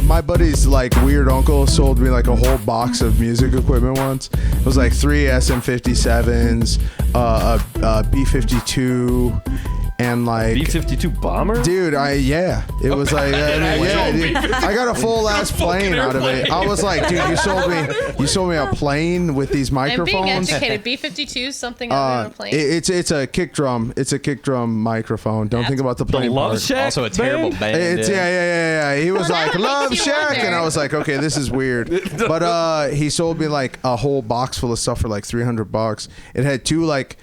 My buddy's like weird uncle sold me like a whole box of music equipment once. It was like 3 SM57s, a B-52, and like B-52 bomber. Dude, it was like dude, I got a full ass plane out of it. I was like, dude, you sold me a plane with these microphones. I'm being educated. B-52 something other than a plane. It's a kick drum. It's a kick drum microphone. Don't think about the plane. Love Shack. Also a terrible band. It's yeah. He was like, Love Shack, and I was like, okay, this is weird. But he sold me like a whole box full of stuff for like $300. It had two like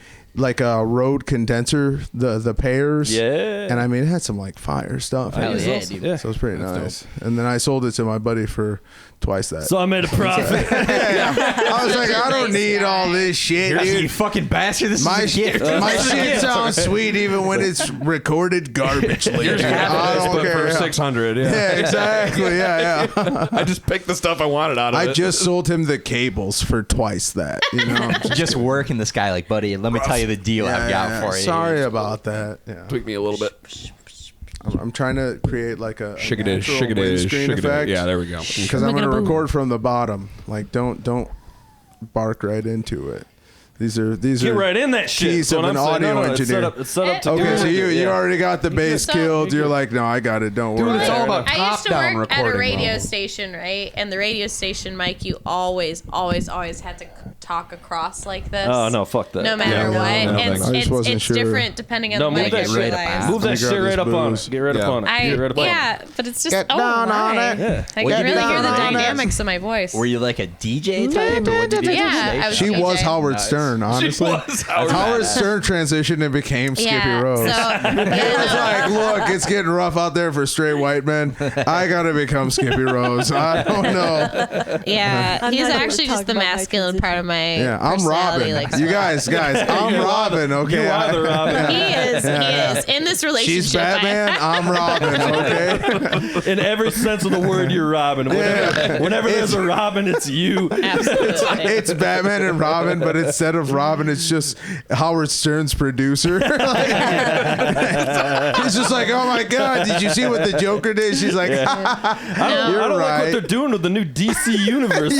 a Rode condenser, the pairs. Yeah. And I mean, it had some like fire stuff. Hell yeah, So dude. it was pretty nice. And then I sold it to my buddy for twice that. So I made a profit. I was like, I don't need all this shit, dude. You fucking bastard. This My is a gift. my shit sounds sweet even when it's recorded garbage. Later. I don't but care. for 600. Yeah. Yeah, exactly. Yeah. I just picked the stuff I wanted out of it. I just sold him the cables for twice that. You know, Just work in the sky, like, buddy, let me tell you the deal I've got for you. Sorry about that. Yeah. tweak me a little bit. I'm trying to create like a Shigadish, natural windscreen effect. Yeah, there we go. Because I'm going to record from the bottom. Like, don't bark right into it. These are Get right in that shit. keys of an audio engineer. It's set up to Okay, do so it. you already got the bass So- killed. You're like, no, I got it. Don't worry. it's all about I used to top-down work at a recording radio level. station, right? And the radio station mic, you always had to talk across like this. Oh no, fuck that. No matter Yeah, what. no, and thanks. I just wasn't it's sure. different depending on No, the move mic. that I shit. realize. Move that Let me grab shit right this up on booze. it. Get right up on it. Get right up on it. Yeah, but it's just Get down on why? it. Yeah. I Get can really hear the down on it. dynamics of my voice. Were you like a DJ type? Or what did you do? Yeah, I was She DJ. was Howard Nice. Stern, honestly. Howard Stern transitioned and became Skippy yeah, Rose. So, It was like, look, it's getting rough out there for straight white men. I gotta become Skippy Rose. I don't know. yeah, I'm he's not gonna actually talk just the about my masculine part of my Yeah, I'm personality. Robin. Like, You guys, I'm Robin. Okay, You are the Robin. he is in this relationship. She's Batman. I'm Robin. Okay. In every sense of the word, you're Robin. Whenever there's a Robin, it's you. Absolutely. It's Batman and Robin, but instead of Robin, it's just Howard Stern's producer. He's just like, oh my God, did you see what the Joker did? She's like, I you're don't like what right. they're doing with the new DC universe.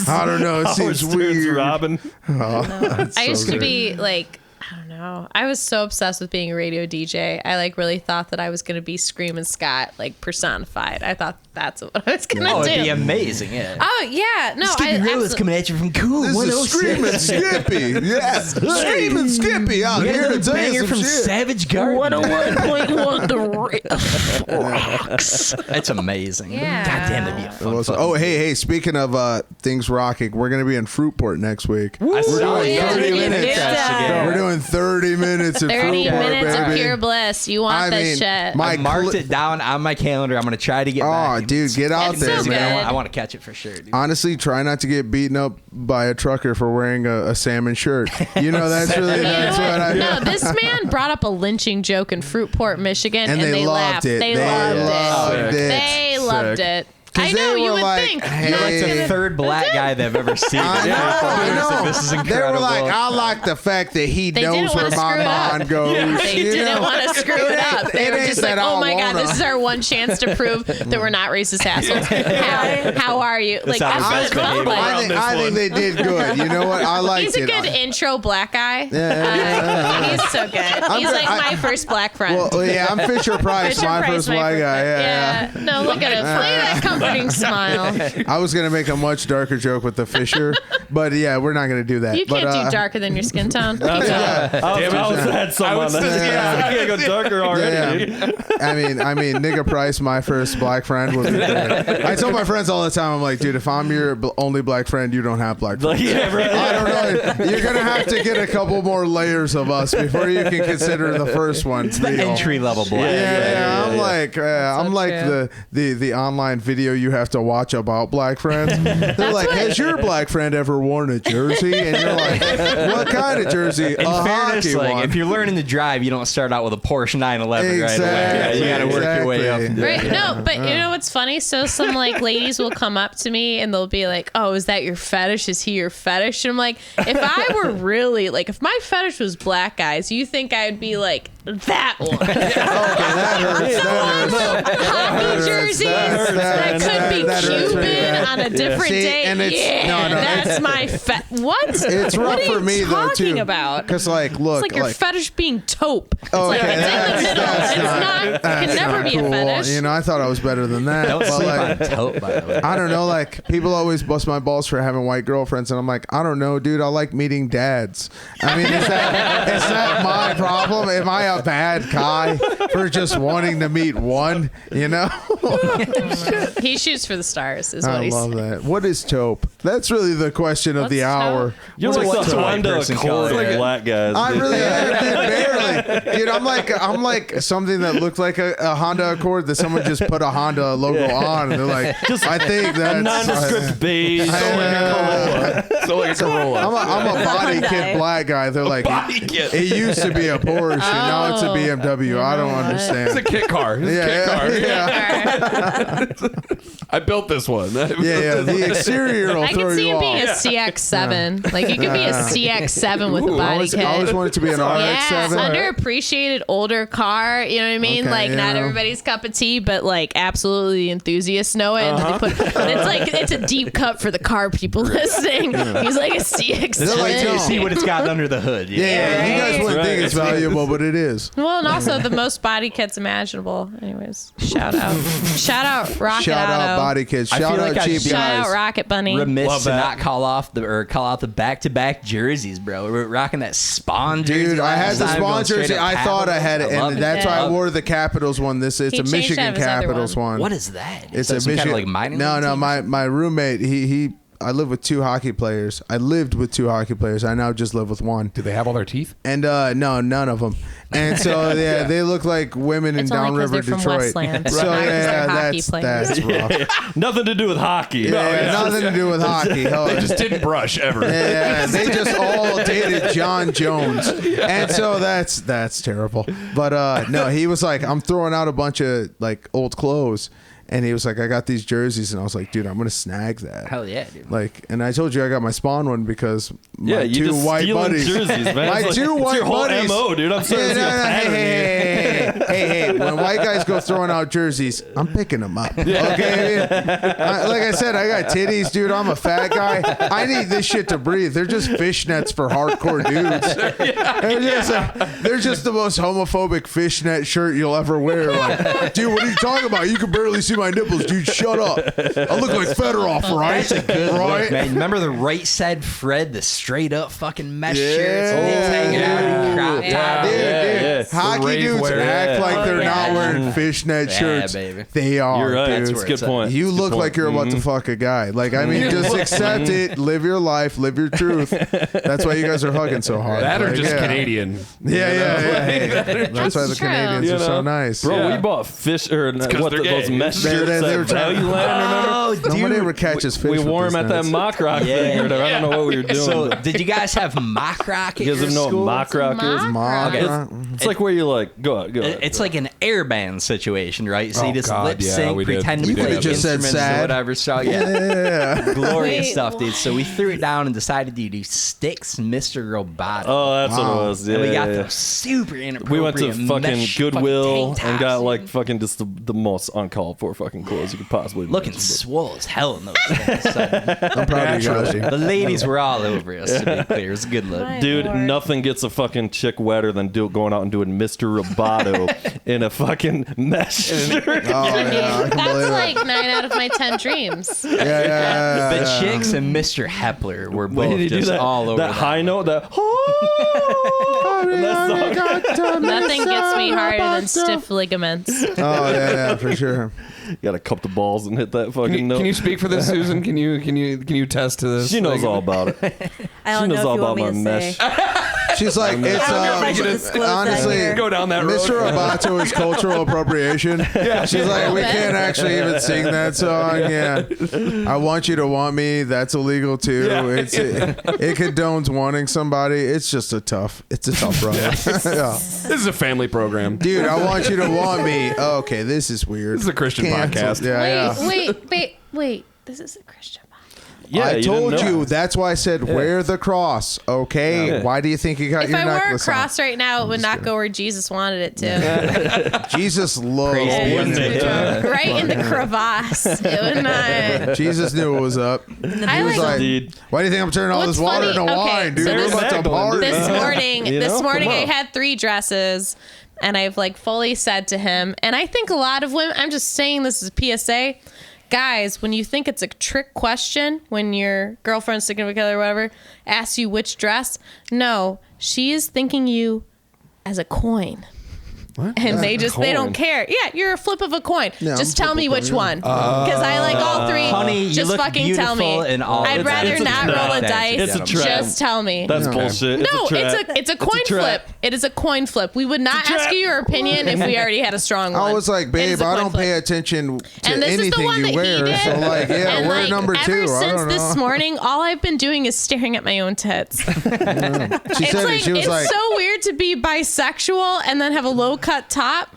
I don't know. It Howard seems Stern's weird. Robin. I used to be like, I don't know. I was so obsessed with being a radio DJ. I like really thought that I was going to be Screamin' Scott, like personified. I thought that's what I was going to Oh, do. it'd be amazing, yeah. Oh yeah, no, Skippy I Rose absolutely. coming at you from Cool This is 106. Screaming Skippy. Yeah, Screaming Skippy out We got here to another tell you banger some from shit. Savage Garden. 101.1 the rocks. That's amazing. Yeah. God damn, that'd be a fun Oh, fucking- hey, speaking of things rocking, we're going to be in Fruitport next week. I saw doing you. 30 You minutes. did that. We're doing 30 minutes of 30 Fruitport, minutes of baby. pure bliss. You want I that mean, shit. my I marked cli- it down on my calendar. I'm going to try to get back. Oh, dude, get out It's there, so man. good. I want to catch it for sure, dude. Honestly, try not to get beaten up by a trucker for wearing a salmon shirt. You know, that's really You know that's what I. no, this man brought up a lynching joke in Fruitport, Michigan, And they loved laughed. it. They They loved loved it. it. They loved Sick. it. 'Cause I know they you were would like, think. hey, You're like the third black guy they've ever seen. I know. This is They incredible. were like, I like the fact that he They knows didn't where wanna my screw it up. mind goes. They you didn't know? want to screw it up. They It were ain't just that like, I oh my God, wanna. this is our one chance to prove that we're not racist assholes. How are you? Like, how I we're was best behaved. like, I think they did good. You know what? I liked he's a it. good intro black guy. Yeah. He's so good. He's like my first black friend. Well, yeah, I'm Fisher Price, Fisher my Price, first my black first guy. friend. Yeah. No, look at him. Play that comforting smile. I was gonna make a much darker joke with the Fisher, but yeah, we're not gonna do that. You can't but, do darker than your skin tone. I was had some on that. Yeah. I can't go darker already. Yeah. I mean, nigga Price, my first black friend would be great. I tell my friends all the time, I'm like, dude, if I'm your only black friend, you don't have black friends. Like, yeah, right. I don't know. You're gonna have to get a couple more layers of us before you can consider the first one. It's the real. entry level black. Yeah, I'm like, I'm like true. the online video you have to watch about black friends. They're like, has your black friend ever worn a jersey? And you're like, what kind of jersey? In a fairness, hockey like, one. if you're learning to drive, you don't start out with a Porsche 911 right away. Yeah, you got to work your way up. Exactly. Right? No, but you know what's funny? So some like ladies will come up to me and they'll be like, "Oh, is that your fetish? Is he your fetish?" And I'm like, if I were really like, if my fetish was black guys, you think I'd be like that one. That hurts. Hockey jerseys that could be Cuban on a different day. And it's, that's my what? It's rough what are for you me though too. Talking about? Because look, it's like your fetish being taupe. It's like it's in the middle. It can never be cool. a fetish. You know, I thought I was better than that. Don't but sleep like, on taupe, by the way. I don't know. Like people always bust my balls for having white girlfriends, and I'm like, I don't know, dude. I like meeting dads. I mean, is that my problem? Am I a bad guy for just wanting to meet one? You know. He shoots for the stars. Is what I he love said. that. What is taupe? That's really the question of the What's hour. You're What's like the a white Honda person Accord color? of black guys. I dude. really am, dude, barely. Dude, I'm like something that looked like a Honda Accord that someone just put a Honda logo on, and they're like, I think that's nondescript beige. So like a Corolla. I'm a body kit black guy. They're like, it used to be a Porsche, and now it's a BMW. I don't understand. It's a kit car. It's a kit car. Yeah. I built this one. Yeah. The exterior will I throw can see you him off. being a CX-7. Like, you could be a CX-7 with a body kit. I always wanted to be an Yeah, RX-7. underappreciated older car. You know what I mean? Okay, like not yeah. everybody's cup of tea, but like absolutely the enthusiasts know it. And it's a deep cut for the car people listening. He's like a CX-7. They're like, Until you no. see what it's got under the hood. Yeah, you guys wouldn't Right. think it's valuable, but it is. Well, and also the most body kits imaginable. Anyways, shout out Rocket Shout out Auto. body kids. I Shout feel out like I cheap should- Shout guys. out Rocket Bunny. Remiss Love to that. not call out the back-to-back jerseys, bro. We're rocking that Spawn jersey. Dude, I had last the time, Spawn going straight jersey. up I thought I had it, Capitals. I love and that's why I Yeah. wore the Capitals one. It's He a changed Michigan out of his other Capitals one. What is that? It's that a some Michigan. kind of like minor no, league team? my roommate. He. I live with two hockey players. I lived with two hockey players. I now just live with one. Do they have all their teeth? And no, none of them. And so yeah, they look like women in It's only 'cause Downriver, they're from Detroit. Westland. So Not 'cause they're yeah, hockey players. that's rough. Nothing to do with hockey. Yeah, nothing to do with hockey. They just didn't brush ever. Yeah, they just all dated John Jones, and so that's terrible. But no, he was like, I'm throwing out a bunch of like old clothes, and he was like, I got these jerseys, and I was like, dude, I'm gonna snag that. Hell yeah, dude. Like, and I told you I got my Spawn one because my Yeah, you two just white stealing buddies, jerseys, man. my It's like- two it's white your whole buddies. MO, dude. I'm sorry. Hey, when white guys go throwing out jerseys, I'm picking them up. Okay, like I said, I got titties, dude. I'm a fat guy. I need this shit to breathe. They're just fishnets for hardcore dudes. They're just the most homophobic fishnet shirt you'll ever wear. Like, dude, what are you talking about? You can barely see my nipples, dude. Shut up. I look like Fedorov, right? That's a good right? look, man. Remember the right side Fred, the straight up fucking mesh Yeah. shirts, and he's hanging out in crop top. Dude, yeah. hockey rave dudes wear. act like they're Yeah. not wearing fishnet shirts. baby. They are. You're right. Dude. That's a where good it's at. point. You That's a look good like point. you're about to fuck a guy. Like, I mean, just accept it. Live your life. Live your truth. That's why you guys are hugging so hard. That or Like, just yeah. Canadian. Yeah. Hey, that's why the true. Canadians You are so know? nice. Bro, Yeah. we bought fish or what, 'cause they're those gay. mesh They shirts were at trying- Value Land, remember? Oh, Nobody dude. ever catches fish. We with wore these them at that nets. mock rock thing or whatever. I don't know what we were doing. So, but did you guys have mock rock at you your guys know what school? mock rock is? Mock Okay. rock. It's like where you like go ahead. It's like an air band situation, right? So you Oh, just God, lip yeah, sync, we did. pretend We to play did. You just said instruments sad. or whatever. So yeah, Yeah. glorious Wait, stuff, dude. So we threw it down and decided to do Sticks, Mr. Roboto. Oh, that's what Wow. it was. Yeah, and we got yeah. those super inappropriate. We went to fucking mesh Goodwill fucking and tank got tops, like dude. fucking just the most uncalled for fucking clothes you could possibly looking imagine. swole as hell in those things. So I'm proud of you guys. the ladies were all over us, to be clear. It was a good look. My Dude, Lord. nothing gets a fucking chick wetter than going out and doing Mr. Roboto in a fucking mesh shirt. Oh, yeah, I can believe That's it. like 9 out of my 10 dreams. Yeah. The chicks and Mr. Hepler were When both did he do just that, all over that high note? That Nothing gets me harder than stiff ligaments. Oh yeah, for sure. got to cup the balls and hit that fucking note. Can you speak for this, Susan? Can you test to this? She knows Like, all about it. I She don't knows know all if you about want me my to mesh. say. She's like, I don't know if I should it's disclose that honestly here. Go down that road. Mr. Roboto is cultural appropriation. She's like, we can't actually even sing that song. Yeah, I want you to want me. That's illegal too. It condones wanting somebody. It's just a tough road. Yeah. This is a family program. Dude, I want you to want me. Oh, okay, this is weird. This is a Christian Canceled. podcast. Yeah. Wait. This is a Christian podcast. Yeah, I you told didn't know. you. That's why I said wear the cross. Okay. Yeah. Why do you think you got If your I wore a necklace cross right now, it would not go where Jesus wanted it to. on? Jesus loves Crazy. being Wouldn't it? Right in the crevasse. It would not. Jesus knew what was up. I He was like. like, Indeed. why do you think I'm turning all What's this water funny- into okay, wine, dude? so We're this- about to Magdalene. party. This morning, You know? I Come on. had 3 dresses, and I've like fully said to him, and I think a lot of women. I'm just saying this is a PSA. Guys, when you think it's a trick question, when your girlfriend, significant other, whatever, asks you which dress, no, she is thinking you as a coin. What? And they Coin. don't care. Yeah, you're a flip of a coin. Yeah, just I'm tell flip me of a which coin, one. Because I like all 3. Honey, you just look fucking tell me. beautiful in all I'd of rather It's a not trap. roll a It's dice. a trap. Just tell me. That's No. bullshit. No, trap. it's a coin trap. flip. It is a coin flip. We would not ask trap. you your opinion if we already had a strong one. I was like, It babe, is a I coin don't flip. pay attention to And this is the anything one you that he wear. did. So like, yeah, And wear like, number 2. ever I since don't this know. morning, all I've been doing is staring at my own tits. She It's said like it. She was it's like, so weird to be bisexual and then have a low cut top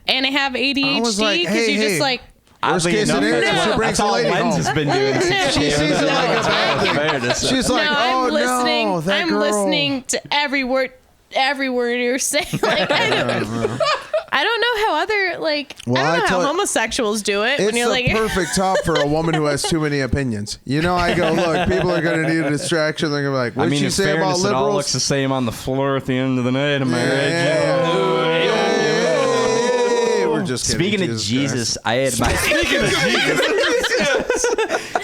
and have ADHD I was like, because hey, you're hey. just like. worst Oddly case enough, scenario, that's she what- brings that's a all lady Lenz home. has been doing. since She came sees into it like a the bad house. thing. Fair to say. She's like, No, oh I'm listening. no, that I'm girl. listening to every word you're saying. Like, I don't know how other like Well, I I don't know tell- how homosexuals do it It's when you're the like perfect top for a woman who has too many opinions. You know, I go, look, people are going to need a distraction. They're going to be like, what I did mean, you in say about fairness, it all looks liberals? the same on the floor at the end of the night. Am I right? Yeah. Hey, we're just kidding. Speaking of Jesus, I had my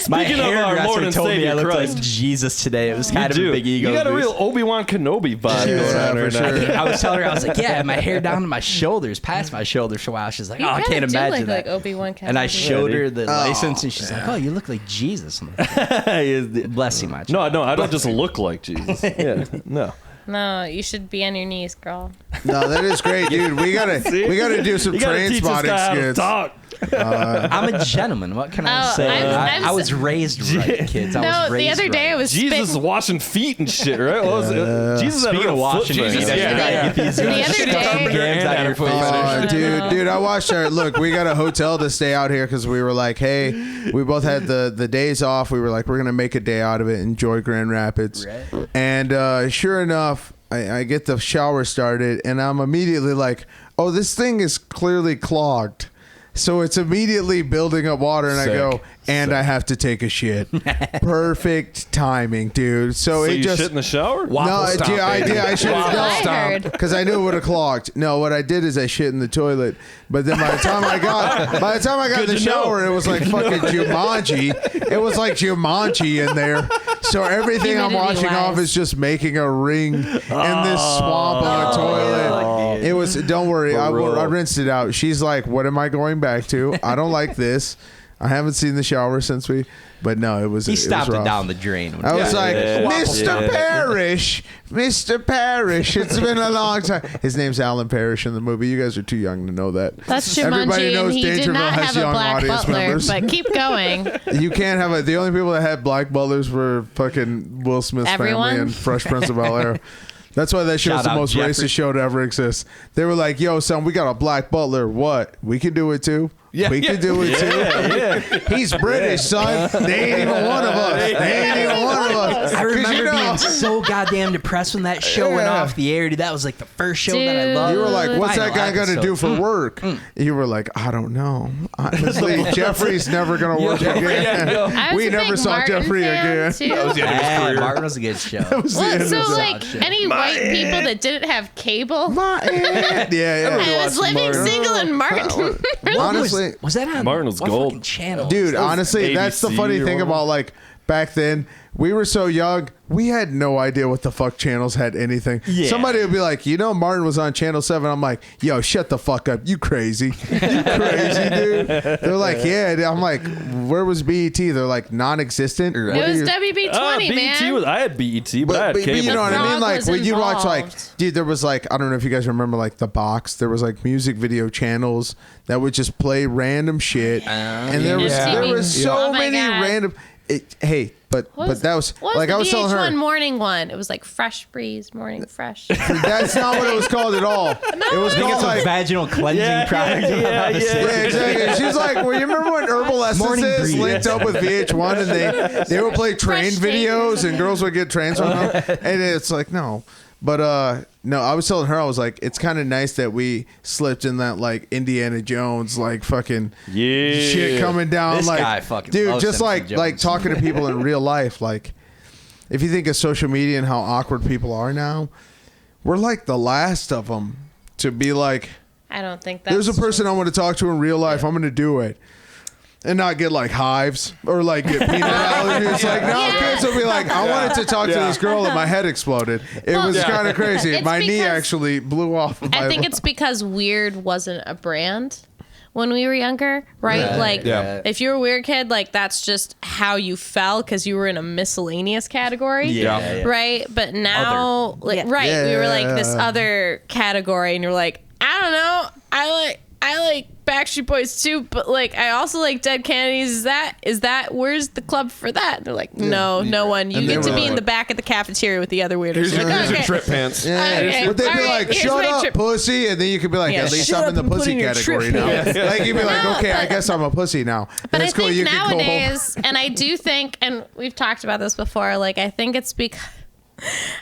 my Speaking of our hairdresser Lord and told me Savior I looked Christ. like Jesus today. It was kind of You a big ego. You got a boost. real Obi-Wan Kenobi vibe Yeah, going on for right now. sure. I was telling her, I was like, yeah, I had my hair down to my shoulders, past my shoulders for a while. She's like, oh, I can't imagine that. Like Obi-Wan And I showed her the Oh, license, and she's like, oh, you look like Jesus. I'm like, bless you, my child. No, I don't just look like Jesus. Yeah, no. No, you should be on your knees, girl. No, that is great, dude. We gotta do some You gotta train teach this spotting guy how to skits. talk. I'm a gentleman. What can I Oh, say? I'm I was raised right, kids. I No, was the raised other day right. I was Jesus is spitting. washing feet and shit, right? What was it? Jesus had a Speaking real of washing foot feet, fetish. I gotta get these The other shit day- carpenter and Had a your foot foot fetish. Oh, dude, I watched her. Look, we got a hotel to stay out here because we were like, hey, we both had the days off. We were like, we're gonna make a day out of it, enjoy Grand Rapids, Right. and sure enough, I get the shower started, and I'm immediately like, oh, this thing is clearly clogged. So it's immediately building up water, and Sick. I go, and I have to take a shit. Perfect timing, dude. So, So it you just shit in the shower? no, stomp, yeah, I should have That's what I heard. because I knew it would have clogged. No, what I did is I shit in the toilet. But then by the time I got in the to know. shower, it was like fucking Jumanji. It was like Jumanji in there. So everything I'm Humidity washing off wise. is just making a ring in this swamp on a toilet. It was. Don't worry, I rinsed it out. She's like, "What am I going back to? I don't like this. I haven't seen the shower since we." But no, it was. He stopped was it rough. down the drain. I was like, Yeah. Mr. Yeah. Parrish, Mr. Parrish. It's been a long time. His name's Alan Parrish in the movie. You guys are too young to know that. That's Everybody Jumanji, knows and he did Dangerville not has have a young black audience butler. members. But keep going. You can't have the only people that had black butlers were fucking Will Smith's Everyone? family and Fresh Prince of Bel-Air. That's why that show's Shout the out most Jeffrey. racist show to ever exist. They were like, yo, son, we got a black butler. What? We can do it too. Yeah, we yeah. can do it too. Yeah. He's British, son. They ain't even one of us. They ain't even one of us. I 'Cause remember you know- being so goddamn depressed when that show went Yeah. off the air. Dude, that was like the first show that I Dude. loved. You were like, what's that guy Final going to do episode. for work? You were like, I don't know. Honestly, Jeffrey's never going to work again. I was We a never big saw Martin Jeffrey fan, again. Too. That was the end of his Yeah, career. Martin was a good show. That was the end Well, of so the- like any white people that didn't have cable, Martin. Yeah. I was living single in Martin. Honestly, Was that on Martin was what gold. fucking channel? dude, honestly, that's the ABC funny or thing whatever. about like back then. We were so young, we had no idea what the fuck channels had anything. Yeah. Somebody would be like, you know, Martin was on Channel 7. I'm like, yo, shut the fuck up. You crazy. You crazy, dude. They're like, yeah. I'm like, where was BET? They're like, non-existent. It What are was you- WB20, man. I had BET, but I had but cable. you know what I mean? Frog Like was when you watch, like, involved. dude, there was like, I don't know if you guys remember, like The Box. There was like music video channels that would just play random shit, and there was Yeah. so Oh my many God. random. Hey, but that was what like the I was telling VH1 her. morning one? It was like Fresh Breeze, Morning Fresh. That's not what it was called at all. It was I think called it's a like. vaginal cleansing product. yeah. Yeah, exactly. She's like, well, you remember when Herbal Morning Essences Breeze. linked up with VH1 and they would play train Fresh videos and girls would get trains on them? And it's like, no. But no, I was telling her, I was like, it's kind of nice that we slipped in that like Indiana Jones like fucking shit coming down. This like, guy fucking dude, loves just Simpson like Jones. talking to people in real life. Like, if you think of social media and how awkward people are now, we're like the last of them to be like, I don't think that's there's a person I want to talk to in real life. I'm going to do it. And not get like hives or like get peanut allergies. It's like, no, kids will be like, I wanted to talk to this girl and my head exploded. It was kind of crazy. It's My knee because- actually blew off. Of I think it's because weird wasn't a brand when we were younger, right? Yeah, like, yeah. if you were a weird kid, like that's just how you fell because you were in a miscellaneous category, Yeah. right? But now, like, Yeah. right, we were like this Yeah. other category, and you're like, I don't know, I like Backstreet Boys too, but like I also like Dead Kennedys. Is that where's the club for that? And they're like, no one. You And get they to were be in like- the back of the cafeteria with the other weirdos. Here's You're your, like, here's your okay. trip pants. Yeah. Okay. But they'd be All right, like, here's shut my up, trip- pussy. And then you could be like, Yeah. at least Shut I'm in the up and put pussy in your category trip now. pants. Like, you'd be like, No, okay, I but- guess I'm a pussy now. But And I it's cool. think You can go home. nowadays, and I do think, and we've talked about this before, like I think it's because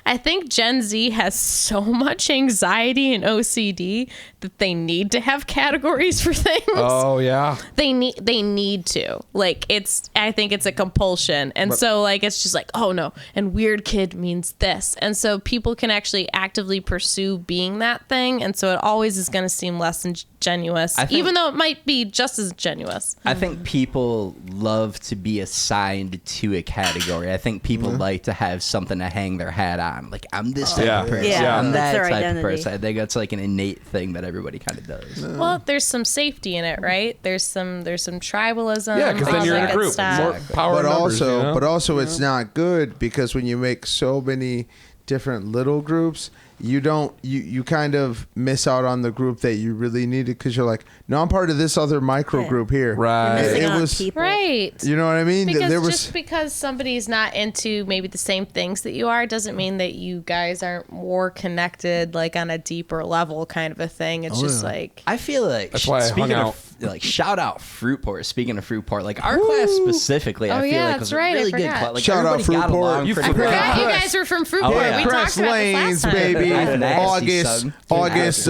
I think Gen Z has so much anxiety and OCD that they need to have categories for things. Oh yeah. They need to. Like I think it's a compulsion. And so like it's just like, oh no, and weird kid means this. And so people can actually actively pursue being that thing, and so it always is going to seem less ingenuous, I think- even though it might be just as genuous. I think people love to be assigned to a category. I think people like to have something to hang their hat on. Like, I'm this type Yeah. of person. Yeah, I'm that's that their type identity. of person. I think that's like an innate thing that everybody kind of does. Well, there's some safety in it, right? There's some tribalism. Yeah, because all then you're in that a good group. stuff. More power But in numbers, also, you know? but also, it's not good because when you make so many different little groups, you kind of miss out on the group that you really needed because you're like, no, I'm part of this other micro Yeah. group here. Right. Missing It out on was, people. Right. you know what I mean? Because There was just because somebody's not into maybe the same things that you are doesn't mean that you guys aren't more connected, like on a deeper level kind of a thing. It's just like, I feel like That's why I speaking hung of like shout out Fruitport. Speaking of Fruitport, like our class specifically, I Oh, feel yeah, like was that's right, I a really good forgot. class. Like Shout out everybody got Fruitport. along You pretty forgot. well. yeah, you Crest. guys were from Fruitport. yeah. We talked Crest about Lanes, this last time. baby. I have an nasty August, son. August.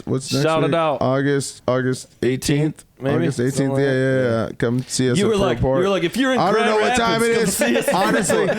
What's next Shout it week? out. August 18th. maybe? August 18th. Something like Yeah. Come see us. You at were like, Fruitport. if you're in I don't Grand know what time it Rapids, come is. see us. Honestly, be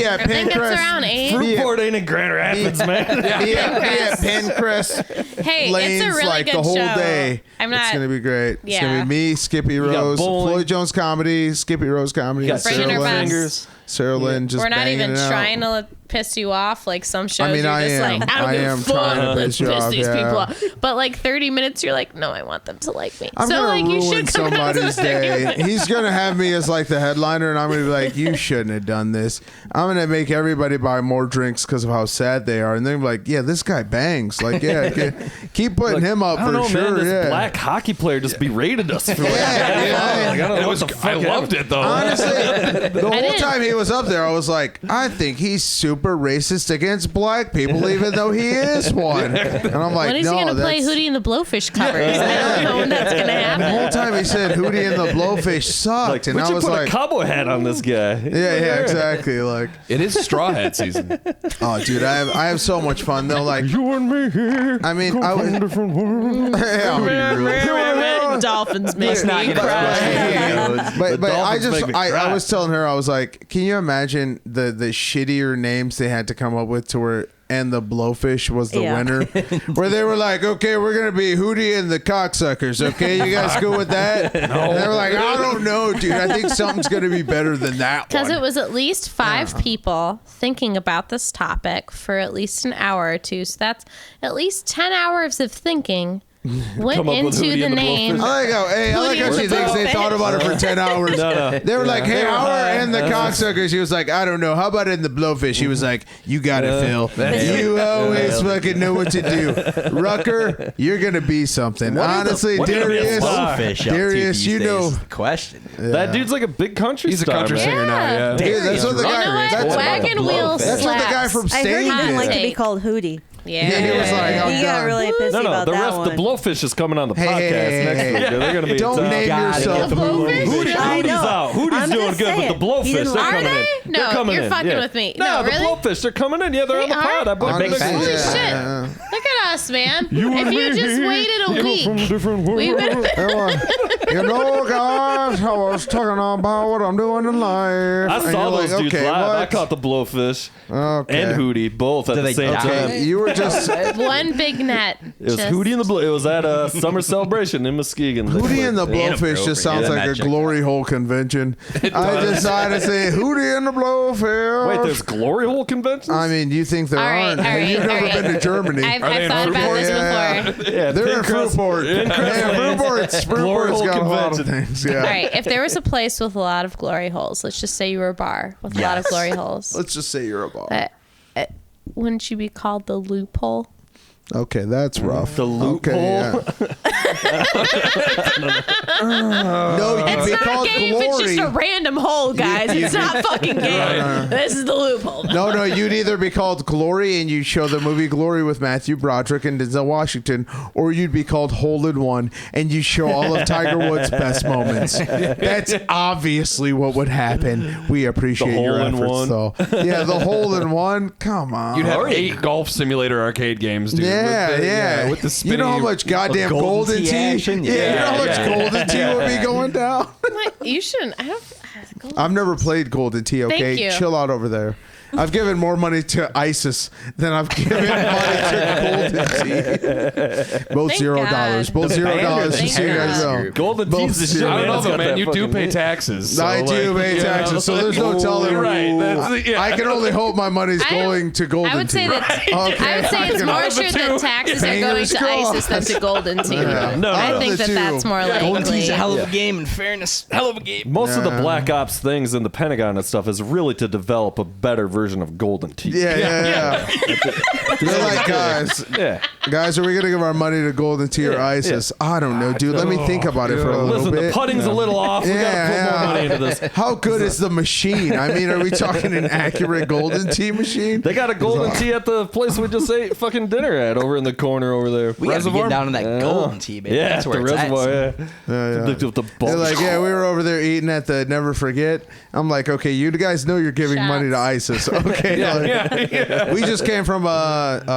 at I think it's Pencrest. around 8. Fruitport ain't in Grand Rapids, man. Be at Pencrest Hey, Lanes it's a really like good the whole show. day. I'm It's not gonna be great. It's gonna Yeah. be me, Skippy Rose, bowling. Floyd Jones comedy, Skippy Rose comedy, Got and Bringing Sarah her Lynn. best. fingers. Sarah Lynn just We're not banging even it out. trying to piss you off like some shows. I mean, you're I just am. like, I don't I give am a fuck. trying to Let's piss you piss off, these yeah. people off. But like 30 minutes, you're like, no, I want them to like me. I'm so gonna like, you ruin should come out to the somebody's 30 day. minutes. He's gonna have me as like the headliner, and I'm gonna be like, "You shouldn't have done this." I'm gonna make everybody buy more drinks because of how sad they are, and they're like, "Yeah, this guy bangs." Like, yeah, keep putting him up I don't for know, sure. man. This Yeah. black hockey player just berated us for like, Yeah. like, I don't know It what was, the fuck I loved happened. it though. Honestly, the whole didn't- time he was up there, I was like, I think he's super racist against black people, even though he is one. And I'm like, When is no, he going to play that's- Hootie and the Blowfish covers? I don't know when that's going to The happen. whole time he said Hootie and the Blowfish sucked, Like, and we I should was put like, a cowboy hat on this guy. yeah, exactly. Like, It is straw hat season. oh, dude, I have so much fun. They'll like, You and me here. I mean, I was. different worlds. Yeah. Dolphins make Let's not me get us cry. questions. But I Dolphins just make me I cry. was telling her, I was like, can you imagine the shittier names they had to come up with to where and the Blowfish was the Yeah. winner, where they were like, okay, we're gonna be Hootie and the Cocksuckers. Okay, you guys go with that? And they were like, I don't know, dude. I think something's gonna be better than that Because one. it was at least 5 people thinking about this topic for at least an hour or two. So that's at least 10 hours of thinking went Come up with into Hootie the and the name. Blowfish. I like how she thinks they thought about it for 10 hours. No. They were like, hey, how are in the cocksucker? She was like, I don't know. How about in the blowfish? He was like, you got it, Phil. You always fucking know what to do. Rucker, you're going to be something. Honestly, what are the Darius, Blowfish up to Darius, these you days know. is the question. That dude's like a big country He's a star. country man. singer now. Yeah. Dude, that's what the You know guy. what? That's, Wagon wheel that's what the guy from I heard Stain he didn't like did. to be called Hootie. Yeah. Yeah, he was like, I'm He got done. really pissy No, about the that rest, one. the Blowfish is coming on the podcast Hey, next hey, week. They're going to be Don't name yourself The Blowfish? Hootie's I know. out. Hootie's I'm doing just good, saying. but the Blowfish, He they're didn't like coming Are in. they? No, They're coming you're in. fucking yeah. with me. No, No, the really? Blowfish, they're coming in. Yeah, they're They on the are? pod. I booked Honestly, them. Holy yeah. shit. Look at us, man. If you just waited a week, we would have You know, guys, I was talking about what I'm doing in life. I And saw you're those like, dudes okay, live. I what? caught the Blowfish Okay. and Hootie both at Do the they same die? time. Okay, you were just one big net. It was Hootie and the Blow. It was at a summer celebration in Muskegon. Hootie and the Blowfish Inappropriate. just sounds Yeah, like a that checked glory hole convention. I decided to say Hootie and the Blowfish. Wait, there's glory hole conventions? I mean, you think there All right, aren't? all right, You've all never right. been to Germany. I've they in thought about Fruitport? this Yeah. before. yeah, They're in Fruitport. Glory Fruitport's hole got a lot of convention. things. Yeah. All right, if there was a place with a lot of glory holes, let's just say you were a bar with a lot of glory holes. Let's just say you're a bar. Wouldn't you be called the loophole? Okay, that's rough. The loophole? Okay, no, you'd It's be not a called game if it's just a glory. random hole, guys. It's not fucking game. This is the loophole. No, you'd either be called Glory and you show the movie Glory with Matthew Broderick and Denzel Washington, or you'd be called Hole in One and you show all of Tiger Woods' best moments. That's obviously what would happen. We appreciate The your hole in efforts, one. though. Yeah, the Hole in One. Come on. You'd have 8 golf simulator arcade games, dude. Yeah, with the, yeah. with the You spinny. know how much goddamn golden golden tea tea? action? Yeah, you know how much Yeah. golden tea would be going down? You shouldn't. I don't. I've never played golden tea, okay? Thank you. Chill out over there. I've given more money to ISIS than I've given money to golden tea. Both Thank $0. God. Both The band or $0. the Just so you guys know. group? Golden Both tea's the shit, zero. I don't know It's though, got man. that You do fucking- pay taxes. So I do like, pay you know, taxes, so there's no telling. Right. That's, yeah. I can only hope my money's I don't- going to golden tea. I would say that. Okay. I would say it's I more can- sure that taxes are going Fingers to ISIS than crossed. to golden tea. Yeah. No, I no. think The that that's two. more Golden Tea's likely. a hell of a game. In fairness, hell of a game. Most of the Black Ops things in the Pentagon and stuff is really to develop a better version of Golden Tea. Yeah. They're like, guys, are we going to give our money to golden tea or ISIS? I don't know, dude. Let me think about it for a little Listen, bit. the putting's a little off. We got to put Yeah, more yeah. money into this. How good is the machine? I mean, are we talking an accurate golden tea machine? They got a golden tea at the place we just ate fucking dinner at over in the corner over there. We got to Reservoir? get down to that golden tea, baby. Yeah, That's where the it's reservoir. at. Yeah. Yeah. The They're bulk. like, yeah, we were over there eating at the Never Forget. I'm like, okay, you guys know you're giving Shots. money to ISIS. Okay. Like, we just came from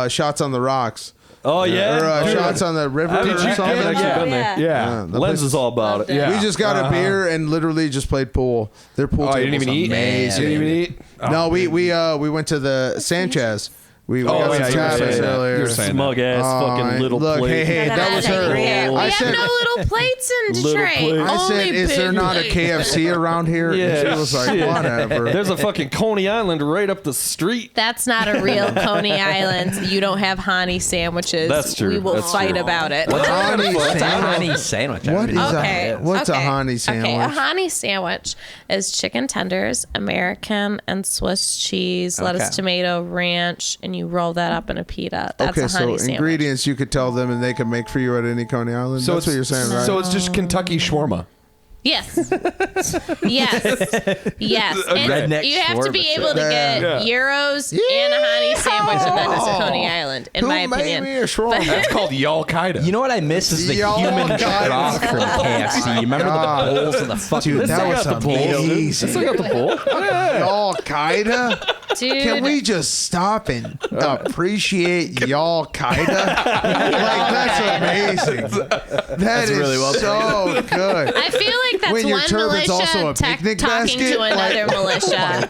Shots on the Rocks. Oh yeah, Or Dude, Shots on the River I or haven't something. actually been yeah. there. Yeah. The Lenz place- is all about it. Yeah. We just got a beer and literally just played pool. Their pool Oh, you table's didn't even eat? amazing. You didn't even eat? Oh, No, we went to the Sanchez. We got Oh, some yeah, you were tapas saying that. earlier. You were saying Smug ass fucking little look, plate. hey, that was her. Yeah, We I have said, no little plates in Little Detroit. plates. I said, Only is there big not a plates. KFC around here? And Yeah, she was like, shit. whatever. There's a fucking Coney Island right up the street. That's not a real Coney Island. You don't have honey sandwiches. That's true. We will That's fight true. about it. honey What's a sandwich? honey sandwich? What is Okay. What's a okay. honey sandwich? Okay, a honey sandwich is chicken tenders, American and Swiss cheese, lettuce, Okay. tomato, ranch, and you roll that up in a pita. That's Okay, a honey so sandwich. ingredients you could tell them and they can make for you at any Coney Island. So That's what you're saying, right? So it's just Kentucky shawarma. Yes. Yes. Yes. redneck You have to be shawarma. able to get Yeah. gyros and a honey sandwich, and then it's a Coney Island, in Who my made opinion. me a shawarma? That's called Al-Qaeda. You know what I miss is the Y'all human guys. trough from KFC. You remember God. the bowls of the fucking... Dude, that still was got the bowl. amazing. Still got the bowl. Al Qaeda? Dude, Can we just stop and appreciate Al Qaeda? Like, that's amazing. That's really well so good. I feel like think that's when your one turban's militia also a picnic talking basket. to another militia.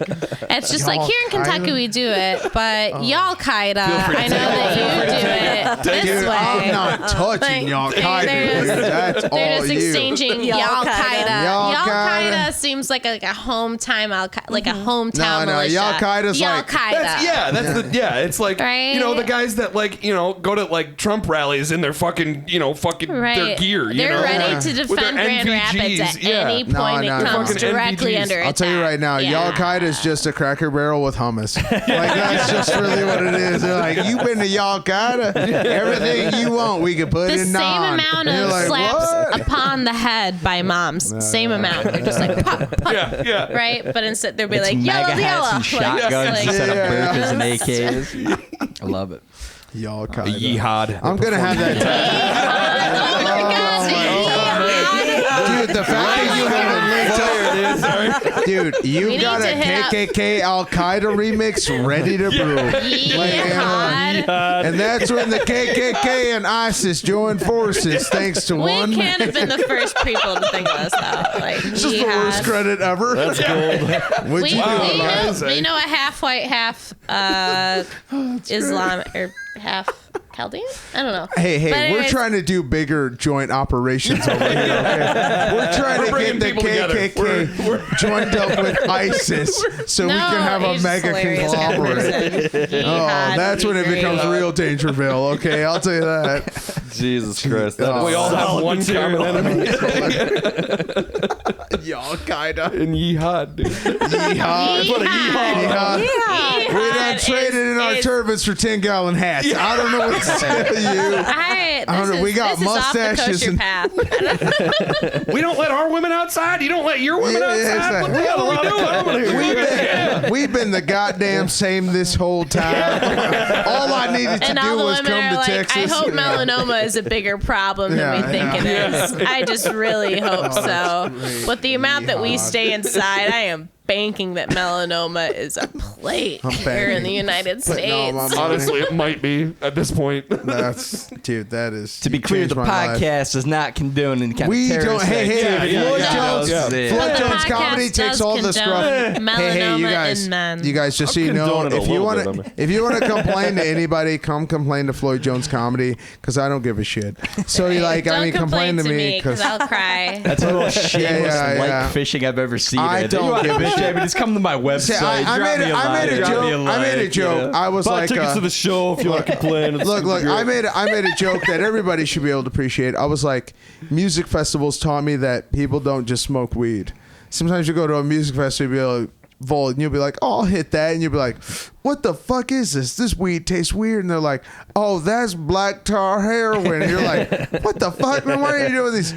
It's just like here in Kentucky we do it, but y'all Qaeda, I know that you do it this Dude, way. I'm not touching y'all Qaeda. Dude. That's all They're just you. exchanging y'all Qaeda. Y'all Y'all Qaeda. Qaeda seems like a hometown like a hometown No, militia. y'all Qaeda's y'all like- Qaeda. It's like Right? the guys that go to like Trump rallies in their fucking their gear. They're ready to With their defend Grand Rapids at NVGs, any No, point no, it no. comes Fucking directly NVGs. under attack. I'll tell you right now, Yeah. y'all Qaeda is just a Cracker Barrel with hummus. Like that's just really what it is. They're like, you been to y'all Qaeda? Everything you want, we can put The in same naan. amount And you're of like, slaps what? upon the head by moms. Same amount. They're just like, pop, pop, Yeah. right? But instead they'll be It's like, yellow, mega hats yellow. and shotguns instead of Yeah. burkas and AKs. I love it. Y'all Qaeda. Yihad. I'm gonna have that Dude, the fact that you haven't linked up. Dude, We you need got to a hit up- KKK Al Qaeda remix ready to brew. Jihad. And that's when the KKK and ISIS joined forces thanks to We one. can't have been the first people to think of this though. Like, It's just the worst credit ever. That's gold. What'd We, you do? we, guys? know, we know a half white, half Islam or half Chaldean. I don't know. Hey, But we're anyways, trying to do bigger joint operations over here. Okay? We're trying to bringing get the people together. KKK joined up with ISIS so we can have a he's mega hilarious kind of conglomerate. person. Oh, Jihad that's would when be it becomes great. real Dangerville. Okay, I'll tell you that. Jesus Christ. That Oh. is We all have solid one material. common enemy Y'all kinda. in Yihad, dude. Yeehaw. Yeehaw. We done traded in our turbans for 10-gallon hats. I don't know what to tell you. I don't know, we got mustaches and- path. We don't let our women outside. You don't let your women outside. What the hell are we doing? We've been the goddamn same this whole time. All I needed to And do all the was women come are to like, Texas. I hope melanoma is a bigger problem than we think it is. I just really hope so. With the amount that we stay inside, I am banking that melanoma is a plague here in the United Putting all States. my money. Honestly, it might be at this point. Dude, that is. To be clear, the podcast is not condoning kind We of don't. terrorist Hey, Floyd Jones. Yeah. Floyd The Jones podcast comedy takes does all the scruff. condone Hey, you melanoma guys, in men. you guys, just so you know, condone it a if you little want bit, to, if you want to complain to anybody, come complain to Floyd Jones comedy because I don't give a shit. So you like, Don't I mean, complain to me because I'll cry. That's the most shameless yeah. like fishing I've ever seen. I don't give a shit. Just come to my website. I made a joke. I made a joke. I was Buy like, tickets to the show if you want to complain. look, I made a joke that everybody should be able to appreciate. I was like, music festivals taught me that people don't just smoke weed. Sometimes you go to a music festival, and you'll be like, oh, I'll hit that, and you'll be like, what the fuck is this? This weed tastes weird. And they're like, oh, that's black tar heroin. And you're like, what the fuck, man? Why are you doing these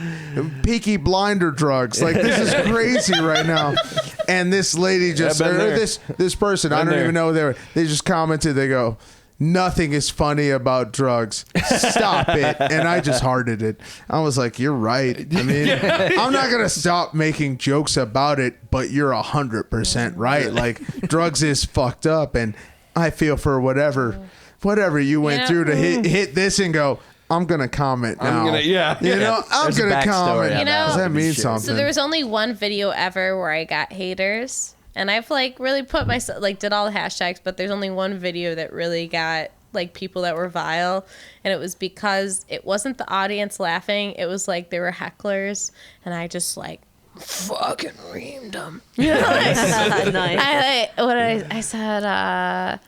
Peaky Blinder drugs? Like, this is crazy right now. And this lady just, been or there. this person, I don't there. even know they just commented. They go, nothing is funny about drugs. Stop it. And I just hearted it. I was like, you're right. I mean, I'm not going to stop making jokes about it, but you're 100% right. Like, drugs is fucked up. And I feel for whatever you went through to hit this and go, I'm going to comment now. I'm I'm going to comment. You know, Does that mean something? So there was only one video ever where I got haters, and I've like really put myself did all the hashtags, but there's only one video that really got like people that were vile, and it was because it wasn't the audience laughing, it was like they were hecklers, and I just like fucking reamed them. You know, Nice. I said,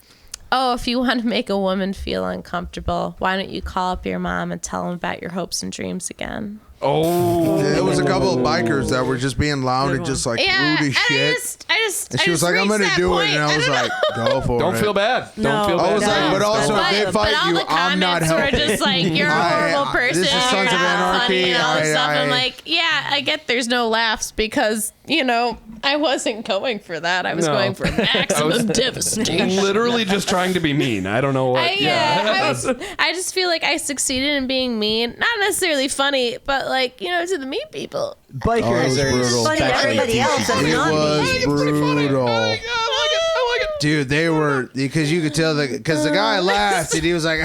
oh, if you want to make a woman feel uncomfortable, why don't you call up your mom and tell them about your hopes and dreams again? Oh, There was a couple of bikers that were just being loud and just like rude as shit. And And she was like, I'm going to do it. And I was like, go for it. don't feel bad. Don't feel No. bad. I was like, but also if they but fight all you, the I'm not comments were helping. just like, you're a horrible person. This is Sons you're of not Anarchy. funny and all this stuff. I- I'm like, yeah, I get there's no laughs because, you know, I wasn't going for that. I was No. going for maximum devastation. Literally just trying to be mean. I don't know what. I just feel like I succeeded in being mean. Not necessarily funny, but like, you know, to the meat people. Bikers Oh, are brutal. Funny to especially everybody else. That's It not me. was brutal. I like it. Dude, they were, because you could tell because the guy laughed and he was like,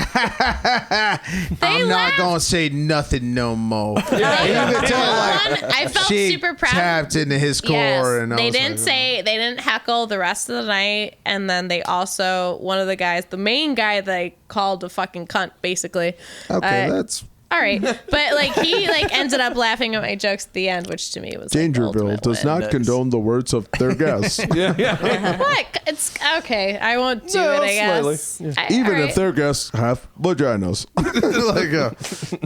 I'm not gonna say nothing no more. Yeah, you could tell I felt she super proud. tapped into his core. Yes, And I they was didn't like, they didn't heckle the rest of the night, and then they also, one of the guys, the main guy, they called a fucking cunt, basically. okay, that's all right, but like he like ended up laughing at my jokes at the end, which to me was like, the Dangerville ultimate does win. not condone the words of their guests. What? It's okay. I won't do it. I guess. slightly. Even all right. if their guests have vaginas.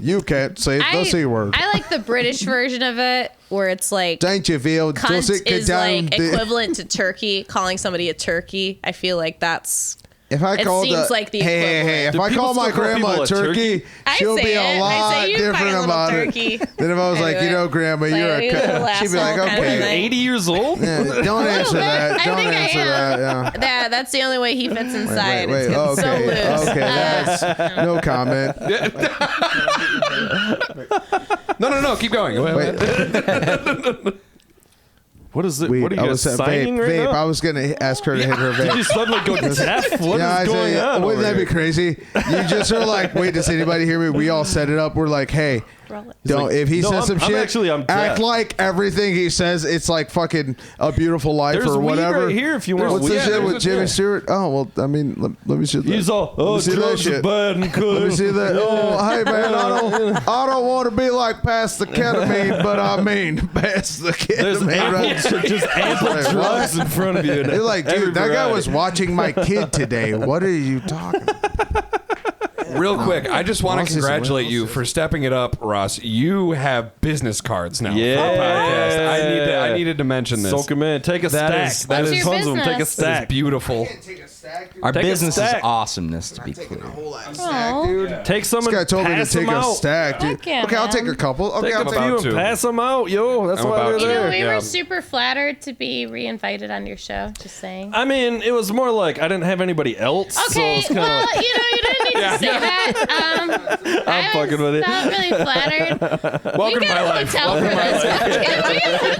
You can't say the C word. I like the British version of it, where it's like Dangerville cunt doesn't is condone like equivalent to turkey. Calling somebody a turkey, I feel like that's. If I It call seems like the hey, if Do I people call my still call grandma people a a turkey, I she'll say be it. a I lot say, "You fucking different little about turkey." it than if I was I like, do you know, it. grandma, Like, you're you little a she'd be like, asshole kind of okay, thing. 80 years old? yeah, don't answer bit. that. I Don't think I answer am. that. Yeah. That's the only way he fits inside. Wait, It's getting so okay, loose. okay, that's no comment. No. Keep going. Wait, What is it? weed. What are you I guys was signing right vape. now? I was gonna ask her to hit her Did vape. you suddenly go deaf? What is I going said, on? wouldn't over that be here? crazy? You just are like, wait, does anybody hear me? We all set it up. We're like, hey, don't. like, If he no, says some I'm shit, actually- I'm act deaf. like everything he says. It's like fucking A Beautiful Life There's or weed whatever. right here if you want What's weed. the shit Yeah, with there's Jimmy yeah. Stewart? Oh well, I mean, let me see that. He's all, Let me see that drugs are shit. bad and good. Let me see that. Oh, hey man, I don't want to be like past the ketamine, but I mean past the There's ketamine. ample, right? just ample Like, drugs in front of you. You're like, dude, Every that guy variety. was watching my kid today. What are you talking about? Real quick, I just want I'll to see some congratulate real- you for stepping it up, Ross. You have business cards now Yeah. for the podcast. I needed to mention this. Soak him in. Take a That stack. is- that There's is- tons of them. Take a business? That is stack. beautiful. Our Take a business is stack. awesomeness, to be clear. Take some This guy and told me to pass take them a out. stack, dude. Heck yeah, Okay, I'll man. take a couple. Okay, Take I'll a take few about and to. pass them out. Yo, that's I'm why about they're to. You know, there. we Yeah. were super flattered to be reinvited on your show. Just saying. I mean, it was more like I didn't have anybody else. So Okay, it's kinda well, like, you didn't need to say that. I'm fucking with it. Not really flattered. Welcome We to my got a life. hotel for this.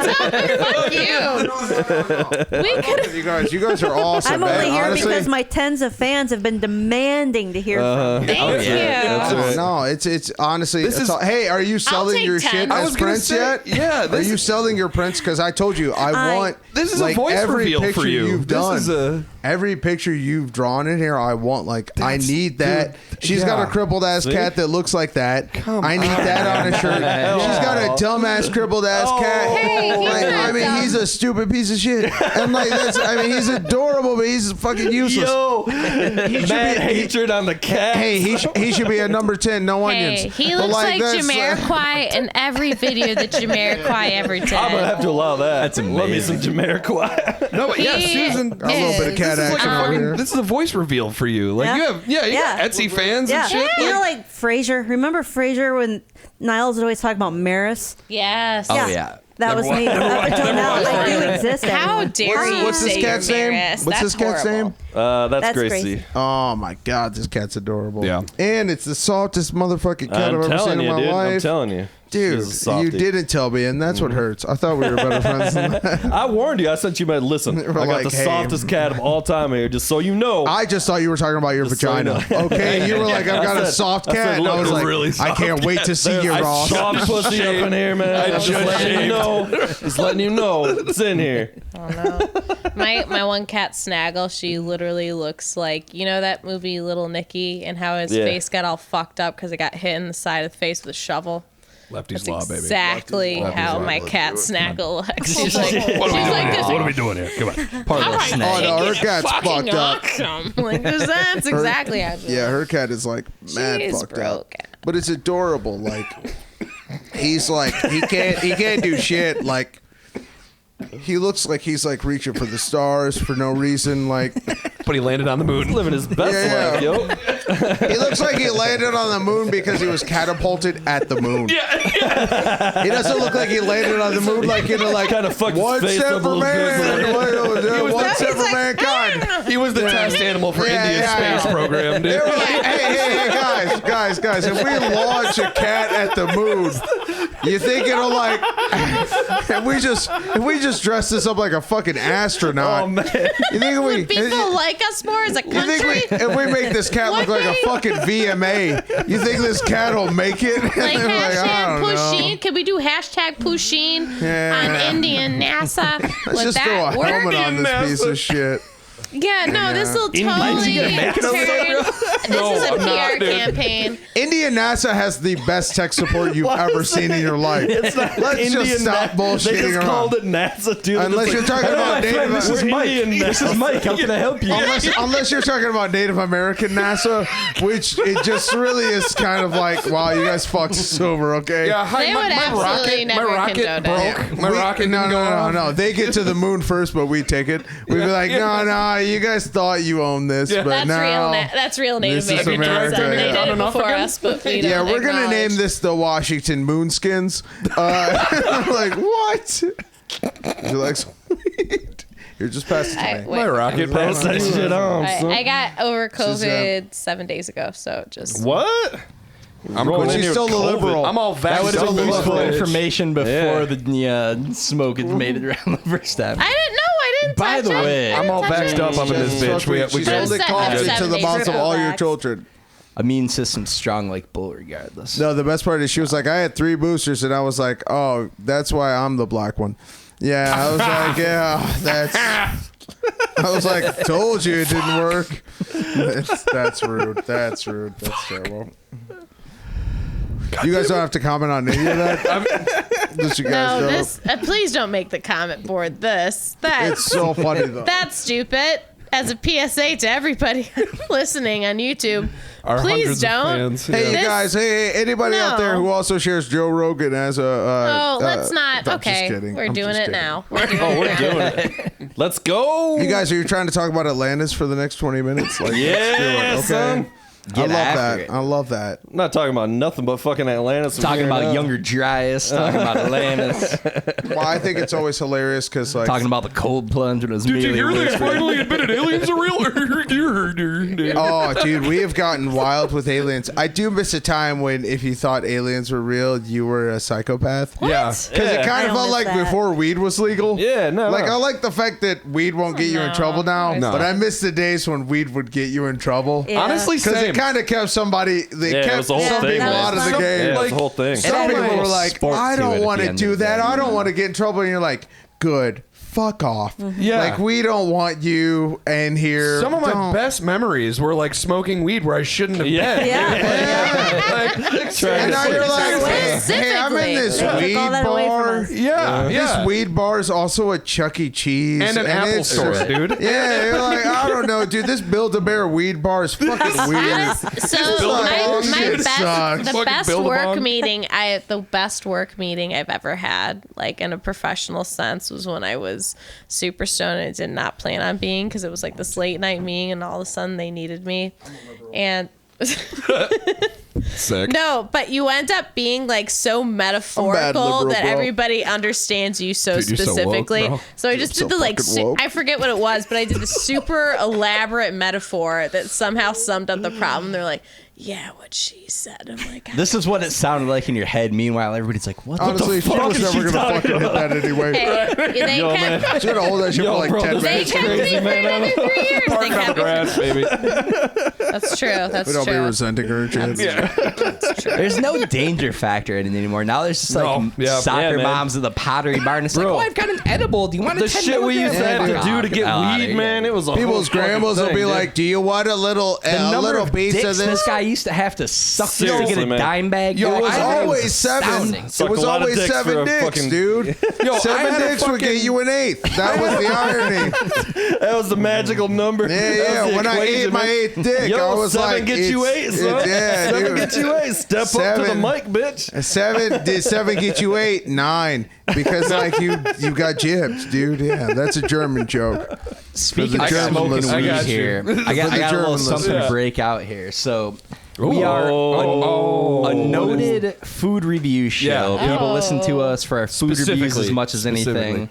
Fuck you. We could. You guys are awesome, I'm man. only here Honestly, because my tens of fans have been demanding to hear from you. Thank you. no, it's honestly. This it's is- all, hey, are you selling take your 10. shit I as was gonna prints say, yet? yeah, Are this you is- selling your prints? Because I told you I want. This is like, a voice every reveal picture for you. You've This done. is a- Every picture you've drawn in here, I want. Like, I That's- need that. dude, She's got yeah. a crippled ass See? cat that looks like that. I need on. that on a shirt. She's got a dumbass crippled ass cat. Hey, he's Like, not I mean, dumb. he's a stupid piece of shit. And like, he's adorable, but he's fucking useless. Yo, He should mad be- hatred on the cat. Hey, he should be a number 10, no onions. Hey, he But, looks like that's, Jamiroquai in every video that Jamiroquai ever did. I'm gonna have to allow that. That's Love me some amazing. Jamiroquai. No, but yeah, He Susan. a little bit of cat This is like action a over fucking, here. this is a voice reveal for you. Like Yeah. you have, you Yeah. got Etsy fans Yeah. and shit. You know, like Frasier. Remember Frasier when Niles would always talk about Maris? Yes. Oh, yeah. That was me. Up until now, I do exist. How anymore. dare you What's this say cat's you're name? Maris? What's That's this cat's horrible. name? That's That's Gracie. Gracie. Oh my god, this cat's adorable. Yeah. And it's the softest motherfucking cat I'm I've ever seen telling in you, my dude. life. I'm telling you. Dude, She's a softie. you didn't tell me, and that's what hurts. I thought we were better friends than that. I warned you. I sent you my listen. I got like, the hey. softest cat of all time here, just so you know. I just thought you were talking about your Just so you vagina. know. Okay, you were like, I've got I a said- soft I said, cat. And I look, was a like, really I soft can't wait to see you, I Ross. soft pussy up in here, man. I'm just letting you know. Just letting you know it's in here. Oh no. My one cat Snaggle, she literally looks like, you know that movie Little Nicky and how his Yeah. face got all fucked up because it got hit in the side of the face with a shovel. Lefty's That's law, baby. exactly how my cat Snaggle looks. She's like, What she's are like this. we doing here? Come on. Part of the Oh, snake. no, her cat's Fucking fucked up. awesome. Like that's exactly how she Yeah, her cat is like mad She's fucked up. broken. But it's adorable. Like he's like he can't do shit. Like he looks like he's like reaching for the stars for no reason. Like But he landed on the moon. Living his best Yeah, life, yo. he looks like he landed on the moon because he was catapulted at the moon. He doesn't look like he landed on the moon like in a like Kinda fucked his one face step up a for little man, one step for He's like, mankind. He was the test animal for Yeah, India's yeah, space yeah. program, dude. They were like, hey, guys, if we launch a cat at the moon, You think it'll like if we just dress this up like a fucking astronaut? Oh man. You think Would people like us more as a you country? think if we make this cat look like a fucking VMA, you think this cat will make it? Like I hashtag don't Pusheen? know. Could we do hashtag Pusheen Yeah. on Indian NASA? Let's Would just throw a that work? helmet on this piece of shit. Yeah, no, this will totally make it up, turn. No, This is a I'm not, PR dude. campaign. Indian NASA has the best tech support you've ever seen in your life. It's not Let's Indian just stop bullshitting They just around. called it NASA, dude. Unless It's you're talking about Native this is Mike. This is Mike, how can I help you? Unless you're talking about Native American NASA, which it just really is kind of like, wow, you guys fucked us over, okay? Yeah, hi, They my, would my absolutely rocket, my never rocket condone broke. it. My rocket no, didn't go off. no. They get to the moon first, but we take it. We'd be like, no, you guys thought you owned this, but That's no. real. That's real Native This is American America, NASA. They yeah. did it Enough before again? us, but we Yeah, don't we're gonna acknowledge. name this the Washington Moonskins. Like what? You like some weed? You're just past the time. My rocket broke. Pass that shit on. son. I got over is, COVID 7 days ago, so just What? I'm Rolling But in she's here still with a COVID. liberal. I'm all That would vaxxed have up been in my useful bitch. information before Yeah. the smoke had made it around the first time. I didn't know. I didn't. By touch the it. way, I I'm didn't all touch vaxxed it. up in this bitch. We She's But it only was coughed set- into the 7 mouths of days all your ago. children. Immune system strong like bull, regardless. No, the best part is she was like, I had 3 boosters, and I was like, oh, that's why I'm the black one. Yeah, I was like, yeah, that's. I was like, told you it didn't work. That's rude. That's rude. That's terrible. You guys don't have to comment on any of that. Just you guys No, know. this. Please don't make the comment board. It's That's so funny though. that's stupid. As a PSA to everybody listening on YouTube, Our please hundreds of don't. fans, Hey, you This- guys. Hey, anybody out there No. who also shares Joe Rogan as a. Oh, let's not. I'm just Okay, kidding. we're I'm doing just it kidding. now. We're doing Oh, it we're now. doing it. Let's go. You guys, are you trying to talk about Atlantis for the next 20 minutes? Like, Yeah, let's do it, okay? son. I love after that. it. I love that. I'm not talking about nothing but fucking Atlantis. Talking Right about now. younger Dryas, talking about Atlantis, Well, I think it's always hilarious because, like, talking about the cold plunge and his Did you hear they whisper. finally admitted aliens are real? oh, dude, we have gotten wild with aliens. I do miss a time when if you thought aliens were real, you were a psychopath. Yeah. Because Yeah. it kind of I felt miss like that. before weed was legal. Yeah, no. Like, no. I like the fact that weed won't get you in no. trouble now, No. but I miss the days when weed would get you in trouble. Yeah. Honestly, Because same. it kind of kept somebody, they Yeah, it kept was the whole some thing, people man. out of the Some- Yeah, game. it was like- the whole thing. Some had a people little were like, sport I to it don't at want the to end do of the that. day. I don't want to get in trouble. And you're like, good. Fuck off. Yeah. Like, we don't want you in here. Some of my Don't. best memories were like smoking weed where I shouldn't have Yeah. been. Yeah. And now you're like, Specifically. hey, I'm in this Yeah. weed Took all that away from bar. us. Yeah, This weed bar is also a Chuck E. Cheese. And an Apple it's store, just- dude. Yeah, you're like, I don't know, dude. This Build-A-Bear weed bar is fucking weird. So Build-A-Bong my shit best, sucks. the Fucking best Build-A-Bong. work meeting I've ever had, like in a professional sense, was when I was super stoned. I did not plan on being because it was like this late night meeting, and all of a sudden they needed me, and. Sick. No, but you end up being like so metaphorical liberal, that bro. everybody understands you so Dude, you're so woke, specifically. bro. So I just So did the like fucking woke. I forget what it was, but I did the super elaborate metaphor that somehow summed up the problem. They're like, "Yeah, what she said." I'm like, This is what it sounded like in your head. Meanwhile, everybody's like, "What Honestly, the she fuck?" was is never she going to talking fucking hit about? that anyway. hey, they Yo, kept, man. She would hold that shit Yo, for like bro, 10 this they minutes. kept me crazy, for man. another 3 years. They kept me. Grass, baby. That's true. That's We don't be true. resenting her. Chance. There's no danger factor in it anymore. Now there's just like No, yeah. soccer Yeah, man. moms at the Pottery Barn. And it's like, Bro. "Oh, I've got an edible. Do you want The a 10 shit we used to have to Yeah, do to get weed, man. It was a People's whole fucking grandmas will thing, be dude. like, do you want a little piece dicks of this? this guy used to have to suck just to Seriously, get a man. dime bag. Yo, dude, it was I thought always seven. astounding. It Suck was a lot of always dicks for 7 a dicks, fucking- dude. Yo, I 7 had a dicks would get fucking- you an eighth. That was the irony. That was the magical number. Yeah, That yeah. was the When I ate equation, my man. 8th dick, Yo, I was 7 like, get you 8, son. Yeah, 7 dude. get you 8. Step up to the 7. mic, bitch. 7 get you 8, 9 because like you got jibbed, dude. Yeah, that's a German joke. Speaking For of the German smoking listeners. I weed got you. here, I got the a little German something listeners. to break out here. So we are a noted food review show. Yeah. People listen to us for our food reviews as Specifically. much as anything.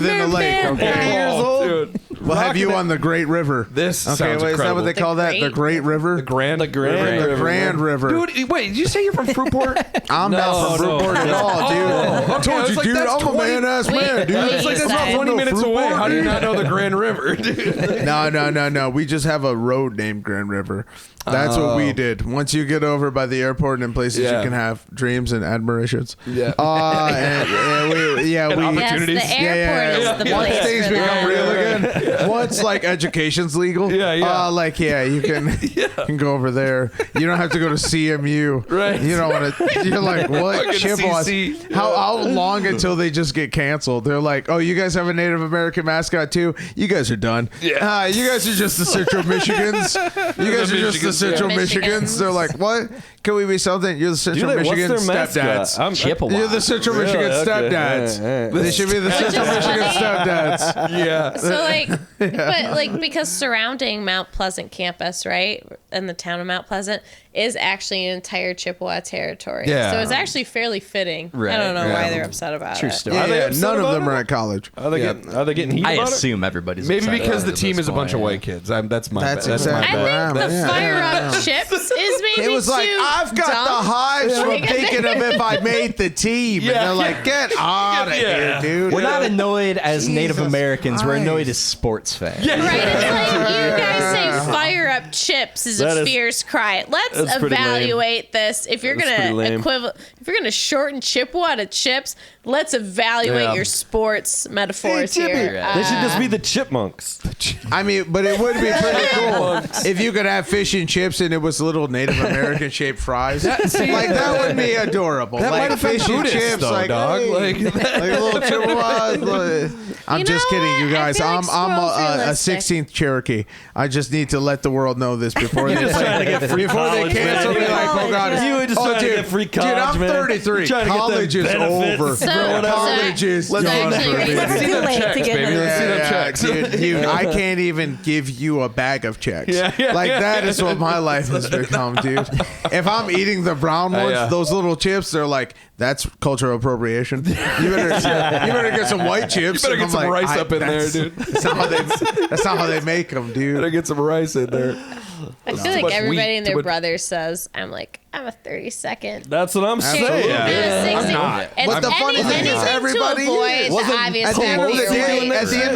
than the lake. Okay. years old. Dude. We'll have you on the Great River. This okay, sounds wait, is that what they call that? The Great River? The Grand River. Dude, wait, did you say you're from Fruitport? I'm not from Fruitport at all, dude. I told you, dude, I'm a man-ass man, dude. It's like that's not 20 minutes away. How do you not know the Grand River, dude? No. We just have a road named Grand River. That's what we did. Once you get over by the airport and in places you can have dreams and admirations. Yeah. And opportunities. Yes, the airport is the Once place things for become that. real again. Once like education's legal. You can go over there. You don't have to go to CMU. Right. You don't want to. You're like, what? Chippewas. CC. How long until they just get canceled? They're like, oh, you guys have a Native American mascot too? You guys are done. Yeah. You guys are just the Central Michigans. You guys are just the Central Michigans. They're like, what? Can we be something? You're the Central Michigan stepdads. Chippewa. You're the Central Michigan stepdads. They should be the Central Michigan stepdads. Yeah. So but because surrounding Mount Pleasant campus, right, and the town of Mount Pleasant is actually an entire Chippewa territory. Yeah. So it's actually fairly fitting. Right. I don't know Yeah. why they're upset about True it. story. None of them are at college. Are they getting heated I about it? assume everybody's Maybe upset because about the it at team this is a bunch of point, white kids. That's my That's bad. exactly I right. think the Yeah. fire up chips is maybe It was like, too I've got dumb. the hives from thinking of if I made the team. And they're like, get out of here, dude. We're not annoyed as Native Jesus Americans. We're annoyed Christ. as sports fans. Right, it's like you guys say fire up chips is That a is- fierce cry. Let's that's pretty lame. evaluate this. If you're That's pretty lame. if you're gonna shorten Chippewa to chips, let's evaluate Yeah. your sports metaphors Chippy. here. They should just be the chipmunks. I mean, but it would be pretty cool if you could have fish and chips and it was little Native American shaped fries. Like that would be adorable. That like might have been fish and Buddhist, chips, though, like dog. hey, Like- like little Chippewas. I'm You just know kidding, what? you I guys. feel like I'm squirrel's a realistic. 16th Cherokee. I just need to let the world know this before they just trying to get free before they college, cancel man. me. Like, oh god, You were just trying to get free college, dude, I'm man. 33. You're trying to get them College is benefits. over. So- College is so done actually- for me. Let's see them Too late to checks, get baby. them. Let's see them checks. Dude, I can't even give you a bag of checks. Yeah, That is what my life has become, dude. If I'm eating the brown ones, yeah. those little chips, they're like, that's cultural appropriation. You better get some white chips. You better And get I'm some like, rice up in there, that's- dude. That's not how they make them, Better dude. get some rice in there. I feel Too like much everybody wheat, and too their much- brother says, I'm a 32nd. That's what I'm saying. Yeah. I'm not. It's But the funny thing is everybody to avoid is. the obvious At the end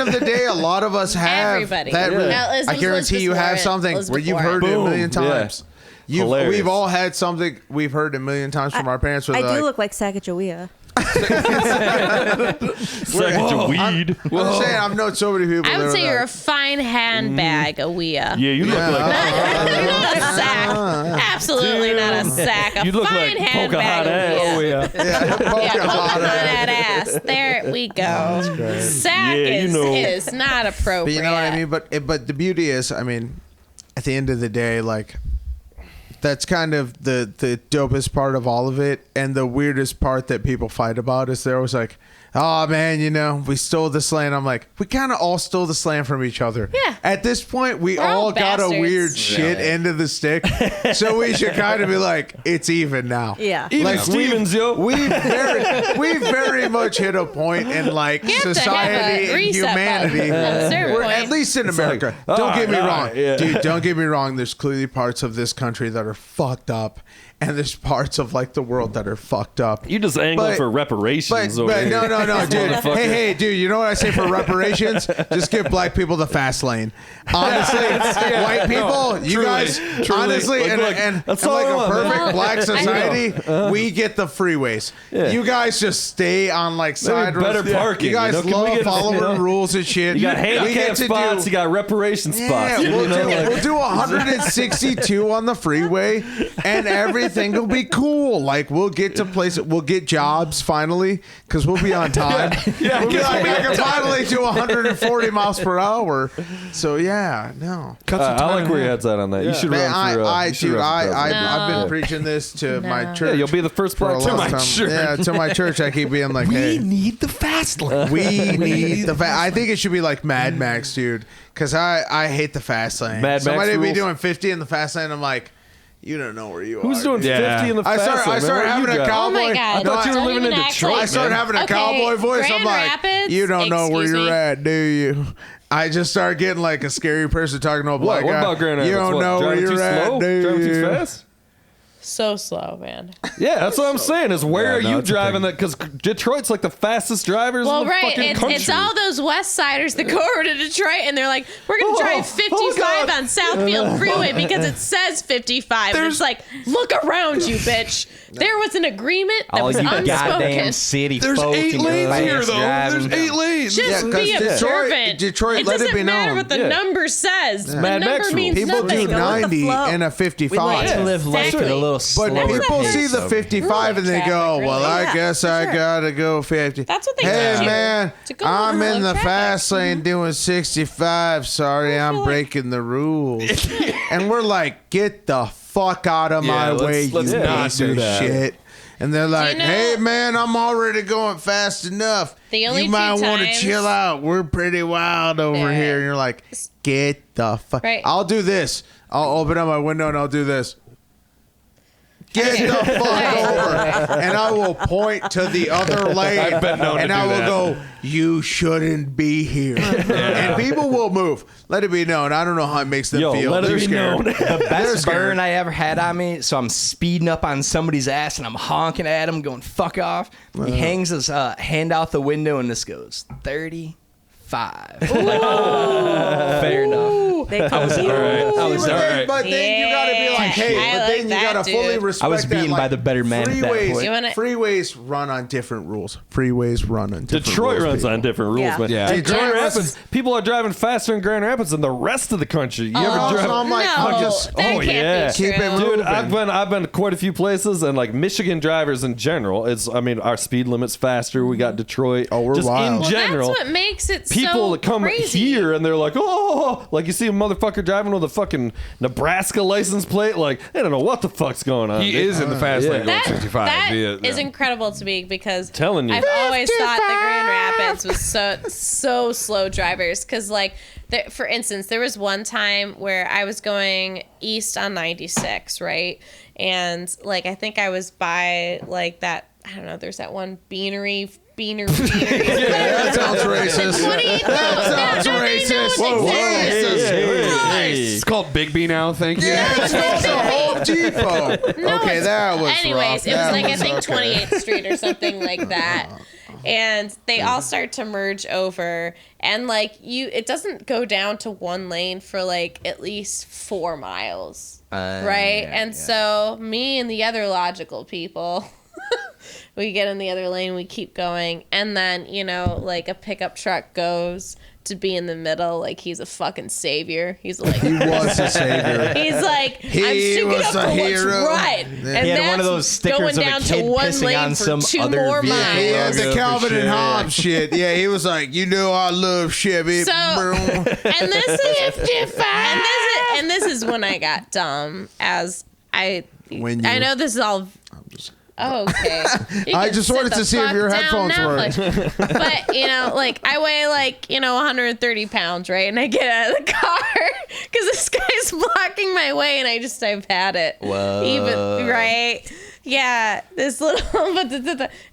of the family day, a lot of us have Everybody. that. Yeah. Now, I Elizabeth guarantee you have Warren. something Elizabeth where you've Warren. heard it a Boom. million times. Hilarious. We've all had something we've heard a million times from our parents. Where I they're do like, look like Sacagawea. Second to weed. I'm just saying, I've known so many people. I that would are say you're a like, fine handbag, a Wea. Yeah, you look like You're not a sack. Absolutely not a sack. A you look fine like handbag, Pocahontas. a Wea. yeah. yeah, Yeah, Pocahontas. that ass. There we go. Sack Yeah, you know. is not appropriate. But you know what I mean? But the beauty is, I mean, at the end of the day, like, that's kind of the dopest part of all of it. And the weirdest part that people fight about is they're always like, oh man, we stole this land. I'm like, we kind of all stole this land from each other. Yeah. At this point, we We're all all got a bastards. weird shit end of the stick. So we should kind of be like, it's even now. Yeah. Even Stevens, yo. We've very much hit a point in like You have to have society a and reset humanity. button at a certain We're, point. at least in America. like, Don't get me all wrong, right, yeah. dude. Don't get me wrong. There's clearly parts of this country that are fucked up, and there's parts of like the world that are fucked up. You just angling But- for reparations over But here. no, dude. Motherfucker. Hey, dude. You know what I say for reparations? Just give black people the fast lane. Honestly, white people, you truly, guys, truly. honestly, Look, and that's and all like I a want, man. perfect black society, Uh-huh. we get the freeways. Yeah. You guys just stay on like side better roads. parking, You guys you know? Can we love get- following you know? rules and shit. You got We handicap get to spots, do- you got reparation spots. yeah, you we'll know? do 162 on the freeway, and everything will be cool. Like we'll get to places, we'll get jobs finally because we'll be on time. We'll be like, I can finally do 140 miles per hour. So yeah, no. I like where your head's at on that. You should Man, run for. You should run for president. I've been No. preaching this to my No. church. Yeah, you'll be the first for a black long to my time. church. Yeah, to my church, I keep being like, hey, need the fast lane. we need the I think it should be like Mad Max, dude. Because I hate the fast lane. Mad Max Somebody be rules. doing 50 in the fast lane. I'm like, you don't know where you are. Who's doing dude. 50 in the I fast started lane, man? having What a you got? Oh cowboy. my god! I thought you were Don't living even in act Detroit, like- I started having a Okay, cowboy voice. Grand I'm like, Rapids, you don't know where excuse you're me. at, do you? I just start getting like a scary person talking to a black What guy. about Grand Rapids? You don't What, know where driving you're too at, slow? dude. Driving too fast? So slow, man. Yeah, that's what I'm saying. Is where are you it's a driving thing. that? Because Detroit's like the fastest drivers Well, in the right. fucking country. It's all those West Siders that go over to Detroit and they're like, we're going to Oh, drive 55 God. on Southfield Freeway because it says 55. And it's like, look around you, bitch. There was an agreement that All was you unspoken. goddamn city There's folk 8 and your lanes here, fast though. driving. There's 8 lanes. Just Yeah, 'cause be Detroit- observant. Detroit, it let it doesn't be matter known. what the Yeah. number says. The Mad number Max means rules. People nothing. do Go with the 90 flow. and a We 55. like to live life at a little But slower people pace. see the 55 and they Traffic, go, really. well, I Yeah, guess for I sure. gotta go 50. That's what they Hey, do. man, To go I'm over in low the traffic. fast lane doing 65. Sorry, I'm like- breaking the rules. And we're like, get the fuck out of my let's- way, let's you not piece do of that. shit. And they're like, know- hey, man, I'm already going fast enough. The only you might two want to times- chill out. We're pretty wild over Yeah. here. And you're like, get the fuck. Right. I'll do this. I'll open up my window and I'll do this. Get the fuck over. And I will point to the other lane. I've been known to and do I will that. go, you shouldn't be here. And people will move. Let it be known. I don't know how it makes them Yo, feel. let it They're be scared. known. The best scared. burn I ever had on me, so I'm speeding up on somebody's ass and I'm honking at him, going, fuck off. He hangs his hand out the window and this goes, 35. Like, fair enough. They told you. I was But all then, right. but then you gotta be like, hey, I but like then you that, gotta fully dude. respect I was that, beaten by like, the better man at that freeways, point. You wanna- freeways run on different rules. Freeways run on different Detroit rules. runs people. on different rules, Yeah. man. Yeah. And Detroit Grand runs- Rapids, people are driving faster in Grand Rapids than the rest of the country. You ever Oh, drive? so I'm like, no, I'm just- that oh, can't yeah. be true. Keep it moving. Dude, I've been to quite a few places, and like Michigan drivers in general, our speed limit's faster. We got Detroit. Oh, we're just wild. in Well, general. that's what makes it People so come crazy. here and they're like, oh, like you see a motherfucker driving with a fucking Nebraska license plate. Like, they don't know what the fuck's going on. He dude. is in the fast lane going That 65. that Yeah, is yeah. incredible to me because Telling you. I've always thought the Grand Rapids was so slow drivers because like for instance there was one time where I was going east on 96, right, and like I think I was by like that, I don't know, there's that one beanery. Yeah, that sounds racist. That sounds racist. Whoa, It's called Big B now, thank you. Yeah, it's also Home Depot. Okay, that was Anyways, rough. it was That like I think okay. 28th Street or something like that. And they all start to merge over, and like it doesn't go down to one lane for like at least 4 miles, right? yeah, And so me and the other logical people, we get in the other lane, we keep going, and then like a pickup truck goes to be in the middle, like he's a fucking savior. He's like, He was a savior. he's like, I'm He sticking was up for a what's hero. right. Yeah. And He had that's one of those stickers going of a down kid to one pissing lane on for some 2 other more vehicle. miles. He had Logo the for Calvin and shit. Hobbes shit. Yeah, he was like, you know, I love Chevy. So, and this is and this is when I got dumb. As I know this is all. Okay. You I can just sit wanted the to see if fuck your down headphones now, worked. But like I weigh like 130 pounds, right? And I get out of the car because this guy's blocking my way, and I've had it. Whoa. Even right. Yeah, this little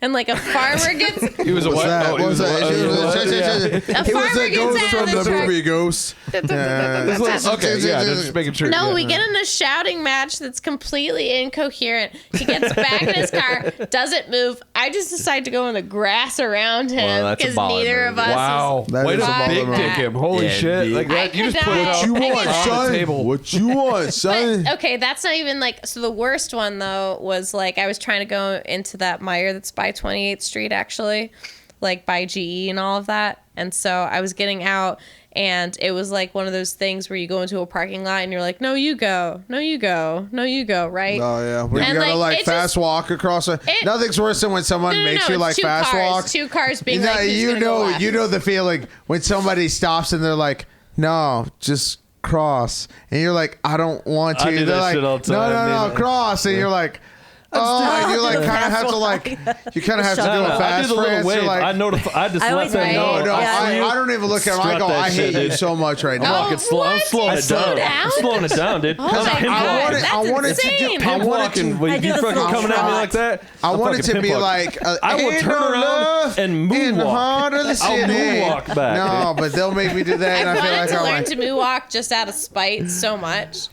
and like a farmer gets He was a what? That? Oh, he What was was a that? what? He was A he was farmer the gets ghost out from of the the truck. movie Ghost. Okay, yeah, just making sure. No, yeah. we get in a shouting match that's completely incoherent. He gets back in his car, doesn't move. I just decide to go in the grass around him Well, that's a because baller neither move. of us Wow. That Way is to a baller big move. dick him. Holy Yeah, shit. dude. Like that. You I just put it cannot- all You I want, get- on the son? table. What you want, son? But, okay, that's not even like so. The worst one though was like I was trying to go into that Meijer that's by 28th Street, actually, like by GE and all of that. And so I was getting out, and it was like one of those things where you go into a parking lot and you're like, no, you go, no, you go, no, you go, right? Oh yeah, where you And, gotta like, like it fast just- walk across. Nothing's worse than when someone makes you it's like two fast cars, walk. 2 cars being You know, like, who's gonna go left? you know the feeling when somebody stops and they're like, "No, just cross," and you're like, "I don't want to." I do They're that like, shit all the "No, time, no, no, dude. cross," and you're like, and you like kind of have to like, you kind of have to do a I fast do the little France. wave. You're like, I notify. I just I let always them wait. know. no, Yeah. I don't even look at him. I Strut go, that I hate shit, you dude. so much right now. I'm slowing it Slow down. down? I'm slowing it down, dude. Oh my I God, wanted- that's I wanted to do- insane. I Pimp wanted walking. to- When I you do the fucking full coming at me trot. like that, I I'm want it fucking to be pimp like, walking. I will ain't turn no around love and in the moonwalk. heart of the I'll city. moonwalk back. No, but they'll make me do that, and I I feel wanted like to I'm learn like, to moonwalk just out of spite so much.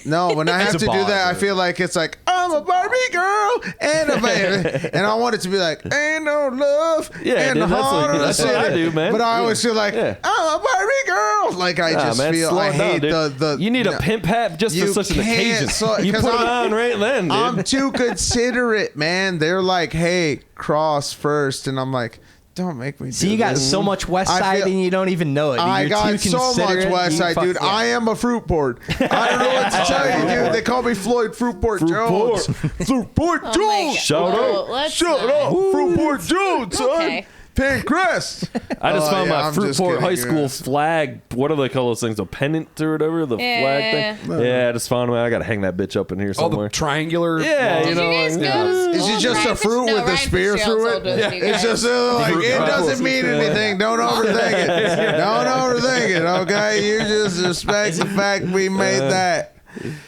no, when I have It's a to do bar, that, I dude. feel like it's like, I'm a Barbie girl and a baby. And I want it to be like, ain't no love Yeah, in the dude, that's heart what- of the that's what city. I do, man. But I always feel like, Yeah. I'm a Barbie girl. Like, I just man, feel, slow I it down, hate dude. the. You need no. a pimp hat just for You such an can't, occasion. so- You 'cause put it I'm- on right then, dude. I'm too considerate, man. They're like, hey, cross first. And I'm like, don't make me do See, you got this. so much West I Side feel- and you don't even know it. Dude. I You're got too so much considerate. West You Side, dude. fuck- yeah. I am a fruit port. I don't know what to tell you, dude. They call me Floyd Fruitport Jones. Fruitport Oh my Jones. God. Shout Whoa, out. let's Shut not. up, Fruitport Jones, son. Okay. Pancrest. I just found yeah, my I'm just Fruitport kidding, High School yes. flag. What do they call those things? A pennant or whatever? The flag thing? Yeah, I just found it. I got to hang that bitch up in here All somewhere. the triangular. Yeah, Did you know. you guys go? yeah. Is it just a fruit with a spear through it? It's just like, it doesn't mean anything. Don't overthink it. Don't overthink it, okay? You just respect the fact we made that.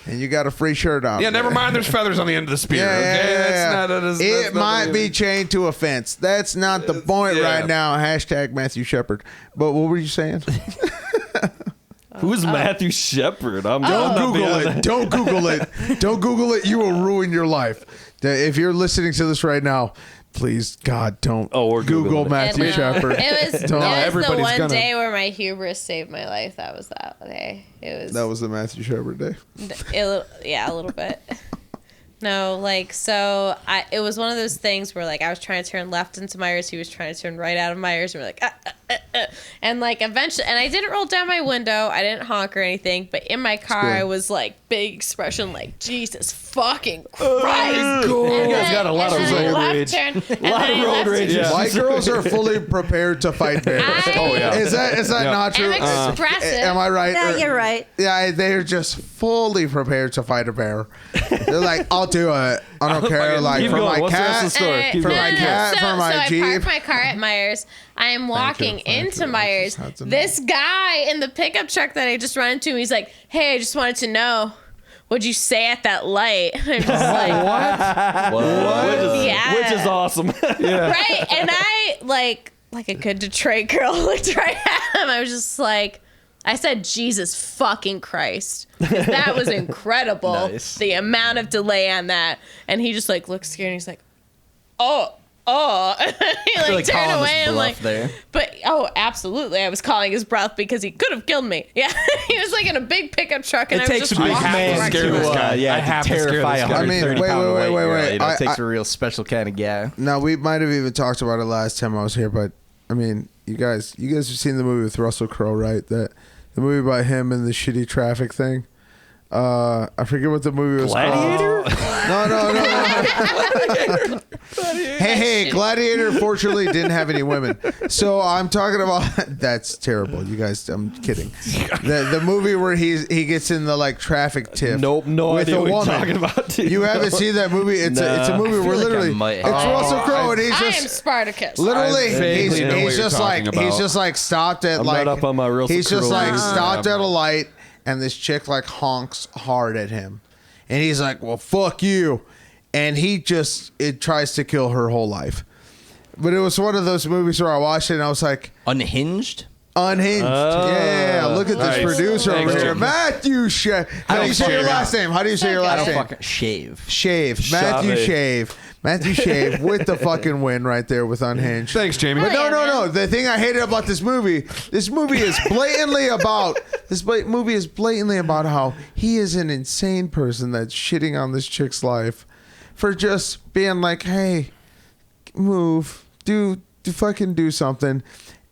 And you got a free shirt on. Yeah, never mind. There's feathers on the end of the spear. Okay, that's not. It might be chained to a fence. That's not the point yeah. right now. Hashtag Matthew Shepard. But what were you saying? Who's Matthew Shepard? I'm Don't not Google beyond it. that. Don't Google it. Don't Google it. You will ruin your life. If you're listening to this right now, please, God, don't we're Google Googling it. Matthew Shepard. It was Don't. the everybody's one gonna- day where my hubris saved my life. That was that day. It was. That was the Matthew Shepard day. Yeah, a little bit. No, like, so it was one of those things where, like, I was trying to turn left into Myers. He was trying to turn right out of Myers. And we're like, And, like, eventually, and I didn't roll down my window. I didn't honk or anything. But in my car, I was, like, big expression, like, Jesus fucking Christ. Cool. And You guys then- got a lot and of then I road left rage. turn, and Lot then of I road left rage, turn. yeah. White girls are fully prepared to fight bears. Oh, yeah. Is that not true? I'm expressive. Am I right? Yeah, Or- you're right. Yeah, they're just fully prepared to fight a bear. They're like, I'll do it. I don't care. Like Keep for going. my What's the rest of the cat. story? Keep For going. my cat, So for my I Jeep. parked my car at Myers. I am walking Thank into you. Myers. That's enough. This guy in the pickup truck that I just run into, he's like, "Hey, I just wanted to know, what'd you say at that light?" I'm just like, Yeah. Which is awesome. right? And I like a good Detroit girl looked right at him. I was just like, I said, "Jesus fucking Christ." 'Cause that was incredible. Nice. The amount of delay on that. And he just like looked scared and he's like, oh. He like Really turned calling away. his I'm bluff like, there. but absolutely. I was calling his breath because he could have killed me. Yeah. He was like in a big pickup truck and It I was takes just a big walking man right scare to, this guy. I to have to scare terrify this a guy. I mean, 130 wait, pound wait, white girl. wait. You know, I- it takes a real special kind of guy. Now we might have even talked about it last time I was here, but I mean, you guys have seen the movie with Russell Crowe, right? The movie about him and the shitty traffic thing. I forget what the movie was Gladiator? called. No. Hey, Gladiator fortunately didn't have any women. So I'm talking about that's terrible. You guys, I'm kidding. The movie where he gets in the like traffic tiff. Nope, no with idea a what you're woman. talking about, dude. You haven't seen that movie? It's a movie where like I literally might it's have. Russell Crowe and he's I am just Spartacus. literally I vaguely know what he's you're just like talking about. he's just like stopped at I'm like not up on my Russell he's just Crowe like movies. stopped at a light and this chick like honks hard at him and he's like, well, fuck you, and it tries to kill her whole life. But it was one of those movies where I watched it and I was like, Unhinged? unhinged. Yeah, look at nice. this producer Thanks, over here, Jim. Matthew Shave. How do you say your last name? How do you say your I last don't name? fucking shave. Shave. Matthew Shave. Matthew Shave with the fucking win right there with Unhinged. Thanks, Jamie. But Oh, yeah, no. The thing I hated about this movie is blatantly about how he is an insane person that's shitting on this chick's life for just being like, hey, move, do fucking do something.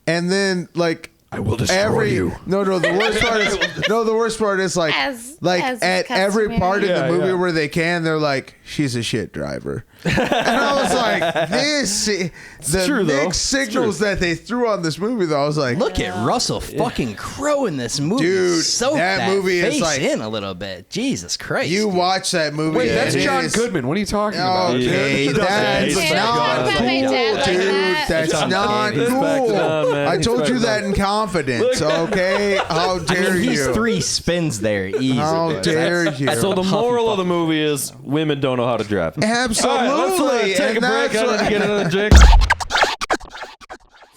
And then like I will destroy you. No, the worst part is the worst part is like As at every customary. part in the movie yeah. where they can, they're like, she's a shit driver. And I was like, the true, though. mixed signals that they threw on this movie, though, I was like, Look at Russell fucking Crowe in this movie. Dude, Soak that movie is face like- in a little bit. Jesus Christ. you dude. watch that movie. Wait, that's it John is- Goodman. What are you talking about? Okay, dude? that's He's back not on. cool, My dad like dude. that. That's not He's back cool. on, man. I He's told back you on. that in confidence, okay? How dare He's you? 3 spins there easy. How dude. dare you? So the moral of the movie is women don't know how to drive. Absolutely. All right, let's take a and break. that's I what- need to get another drink.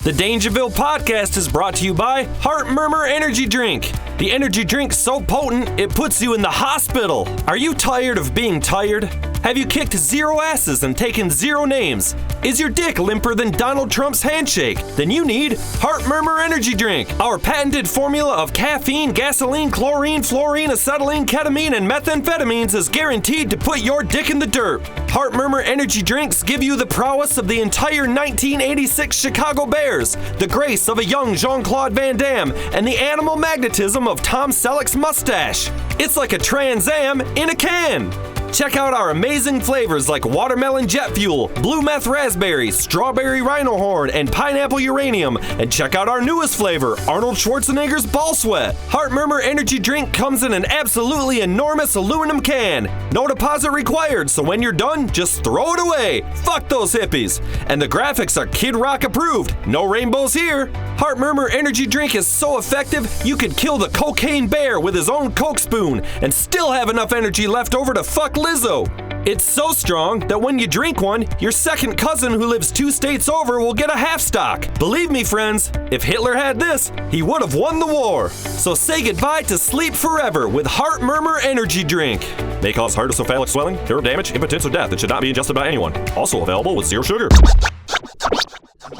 The Dangerville podcast is brought to you by Heart Murmur Energy Drink. The energy drink's so potent, it puts you in the hospital. Are you tired of being tired? Have you kicked 0 asses and taken 0 names? Is your dick limper than Donald Trump's handshake? Then you need Heart Murmur Energy Drink. Our patented formula of caffeine, gasoline, chlorine, fluorine, acetylene, ketamine, and methamphetamines is guaranteed to put your dick in the dirt. Heart Murmur Energy Drinks give you the prowess of the entire 1986 Chicago Bears, the grace of a young Jean-Claude Van Damme, and the animal magnetism of Tom Selleck's mustache. It's like a Trans Am in a can. Check out our amazing flavors like watermelon jet fuel, blue meth raspberry, strawberry rhino horn, and pineapple uranium. And check out our newest flavor, Arnold Schwarzenegger's ball sweat. Heart Murmur Energy Drink comes in an absolutely enormous aluminum can. No deposit required, so when you're done, just throw it away. Fuck those hippies. And the graphics are Kid Rock approved. No rainbows here. Heart Murmur Energy Drink is so effective, you could kill the cocaine bear with his own Coke spoon and still have enough energy left over to fuck Lizzo. It's so strong that when you drink one, your second cousin who lives 2 states over will get a half stock. Believe me, friends, if Hitler had this, he would have won the war. So say goodbye to sleep forever with Heart Murmur Energy Drink. May cause hydrocephalic swelling, nerve damage, impotence, or death. It should not be ingested by anyone. Also available with 0 sugar.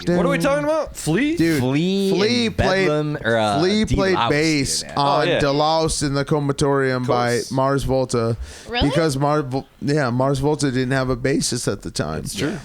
What are we talking about? Flea? Dude, Flea and Bedlam, or, Flea played Delouse bass did that. on yeah. Deloused in the Comatorium by Mars Volta. Really? Because Mars Volta didn't have a bassist at the time. That's true.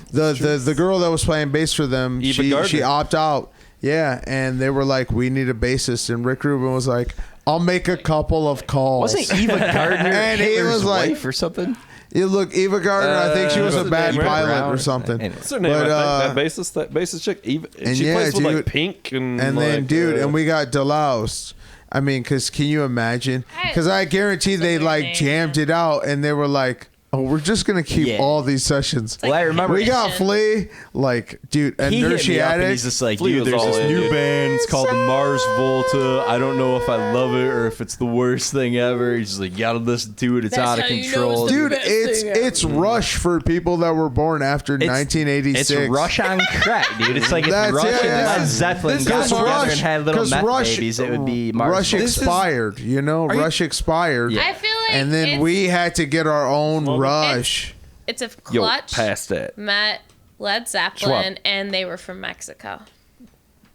The girl that was playing bass for them, Eva she Gardner. opted out. Yeah, and they were like, we need a bassist. And Rick Rubin was like, I'll make a couple of calls. Wasn't Eva Gardner And he Hitler's was like- wife or something? You look, Eva Gardner, I think she was a what's her bad name? pilot Brown or something. Anyway. What's her name? But, I think that bassist chick. Eva, and she yeah, plays with like dude, Pink and then, like, dude, and we got Delouse. I mean, because can you imagine? Because I guarantee they weird like name, jammed it out and they were like, oh, we're just going to keep Yeah. all these sessions. Well, I remember We got Mission. Flea, like, dude, he hit Inertia me up and Addict. he's just like, Flea dude, was there's all this in, new dude. band. It's called the Mars Volta. I don't know if I love it or if it's the worst thing ever. He's just like, you gotta listen to it. It's That's out of how you know control. it's the Dude, best thing ever. it's Rush for people that were born after 1986. It's Rush on crack, dude. It's like if That's- Rush yeah, and yeah. Led Zeppelin This got is together Rush, and had little 'cause meth Rush- babies, it would be Mars Rush Volta. expired, you know? Rush expired. Yeah. I feel like And then it's, we had to get our own Rush. it's a yo, Clutch past that. met Led Zeppelin, and they were from Mexico.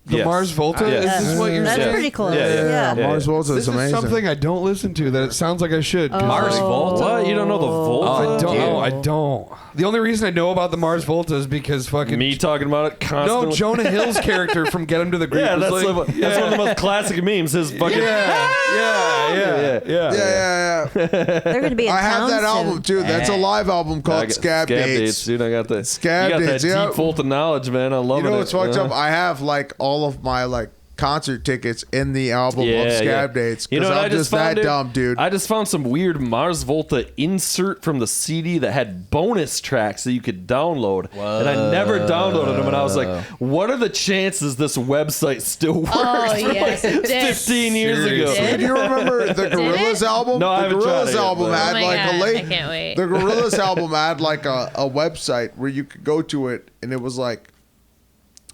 The Yes. Mars Volta? Yes. Is this what you're That's saying? pretty close. Yeah, Yeah. Mars Volta This is is amazing. something I don't listen to that it sounds like I should. 'cause Mars like- Volta? What? You don't know the Volta? I don't. dude. Oh, I don't. The only reason I know about the Mars Volta is because fucking Me talking about it constantly. No, Jonah Hill's character from Get Him to the Greek. Yeah, was that's, like, like, that's one of the most classic memes. His fucking. yeah. Yeah. They're going to be in I have town that soon. album too. That's a live album I called got Scab Dates. dude. I got that. Scab you got Dates, that yeah. deep vault of knowledge, man. I love You it. know what's fucked up? I have like all of my like concert tickets in the album of Scab Dates. You know what I'm I just found, that dude? dumb, dude. I just found some weird Mars Volta insert from the CD that had bonus tracks that you could download, and I never downloaded them. And I was like, "What are the chances this website still works?" Oh, yes, it did. 15 years ago. Did? Do you remember the Gorillaz album? No, I the haven't tried Gorillaz it yet, album but- had Oh my like God, a link. I can't wait. The Gorillaz album had like a website where you could go to it, and it was like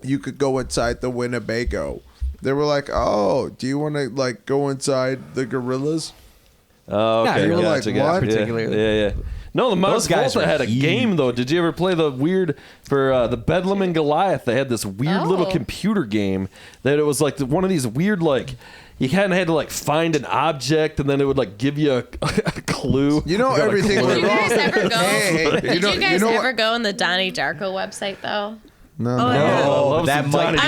you could go inside the Winnebago. They were like, "Oh, do you want to like go inside the Gorillaz?" Oh, okay. Yeah, you were gotcha, like, gotcha. what? Particularly. Yeah. No, the Mars Those guys Volta were had a huge. game though. Did you ever play the weird for the Bedlam and Goliath? They had this weird little Oh. computer game that it was like one of these weird like. You kind of had to like find an object, and then it would like give you a clue. You know got a everything clue. went Did you wrong. guys ever go? Hey, Did you guys know ever what? go on the Donnie Darko website though? No. love that some might Donnie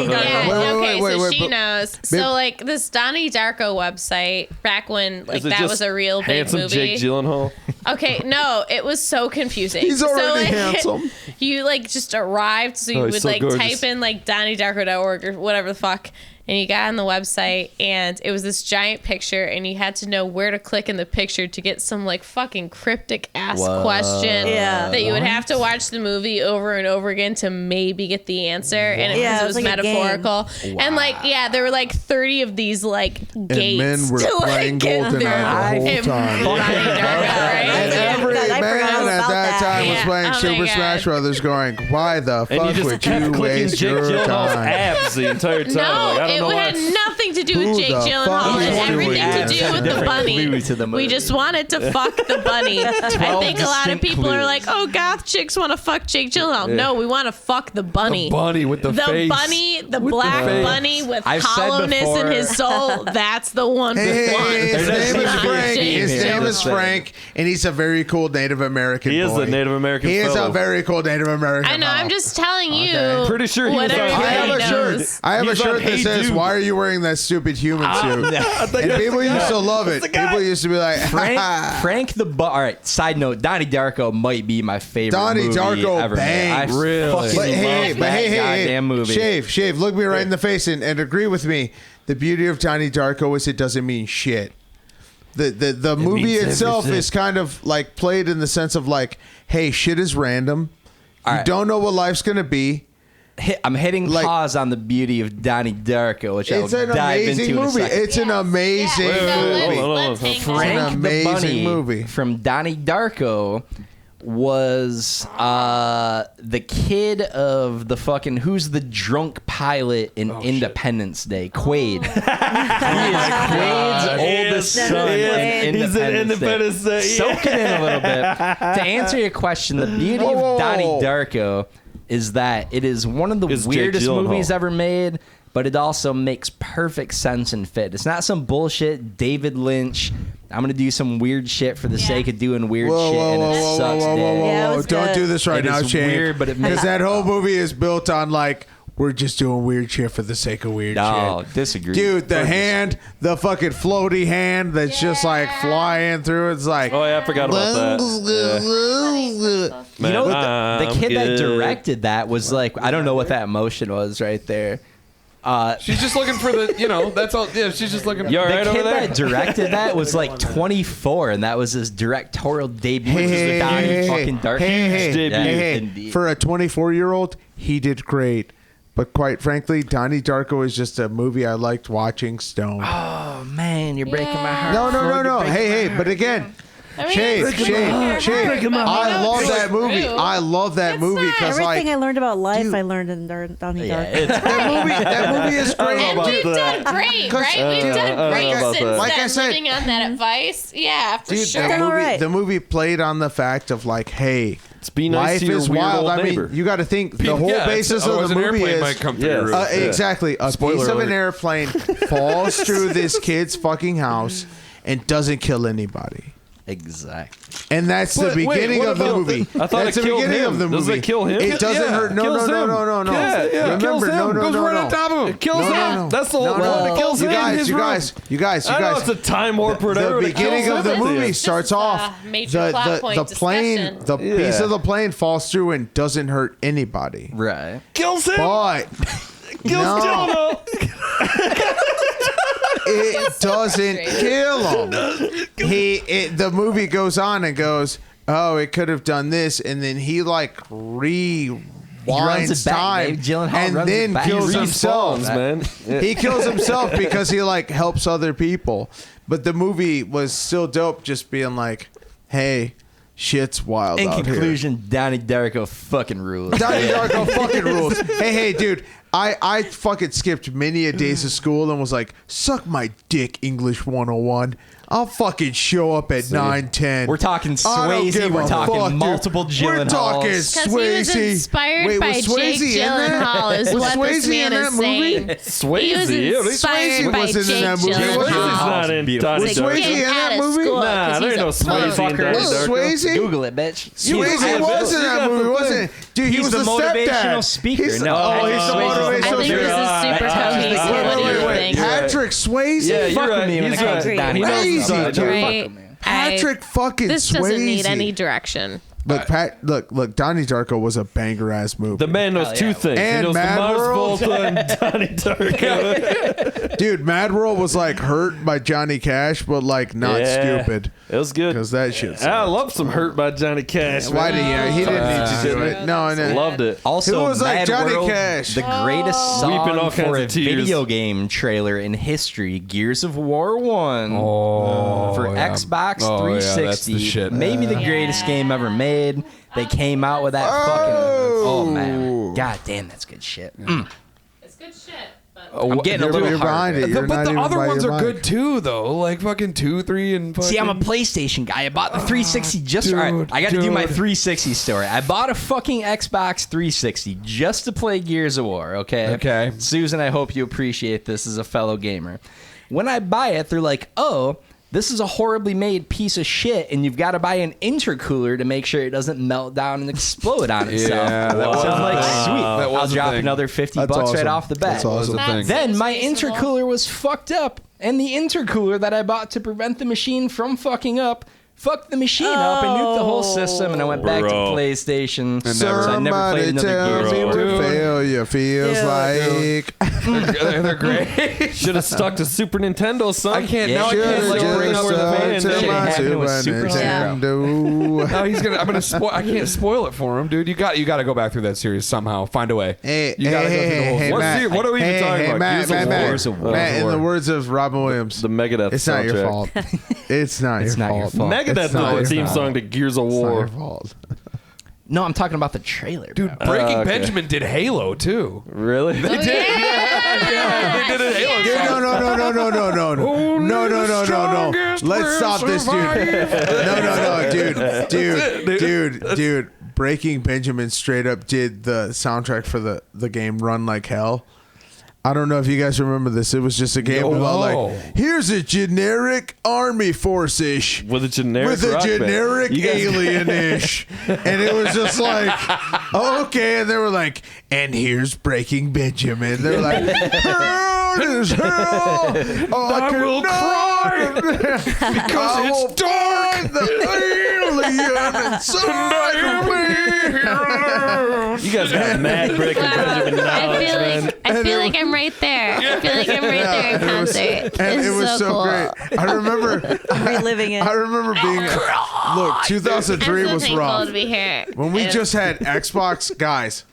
be. Darko. So she but- knows. So like this Donnie Darko website, back when like Is it that just was a real big handsome movie. Jake Gyllenhaal. Okay, no, it was so confusing. He's already so, like, handsome. You like just arrived, so you he's would so like gorgeous. type in like DonnieDarko.org or whatever the fuck, and you got on the website, and it was this giant picture, and you had to know where to click in the picture to get some like fucking cryptic ass question that you would have to watch the movie over and over again to maybe get the answer, and because it was like a game. metaphorical, and like there were like 30 of these like gates men were to playing like get GoldenEye through. the whole And time. Donnie Darko, right? And every I forgot man all at about that that. time was Yeah. playing Oh my Super God. Smash Brothers going, why the And you fuck just would kept you clicking waste Jake your Gyllenhaal's time? abs the entire time. No, like, I don't it know had why. nothing to do Who with Jake the Gyllenhaal fuck and is everything doing to do with the Different bunny. clue to the movie. We just wanted to fuck the bunny. I think a lot of distinct people are clues. like, oh, goth chicks want to fuck Jake Gyllenhaal. No, we want to fuck the bunny. The bunny with the face. bunny, the With the black face. bunny with I've said hollowness in before- his soul. That's the one we Hey, want. his There doesn't name is seem to be a Frank. theme His here. name is Just saying. Frank, and he's a very cool Native American He boy. is a Native American He is a fellow. very cool Native American I know. fellow. I'm just telling you. Okay. Pretty sure he what was on- everybody I have a shirt. knows. I have a He's on shirt that Hey says, Dude. "Why are you wearing that stupid human suit?" And people used to love it. People used to be like, Frank the All right. Side note: Donnie Darko might be my favorite Donnie movie Darko ever made. bangs. I Really? fucking But hey, love but that hey, goddamn movie. Shave, look me right in the face and agree with me. The beauty of Donnie Darko is it doesn't mean shit. The movie means itself everything. is kind of like played in the sense of like, hey, shit is random. All You right. don't know what life's gonna be. I'm hitting Like- pause on the beauty of Donnie Darko, which It's I'll an dive amazing into movie. in a second. It's an amazing Yeah, so movie. Hold on, let's hang hold on. on. An Frank the amazing Bunny movie. from Donnie Darko was the kid of the fucking who's the drunk pilot in Independence Day, Quaid. He is Quaid's oldest son in He's in Independence Day. Soak it in a little bit. To answer your question, the beauty Whoa, whoa, of Donnie whoa. Darko is that it is one of the Is Jake weirdest Gyllenhaal. movies ever made, but it also makes perfect sense and fit. It's not some bullshit David Lynch. I'm gonna do some weird shit for the sake of doing weird Whoa, shit, whoa, and whoa, it whoa, sucks. whoa, whoa, dick. whoa, Yeah, it whoa! was Don't good. do this right It now, is Shane. weird, but it because makes- that whole movie is built on like we're just doing weird shit for the sake of weird No, shit. disagree. Dude, the hand, the fucking floaty hand that's just like flying through. It's like, Oh, yeah, I forgot about that. You know, Man, the kid I'm that good. directed that was like, I don't know what that emotion was right there. She's just looking for the, that's all. Yeah, she's just looking. You all The right over kid there? that directed that was like 24, and that was his directorial debut. hey, which is hey, the Donnie hey, fucking Darko. hey, Debut. hey, indeed. for a 24-year-old, he did great. But quite frankly, Donnie Darko is just a movie I liked watching stoned. Oh man, you're breaking my heart. No. Floyd, you're breaking Hey, my but heart. again, I mean, Shave. I love that movie. true. I love that movie because Everything like I learned about life, dude. I learned in Donnie Yeah, Darko. it's that movie is great. And about we've that. done great, 'Cause- right? We've done I don't know great about since that. Like I then, said- living on that advice. Yeah, for Dude, sure. Done all right. the movie played on the fact of like, hey, be nice life to your is weird wild. old I neighbor. mean, you got to think the whole Yeah, basis of otherwise the an movie airplane is might come through Yes. your roof. Yeah. exactly a Spoiler piece of an alert. airplane falls through this kid's fucking house and doesn't kill anybody. Exactly. And that's the But wait, beginning what of the about movie. I thought That's it the killed beginning him. of the Does movie. it kill him? It doesn't Yeah, hurt. No. kills him. No. Yeah, Remember, kills him. no. Goes right on top of him. It kills him. That's the whole No. point. It kills You him in guys, his you room. guys. I know it's a time warp or whatever. The but it beginning kills of the him. movie This starts is a off. major plot point the plane, discussion. the piece Yeah. of the plane falls through and doesn't hurt anybody. Right. Kills him. But Kills no. Jonah. it doesn't kill him. The movie goes on and goes, oh, it could have done this, and then he like rewinds it back, time Dave Gyllenhaal and runs it then back. kills He himself. Respawns, man. Yeah. He kills himself because he like helps other people. But the movie was still dope, just being like, hey, shit's wild In out here. conclusion, Donnie Darko fucking rules. Donnie Darko fucking rules. Hey, dude. I fucking skipped many a days of school and was like, suck my dick, English 101. I'll fucking show up at 9:10. We're talking Swayze. We're talking multiple Gyllenhaals. We're talking Because he was Swayze. inspired by Jake Gyllenhaal is what this man is saying. Swayze. He was inspired by wasn't in Jake that movie. Swayze's Gyllenhaal. not in Donnie Was Swayze Darko. in that movie? Nah, there ain't no Swayze in Donnie Darko. Swayze? Google it, bitch. Swayze was in that movie, wasn't it? Dude, he He's was the motivational stepdad. speaker. He's, No, oh, he's the Swayze's motivational I think speaker. this is super cohesive. What do you think? Patrick Swayze? Yeah, you're Fuck with right. me when it He's comes to right. Donnie He knows Crazy, he's Donnie dude. Darko. Right? Patrick fucking This Swayze. doesn't need any direction. Look, look, Donnie Darko was a banger ass movie. The man knows two things. And he knows the Mad Mars World. Volta and Donnie Darko. Dude, Mad World was like hurt by Johnny Cash, but like not Yeah. stupid. It was good. Because that shit's I love some Hurt by Johnny Cash. Why did he didn't need to do it? No, no. Loved it. Also, It was like Mad Johnny World, Cash. the greatest song Weeping all for kinds a of tears. video game trailer in history, Gears of War 1 for Xbox Oh, yeah, 360. that's the shit. Maybe the greatest game ever made. They came out with that fucking... Oh, man. God damn, that's good shit. It's good shit, but I'm getting a little You're behind hard. it. You're But not the even other by ones your are mind. good too, though. Like fucking 2, 3, and fucking. See, I'm a PlayStation guy. I bought the 360 just... all right, I got to do my 360 story. I bought a fucking Xbox 360 just to play Gears of War, okay? Okay. Susan, I hope you appreciate this as a fellow gamer. When I buy it, they're like, oh, this is a horribly made piece of shit, and you've got to buy an intercooler to make sure it doesn't melt down and explode on itself. Yeah, that So I'm like, sweet. That I'll was a drop thing. another $50 That's right awesome. off the bat. That's awesome. Thing. Then my reasonable. intercooler was fucked up, and the intercooler that I bought to prevent the machine from fucking up fucked the machine up and nuked the whole system, and I went back to Bro. PlayStation. So I never Somebody played another tell Gears me of War. what Dude. failure feels Yeah, like. They're great. Should have stuck to Super Nintendo, son. I can't. Yeah, Now I should've can't like Just bring over the fans. to Shit my happened Super with Super Nintendo. No, he's gonna. I'm gonna spoil. I can't spoil it for him, dude. You got to go back through that series somehow. Find a way. Hey, You gotta go through the whole hey, thing. Matt. What are we even Hey, talking hey, about? Matt, Gears of Matt, War? Gears of War. Matt, in the words of Robin Williams, The Megadeth it's not your soundtrack. fault. It's not It's your not your fault. fault. Megadeth It's not wrote your the theme fault. song to Gears of It's not War. your fault. No, I'm talking about the trailer, Dude, bro. Breaking okay. Benjamin did Halo too. Really? Oh, yeah. They did a Halo Dude, song. no. Let's stop this, dude. Dude. Breaking Benjamin straight up did the soundtrack for the game Run Like Hell. I don't know if you guys remember this. It was just a game about like, here's a generic army force-ish. With a generic With a rock band. generic You guys- alien-ish. And it was just like, okay. And they were like, and here's Breaking Benjamin. They were like, hell is hell. I will cry because it's dark. The alien inside of me. You guys got mad Breaking Benjamin knowledge, I feel like I'm right there. I feel like I'm right there in concert. And It's it was so cool. great. I remember Reliving it. I remember being look, 2003 I'm so was thankful rough. to be here. When we just had Xbox, guys,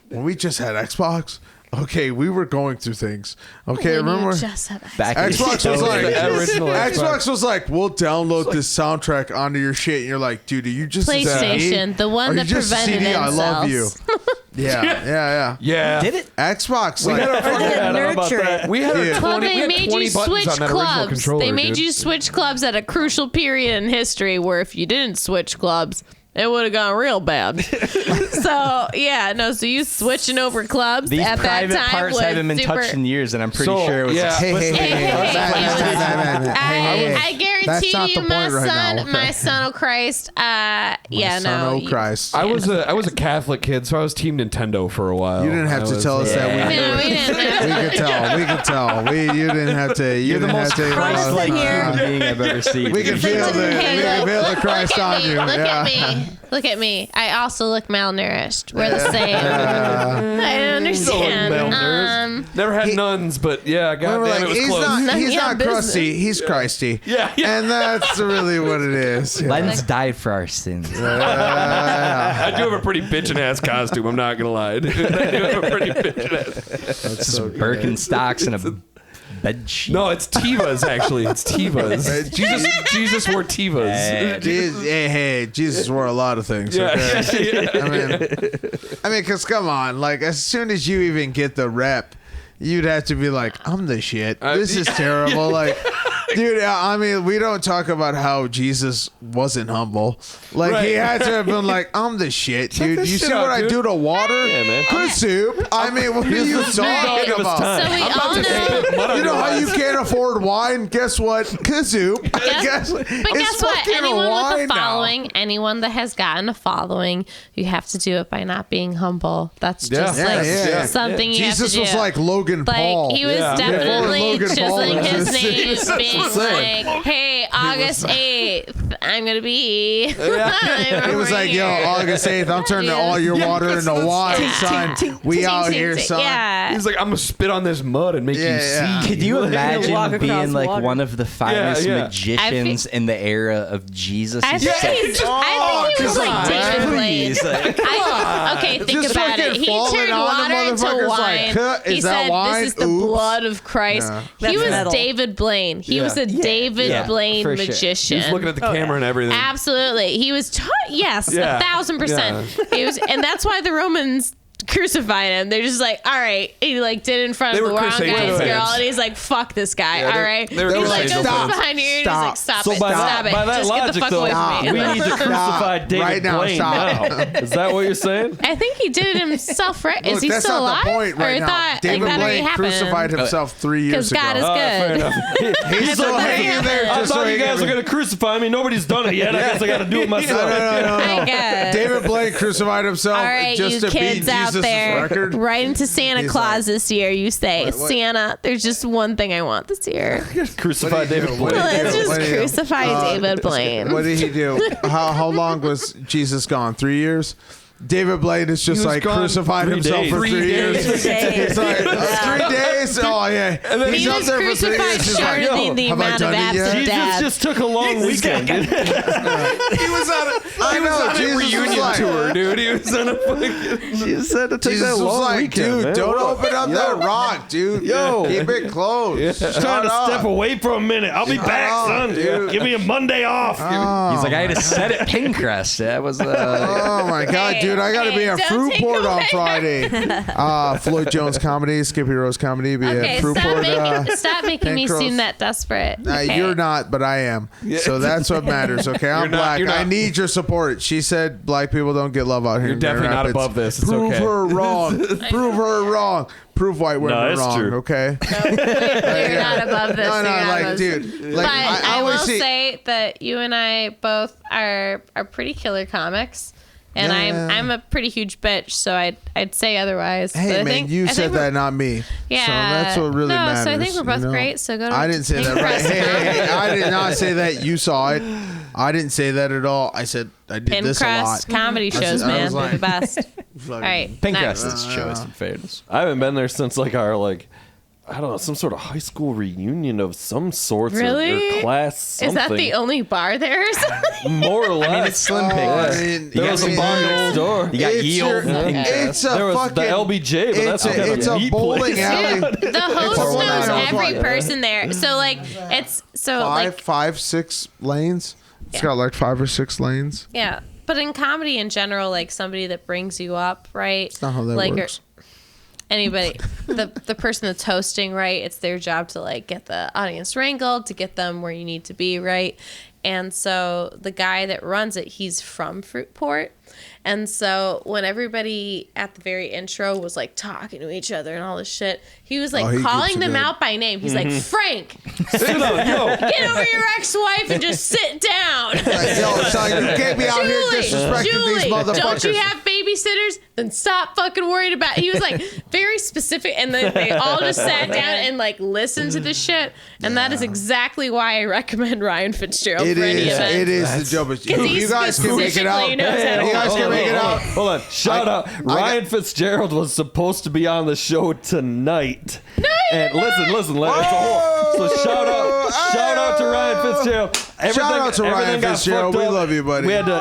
okay, we were going through things. Okay, When you remember? just had Back in Xbox was like, the original Xbox was like, we'll download this soundtrack onto your shit, and you're like, dude, are you just a PlayStation, CD? the one Are that you just a prevented CD? I love you. incels. Yeah. Yeah. Did it? Xbox, We like, had our fucking- Nurture it. we had our Yeah. 20, Well, we they had made 20 you buttons switch on that original clubs. controller, They made dude. you switch clubs at a crucial period in history where if you didn't switch clubs, it would have gone real bad. So you switching over clubs These at that private time parts was haven't been super. touched in years, and I'm pretty So, sure it was yeah. explicit. I That's guarantee not you, the my point right son, now, my son, oh Christ, Christ. I was a Catholic kid, so I was Team Nintendo for a while. You didn't have to tell us that. No, we didn't. We could tell. You didn't have to. You're the most Christ-like human being I've ever seen. We can feel the Look Christ at on me. you. Look Yeah. at me. Look at me. I also look malnourished. We're the same. I don't understand. Never had nuns, but yeah, We were goddamn, like, it was he's close. not, None he's of your not business. crusty. He's Christy. Yeah. And that's really what it is. Yeah. Lenz died for our sins. I do have a pretty bitchin' ass costume. I'm not gonna lie. Dude. I do have a pretty bitchin' ass. It's just Birkenstocks and a bed sheet. No, it's Tivas actually. It's Tivas. Jesus wore Tivas. Jesus wore a lot of things. Yeah. Okay? I mean, because come on, like as soon as you even get the rep you'd have to be like, I'm the shit. This is terrible. Like, dude, I mean, we don't talk about how Jesus wasn't humble. Like, he had to have been like, I'm the shit, dude. You see what I do to water? Yeah, man. Good soup. I mean, what are you talking about? So we all know. You know how you can't afford wine? Guess what? Kazoo. But guess what? Anyone with a following, anyone that has gotten a following, you have to do it by not being humble. That's just something you have to do. Jesus was like Logan Paul. He was definitely choosing his name, being like, hey, August 8th, I'm going to be. He was like, yo, August 8th, I'm turning all your water into wine, son. We out here, son. Yeah. He's like, I'm going to spit on this mud and make you see. Could you imagine being like water. one of the finest magicians in the era of Jesus? I think he was like David Blaine. Okay, think Just about it. He turned water into wine. Like, he is that said, wine? this is the blood of Christ. Yeah. He was Metal. David Blaine. He was a David Blaine for sure. magician. He was looking at the camera and everything. Absolutely. He was, yes, 1,000%. He was, and that's why the Romans crucified him. They're just like, all right. He like did it in front of the wrong guy's girl, and he's like, fuck this guy. All right. They were He's like, crazy. go sit behind your ear. He's like, stop it. Stop it. By that Just logic, get the fuck though, away from me. we need to crucify David Right now, Blaine stop. now. Is that what you're saying? I think he did it himself, right? Is Look, he that's still not alive? the point right or I now. thought David like, that already Blaine happened? crucified himself 3 years Because ago. God is Fair good. enough. He's still thought hanging that there. I Just thought so you guys were going to crucify me. Nobody's done it yet. I guess I got to do it myself. No. I guess. David Blaine crucified himself All right, just you to beat kids out Jesus' there, record. right into Santa He's Claus like- this year. You say, what? Santa, there's just one thing I want this year. Crucify David Blaine. Let's just What do you do? crucify David Blaine. What did he do? How long was Jesus gone? 3 years? David Blaine is just was like gone crucified 3 himself days. for 3 years. 3 days. He's like, 3 days? Oh, yeah. He's He up was there for 3 crucified years. He's like, shorter than the have I amount of done it yet? absent Jesus dads. just took a long weekend. Dude. He was on a Jesus was reunion like- tour, dude. He was on a fucking... Jesus said to take Jesus that was long like, weekend, dude, man. don't What? open up that rock, dude. Yo. Keep it closed. Just trying to step away for a minute. I'll be back, up, son. dude. Give me a Monday off. He's like, I had to set it Pinecrest. That was Oh my God, Hey, dude! I got to be hey, at don't take Fruitport on away. Friday. Floyd Jones comedy, Skippy Rose comedy. Be Okay, at Fruitport. stop making me Pancrose. seem that desperate. Okay. You're not, but I am. So that's what matters. Okay, I'm black. you're not. I need your support. She said black people don't get love out here. You're in Grand definitely not Rapids. above this. It's Prove okay. her wrong. Prove her wrong. Prove white women No, it's wrong. true. Okay. You're not above this. No, you're not like, above dude. this. Like, But I will always see. say that you and I both are pretty killer comics. And Yeah. I'm a pretty huge bitch, so I'd say otherwise. But Hey I man, think, you I said think we're- that, not me. Yeah. So that's what really no, matters. so I think we're both you know? great. So go to I didn't say that right. Hey, I did not say that. You saw it. I didn't say that at all. I said I did this a lot. Pincrest comedy shows, I man. was They're like- the best. All right. Pinecrest next. is choice in fairness. I haven't been there since like our I don't know, some sort of high school reunion of some sorts Really? or class something. Is that the only bar there or something? More or less. I mean, it's Slim Pinecrest. I mean, There was a bar next door. You got It's Yield your- and Pinecrest. It's a There was fucking the LBJ, but that's it's kind of it's a a neat bowling place. alley. The host It's knows a- every Yeah. person there. So like it's so like 5-6 lanes. It's got like 5 or 6 lanes. yeah. But in comedy in general, like somebody that brings you up, right? Not how that like works. Anybody, the person that's hosting, right? It's their job to like get the audience wrangled, to get them where you need to be, right? And so the guy that runs it, he's from Fruitport. And so when everybody at the very intro was like talking to each other and all this shit, he was like Oh, he gets calling you them good. out by name. He's like, Frank, Sit down, yo. get over your ex-wife and just sit down. Like, yo, son, you can't be out here disrespecting these motherfuckers. don't you have babysitters? Then stop fucking worried about it. He was like very specific, and then they all just sat down and like listened to the shit. And that is exactly why I recommend Ryan Fitzgerald It for any is. event. It is the job. he You guys can make it out. specifically knows how to You guys can make it out. Hold on. Shout out. Ryan Fitzgerald was supposed to be on the show tonight. No, And listen. So shout out to Ryan Fitzgerald. out to Ryan everything got Fitzgerald. fucked We up. love you, buddy. We had to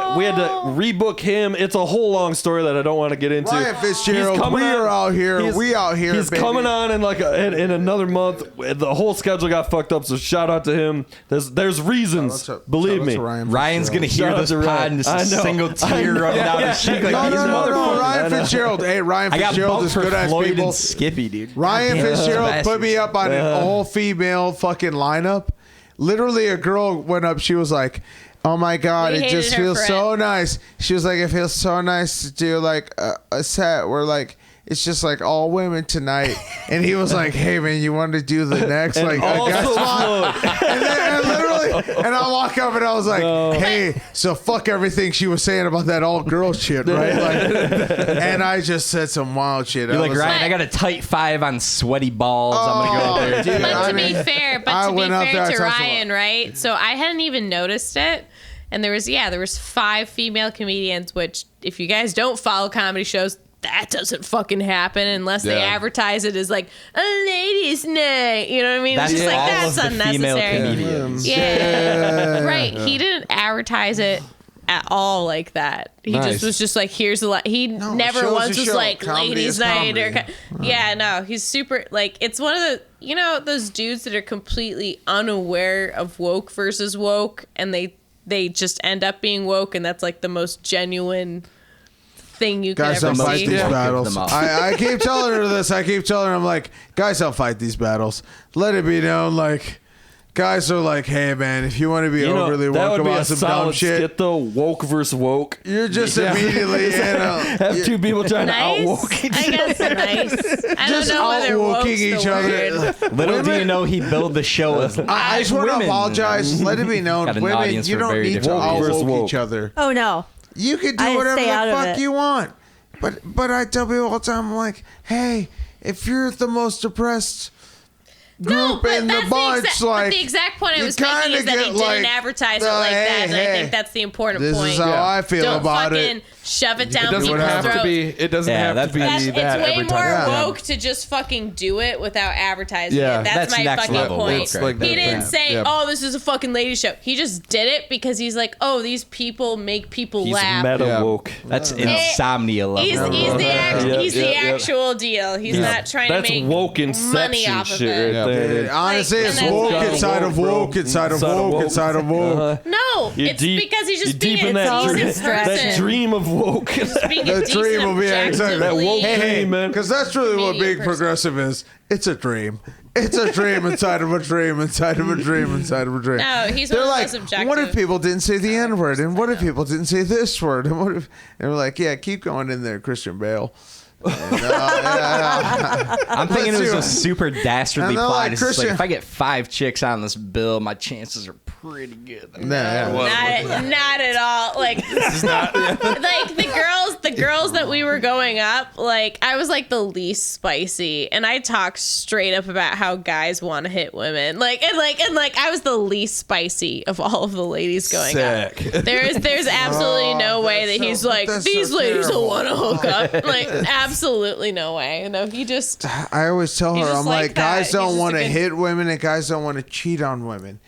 rebook him. It's a whole long story that I don't want to get into. Ryan Fitzgerald, we are out here. We out here, He's baby. coming on in like in another month. The whole schedule got fucked up. So shout out to him. There's reasons. Believe me. Ryan's gonna hear Shout out this to pod Ryan. and just I a know. single tear running down his cheek. Like, No, these motherfuckers. Ryan Fitzgerald. Hey, Ryan I got Fitzgerald bumped is for good ass Floyd people. and Skippy, dude. Ryan Goddamn Fitzgerald put bastards. me up on an all-female fucking lineup. Literally, a girl went up. She was like, "Oh my god, We it just hated her feels for so it. nice." She was like, "It feels so nice to do like a set where like it's just like all women tonight." And he was like, "Hey man, you want to do the next like Also guest spot?" Floyd. And literally, and I walk up and I was like, "Hey, so fuck everything she was saying about that all girl shit, right?" Like, and I just said some wild shit. You're I like, was Ryan, I got a tight 5 on sweaty balls. I'm gonna go up there. dude, But I to mean, be fair, I went up there, I to told someone- Ryan, right? So I hadn't even noticed it. And there was 5 female comedians, which if you guys don't follow comedy shows, that doesn't fucking happen unless they Yeah. advertise it as like a ladies' night. You know what I mean? That's It's just like all that's of the female unnecessary. comedians. Yeah. Right. He didn't advertise it at all like that. He Nice. just was just like, here's a lot. He never show's once a was show. like Comedy ladies' is night comedy. yeah, no, he's super like it's one of the those dudes that are completely unaware of woke versus woke, and they just end up being woke, and that's like the most genuine thing you Guys can don't ever fight see. these Yeah. battles. Them all. I keep telling her this. I keep telling her, I'm like, guys don't fight these battles. Let it be known, like, guys are like, hey man, if you want to be overly that woke would be about a some dumb solid shit, skit though. Woke versus woke. you're just immediately Have two people trying to Nice. outwoke each I guess nice. I don't just know whether woke's outwoking the each word. other. Little do you know he billed the show as I just want to women. apologize. Let it be known, Got an women, audience you for don't very need to different reasons. Woke versus outwoke woke. each other. Oh no. You can do I whatever stay out the of fuck it. you want. But I tell people all the time, I'm like, hey, if you're the most depressed group but in the that's bunch, like the exact point I you was making kinda is that he get, didn't like, advertise it the, like that, hey, and I hey, think that's the important this point. is how I feel Don't about fucking it. shove it It down doesn't people's have throats. to be. It doesn't Yeah, have that's- to be It's that way every more time. woke to just fucking do it without advertising Yeah. it. That's That's my next fucking level point. woke It's like He that, didn't yeah. say, Yeah. "Oh, this is a fucking lady show." He just did it because he's like, "Oh, these people make people He's laugh." meta Yeah. woke. That's insomnia level. He's the actual deal. He's not trying That's to make woke money inception off of shit it. right there. Dude, honestly, Like, it's and that's woke woke. inside of woke, inside of woke, inside of woke. No, You're it's deep- because he's you're just deep being in a that decent dream, person. that dream of woke. Being a The decent, dream will be exactly That woke objectively- dream, man. Because that's really what Comedian being person. progressive is. It's a dream. It's a dream inside of a dream inside of a dream inside of a dream. No, he's They're one of like, those objective. what if people didn't say the N word? And what if people didn't say this word? And what if? And we're like, yeah, keep going in there, Christian Bale. And, I'm thinking it was Let's do a it. super dastardly And they're plot. like, It's just like, Christian- if I get 5 chicks on this bill, my chances are pretty good. Not at all. Like, like the girls that we were going up, like I was like the least spicy, and I talked straight up about how guys want to hit women. Like I was the least spicy of all of the ladies going up. There's absolutely no way that he's like, that's these so ladies terrible. don't want to hook up. Like absolutely no way. No, he just I always tell her, He's just I'm like like, that. guys He's don't just want a to good- hit women and guys don't want to cheat on women.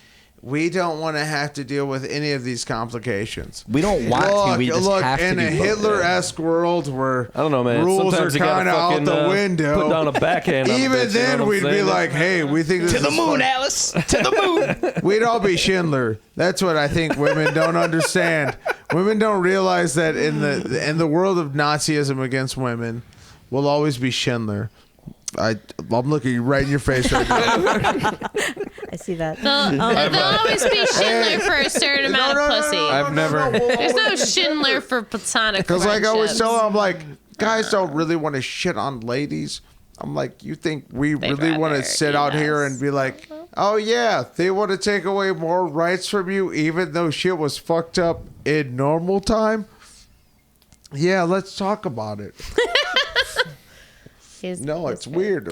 We don't want to have to deal with any of these complications. We don't want to. We just look, have to in do a both. Hitler-esque world where I don't know, man. rules Sometimes are you gotta kind of out fucking, the window. put down a backhand. on a Even bitch, you know then, what I'm we'd be saying? like, "Hey, we think this To the is moon, fun." Alice. To the moon. We'd all be Schindler. That's what I think women don't understand. Women don't realize that in the world of Nazism against women, we'll always be Schindler. I'm looking you right in your face right now. I see that. they'll always be Schindler for a certain amount of pussy. I've never. There's no Schindler for platonic Because like I always friendships. tell her, I'm like, guys don't really want to shit on ladies. I'm like, you think we They'd really want to rather sit eat out here us. and be like, oh yeah, they want to take away more rights from you, even though shit was fucked up in normal time? Yeah, let's talk about it. No, it's weird.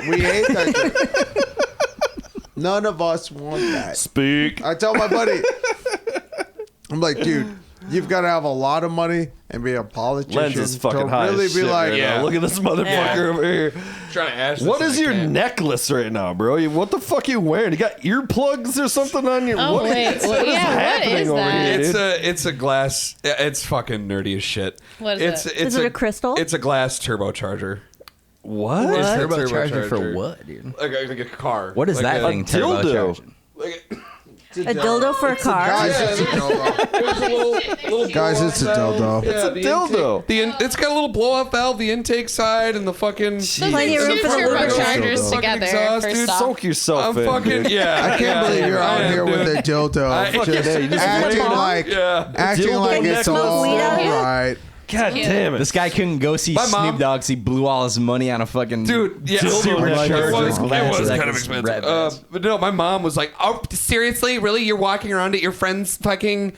We hate that shit. None of us want that. Speak. I tell my buddy, I'm like, dude, you've got to have a lot of money and be a politician. Lenz is fucking to high really as be shit like, right now. Look at this motherfucker over here. Trying to ash this What in is a your can. necklace right now, bro? What the fuck are you wearing? You got earplugs or something on your? Oh, what wait. is What happening is over that? here? It's a glass. It's fucking nerdy as shit. What is it? Is it a crystal? It's a glass turbocharger. What? It's a Turbocharger for turbocharger. what, dude? Like a car. What is Like that a- thing? dildo. Turbocharging? A dildo for a car? guys, it's a dildo. There's a little Guys, it's a dildo. Yeah, a dildo. It's got a little blow-off valve, the intake side, and the fucking. Plenty of room for the turbochargers lubricant. together. exhaust, First dude. off. Soak yourself I'm in. fucking dude. yeah. I can't believe you're out here with a dildo. Fuck Just yeah, you just acting went like, Yeah. acting Dildo like it's necklace. all Weed out here? right. God damn it. This guy couldn't go see My mom- Snoop Dogg 'cause he blew all his money on a fucking Dude, yeah, Dildo it was necklace. kind of expensive. But no, my mom was like, "Oh, seriously, really? You're walking around at your friend's fucking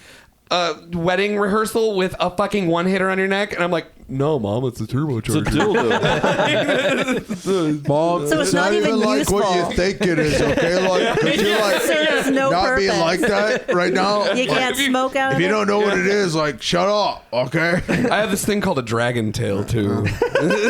wedding rehearsal with a fucking one hitter on your neck?" And I'm like, "No, mom, it's a turbocharger." It's a dildo. Mom, So it's not even like what useful. you think it is, okay? Like, could you like Serves no not purpose. be like that right now? You can't smoke out If of you it? don't know what it is, like, shut up, okay? I have this thing called a dragon tail too.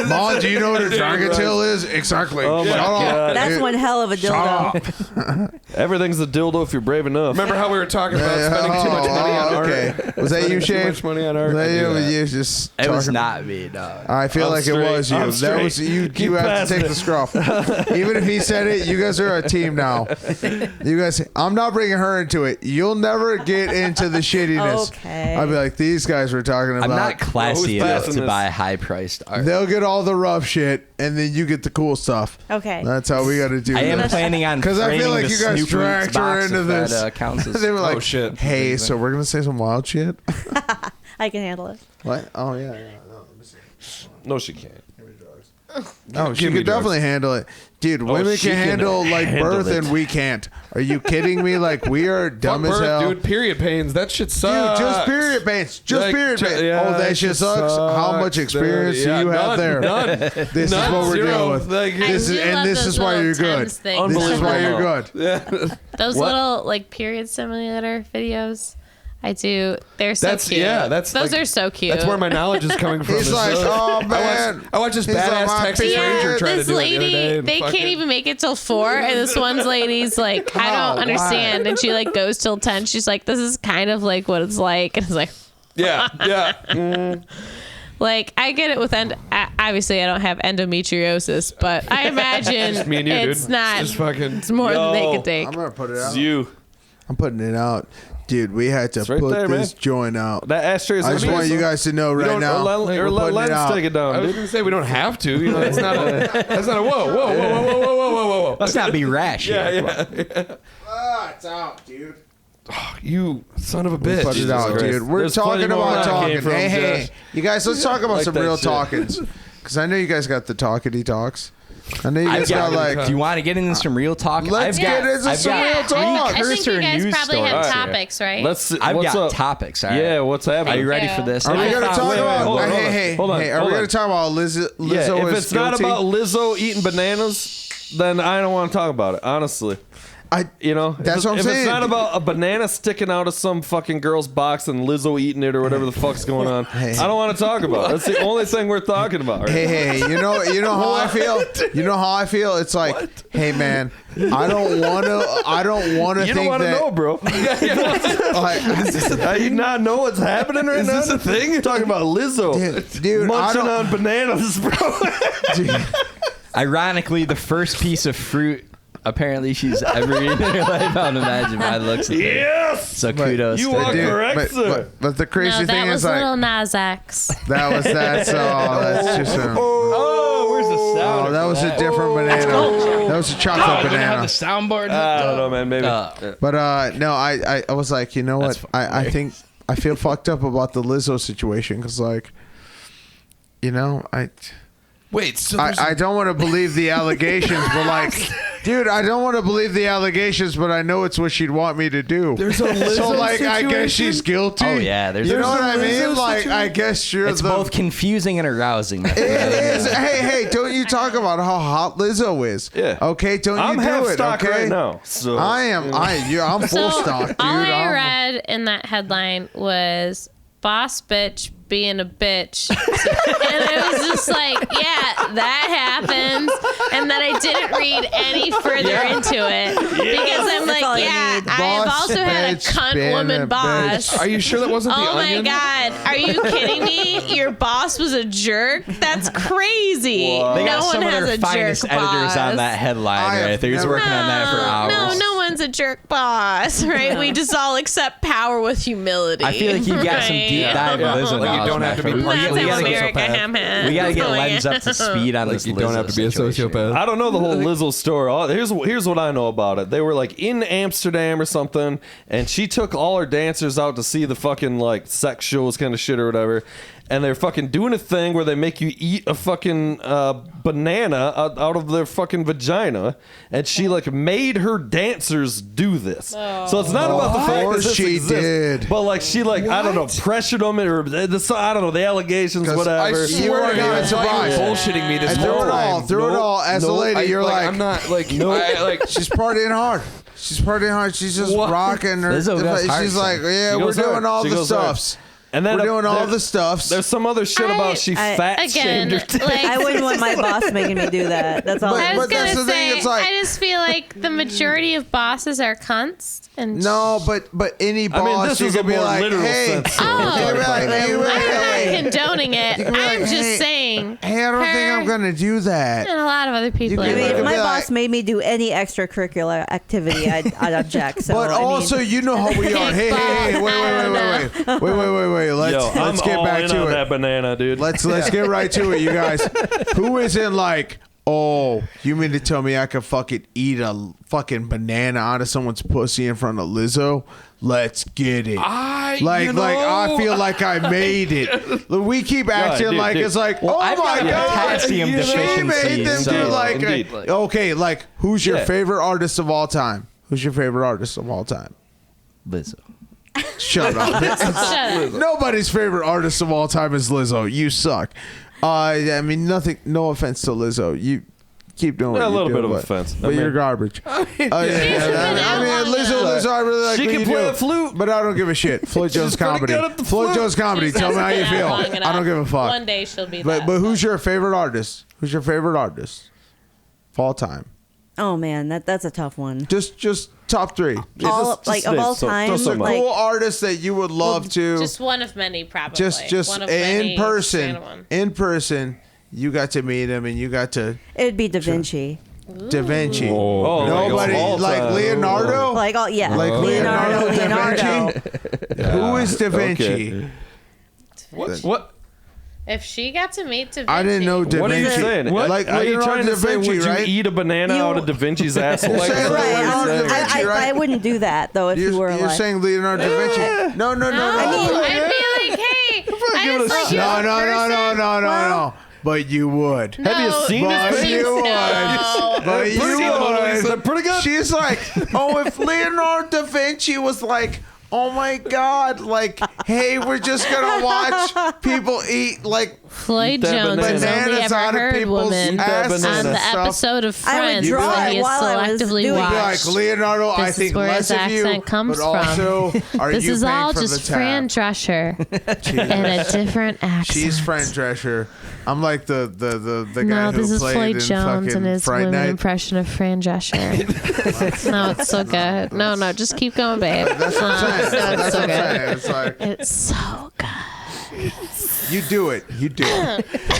Mom, do you know what a dragon tail is? Exactly. Oh my shut God. up. That's dude. one hell of a Shut dildo. up. Everything's a dildo if you're brave enough. Remember how we were talking about spending too much money on art? okay. Was that you, Too Shane? much money on art. Was that I do you? that. You just It was talking- not me, dog. I feel I'm like straight. it was you. I'm That was straight. you. Keep You have to passing take it. the scruff. Even if he said it, you guys are a team now. You guys, I'm not bringing her into it. You'll never get into the shittiness. Okay. I'll be like, these guys were talking about. I'm not classy who's enough passing to this? buy high-priced art. They'll get all the rough shit, and then you get the cool stuff. Okay. That's how we got to do I am this. planning on 'Cause I feel framing like the you guys Snoop dragged Roots her box into if this. That, counts as They were like, Oh, shit. hey, so we're gonna say some wild shit. I can handle it. What? Oh yeah. No, she can't. No, she Give me could definitely handle it. Dude, women she can can handle like handle birth it. and we can't. Are you kidding me? Like we are dumb Fuck as hell. birth, dude. Period pains. That shit Dude, sucks. just period pains. Just Like, period pains. yeah, Oh, that shit sucks. How much dude. experience do Yeah, you have none, there? None. This is None, what we're zero. dealing with. Like, I This is do and love this those is why little you're good. Thames things. This is why Unbelievable. you're good. Those What? little like period simulator videos. I do. They're so That's cute. that's those like- are so cute. That's where my knowledge is coming from. He's is like, this. oh man. I watched this He's like, badass my Texas period. Ranger try to this do it the other lady, day. and they fucking- can't even make it till 4, and this one's lady's like, I How? don't understand, and she like goes till 10. She's like, this is kind of like what it's like, and it's like, Yeah. like I get it with obviously I don't have endometriosis, but I imagine Me and you, it's dude. not. Just fucking. It's more than they Yo. could take. I'm gonna put it out. It's you. I'm putting it out. Dude, we had to right put there, this man. joint out. That ashtray is I just amazing. want you guys to know right now. Or we're let putting it Lenz out. take it down, I was dude. gonna say we don't have to. You know, it's not a. That's not a. Whoa. Let's not be rash here. Ah, it's out, dude. You son of a bitch. Put it out, Christ. dude. We're There's talking plenty more about where that talking. came from, Hey, Josh. you guys, let's talk about Like some that real shit. talkings. Because I know you guys got the talkity talks. I know you guys got like. Do you want to get into some real talk? Let's get into some real talk. I think Cursor you guys news probably stories have here. topics, right? Let's. I've what's got up? topics. All right. Yeah, what's happening? Are you ready Yeah. for this? Are we I gonna found- talk wait, about? hold on, Hey, hold on, hey, are hold we on. gonna talk about Lizzo? Yeah, Lizzo if is it's not guilty? about Lizzo eating bananas, then I don't want to talk about it. Honestly, You know, That's what I'm if saying. it's not about a banana sticking out of some fucking girl's box and Lizzo eating it or whatever the fuck's going on, I don't want to talk about it. That's the only thing we're talking about. Right? Hey, you know how I feel. You know how I feel. It's like, hey, man, I don't want to You think don't want to that. know, bro. Like, Do you not know what's happening right now? this a thing? You're talking about Lizzo dude, I munching don't- on bananas, bro. Ironically, the first piece of fruit apparently she's ever eaten in her life. I don't imagine by the looks of it. Yes. So kudos. You to are her. dude, correct, sir. but the crazy no, that thing was is like little Nas X. that's just a, Oh, where's the sound? oh, that was a different banana. That was a chocolate banana. soundboard. I don't know, man. Maybe. But no, I was like, you know what? I think I feel fucked up about the Lizzo situation because, like, you know, Wait, so I don't want to believe the allegations, but like, dude, I don't want to believe the allegations, but I know it's what she'd want me to do. There's a Lizzo so like, I guess situation? she's guilty. Oh, yeah, there's you a know what I Lizzo mean? Like, situation? I guess you're It's the. both confusing and arousing. It is. Hey, don't you talk about how hot Lizzo is? Yeah. Okay, don't I'm you do half it? stock Okay. right now. So I'm full So stock, dude. all I I'm- read in that headline was boss bitch being a bitch. And I was just like, yeah, that happens. And then I didn't read any further into it because I'm That's all like, you yeah, need. I've Boss also had a bitch cunt being woman a boss. bitch. Are you sure that wasn't the Oh my Onion? God. Are you kidding me? Your boss was a jerk? That's crazy. They got No one some of has their a finest jerk editors boss. on that headline I have right there. He's never- working on that for hours. No one's a jerk boss, right? We just all accept power with humility. I feel like you've got some deep right? dive Lizzo Like you knowledge, don't have to be man. partially That's how a America sociopath. We gotta get Oh, Lenz yeah. up to speed on this. You don't Lizzo have to be a situation. sociopath. I don't know the whole Lizzo story. Here's what I know about it. They were like in Amsterdam or something, and she took all her dancers out to see the fucking like sex shows kind of shit or whatever. And they're fucking doing a thing where they make you eat a fucking banana out of their fucking vagina, and she like made her dancers do this. So it's not about the fact that this she exists, did. but like she like I don't know, pressured them or I don't know the allegations, 'Cause whatever. I swear to You God, were I thought you were surprised. bullshitting me this And whole through it all, time. through it all, as a lady, you're like, I'm not like, I, like she's partying hard. She's partying hard. She's just What? rocking her. Lizzo goes hard, She's son. like, yeah, She we're goes hard. doing all She the goes hard. stuffs. And then We're doing all there- the stuffs. There's some other shit about she fat again, shamed her. like I wouldn't want my boss making me do that. That's all. But- I was but that's gonna the thing, say, it's like- I just feel like the majority of bosses are cunts. And No, but any boss, I mean, this you is a could be more like, literal hey, sense. So Oh. you could be like, I'm you could be like, I'm hey, not condoning it. You can be I'm like, just hey, saying. hey, I don't think her I'm gonna do that. And a lot of other people. You are can I mean, look if at my me boss like- made me do any extracurricular activity, I'd object. So, But I mean, also, you know how we are. Hey, wait. Let's get back in to on it. that banana, dude. Let's get right to it, you guys. Who isn't like, oh, you mean to tell me I could fucking eat a fucking banana out of someone's pussy in front of Lizzo? Let's get it. I feel like I made it. We keep acting dude, like dude. it's like, Well, oh I've my got a god, potassium she deficiency, made them so- do like, Indeed. okay, like who's your Yeah. favorite artist of all time? Who's your favorite artist of all time? Lizzo. Shut up. Shut up. Nobody's favorite artist of all time is Lizzo. You suck. I mean, nothing. No offense to Lizzo. You keep doing what A you little do, bit of but- offense. but you're garbage. I mean, Lizzo, I really like She what can you play do, a flute. but I don't give a shit. Floyd Jones pretty comedy. good at the Floyd flute. Jones comedy. She's Tell me how you been feel. long I enough. don't give a fuck. One day she'll be But that. who's your favorite artist? Who's your favorite artist of all time? oh man, that's a tough one. Just top three. All just like of all so- time, just some A like cool artist that you would love to. Just one of many, probably. just one of many, in person, random one. in person, you got to meet him and you got to it'd be Da Vinci. Da Vinci. Oh, Nobody all like time. Leonardo. Like all yeah, Like Leonardo da Vinci. Who is Da Vinci? Okay. what? If she got to meet Da Vinci, I didn't know Da What are you Vinci. saying? Like Are you Leonardo trying to da say Vinci, would right? you eat a banana You- out of Da Vinci's asshole? You're Like, saying is that what Right, you're Leonardo saying? da Vinci, I right? wouldn't do that though if you were You're like. saying Leonardo da Vinci? No. I mean, I'd be like, hey, I just like you as a person. No. But you would. No, Have you seen But his face? you would. No. But you They're would. pretty good. She's like, oh, if Leonardo da Vinci was like, oh my God, like, hey, we're just gonna watch people eat like Floyd that Jones has banana. only bananas ever out of heard people's woman asses on and the stuff. episode of I would Friends draw that it he has while I was selectively doing it. Be watched. like, Leonardo, I This think is where less his of you, accent comes but also, are This you is paying all for just the Fran tab? Drescher in a different accent. She's Fran Drescher. I'm like the guy No, who this is played Floyd in Jones fucking and his Friday women Night. impression of Fran Drescher. No, it's so good. No, just keep going, babe. That's what I'm saying. No, it's That's so what I'm good. saying. It's like It's so good. you do it.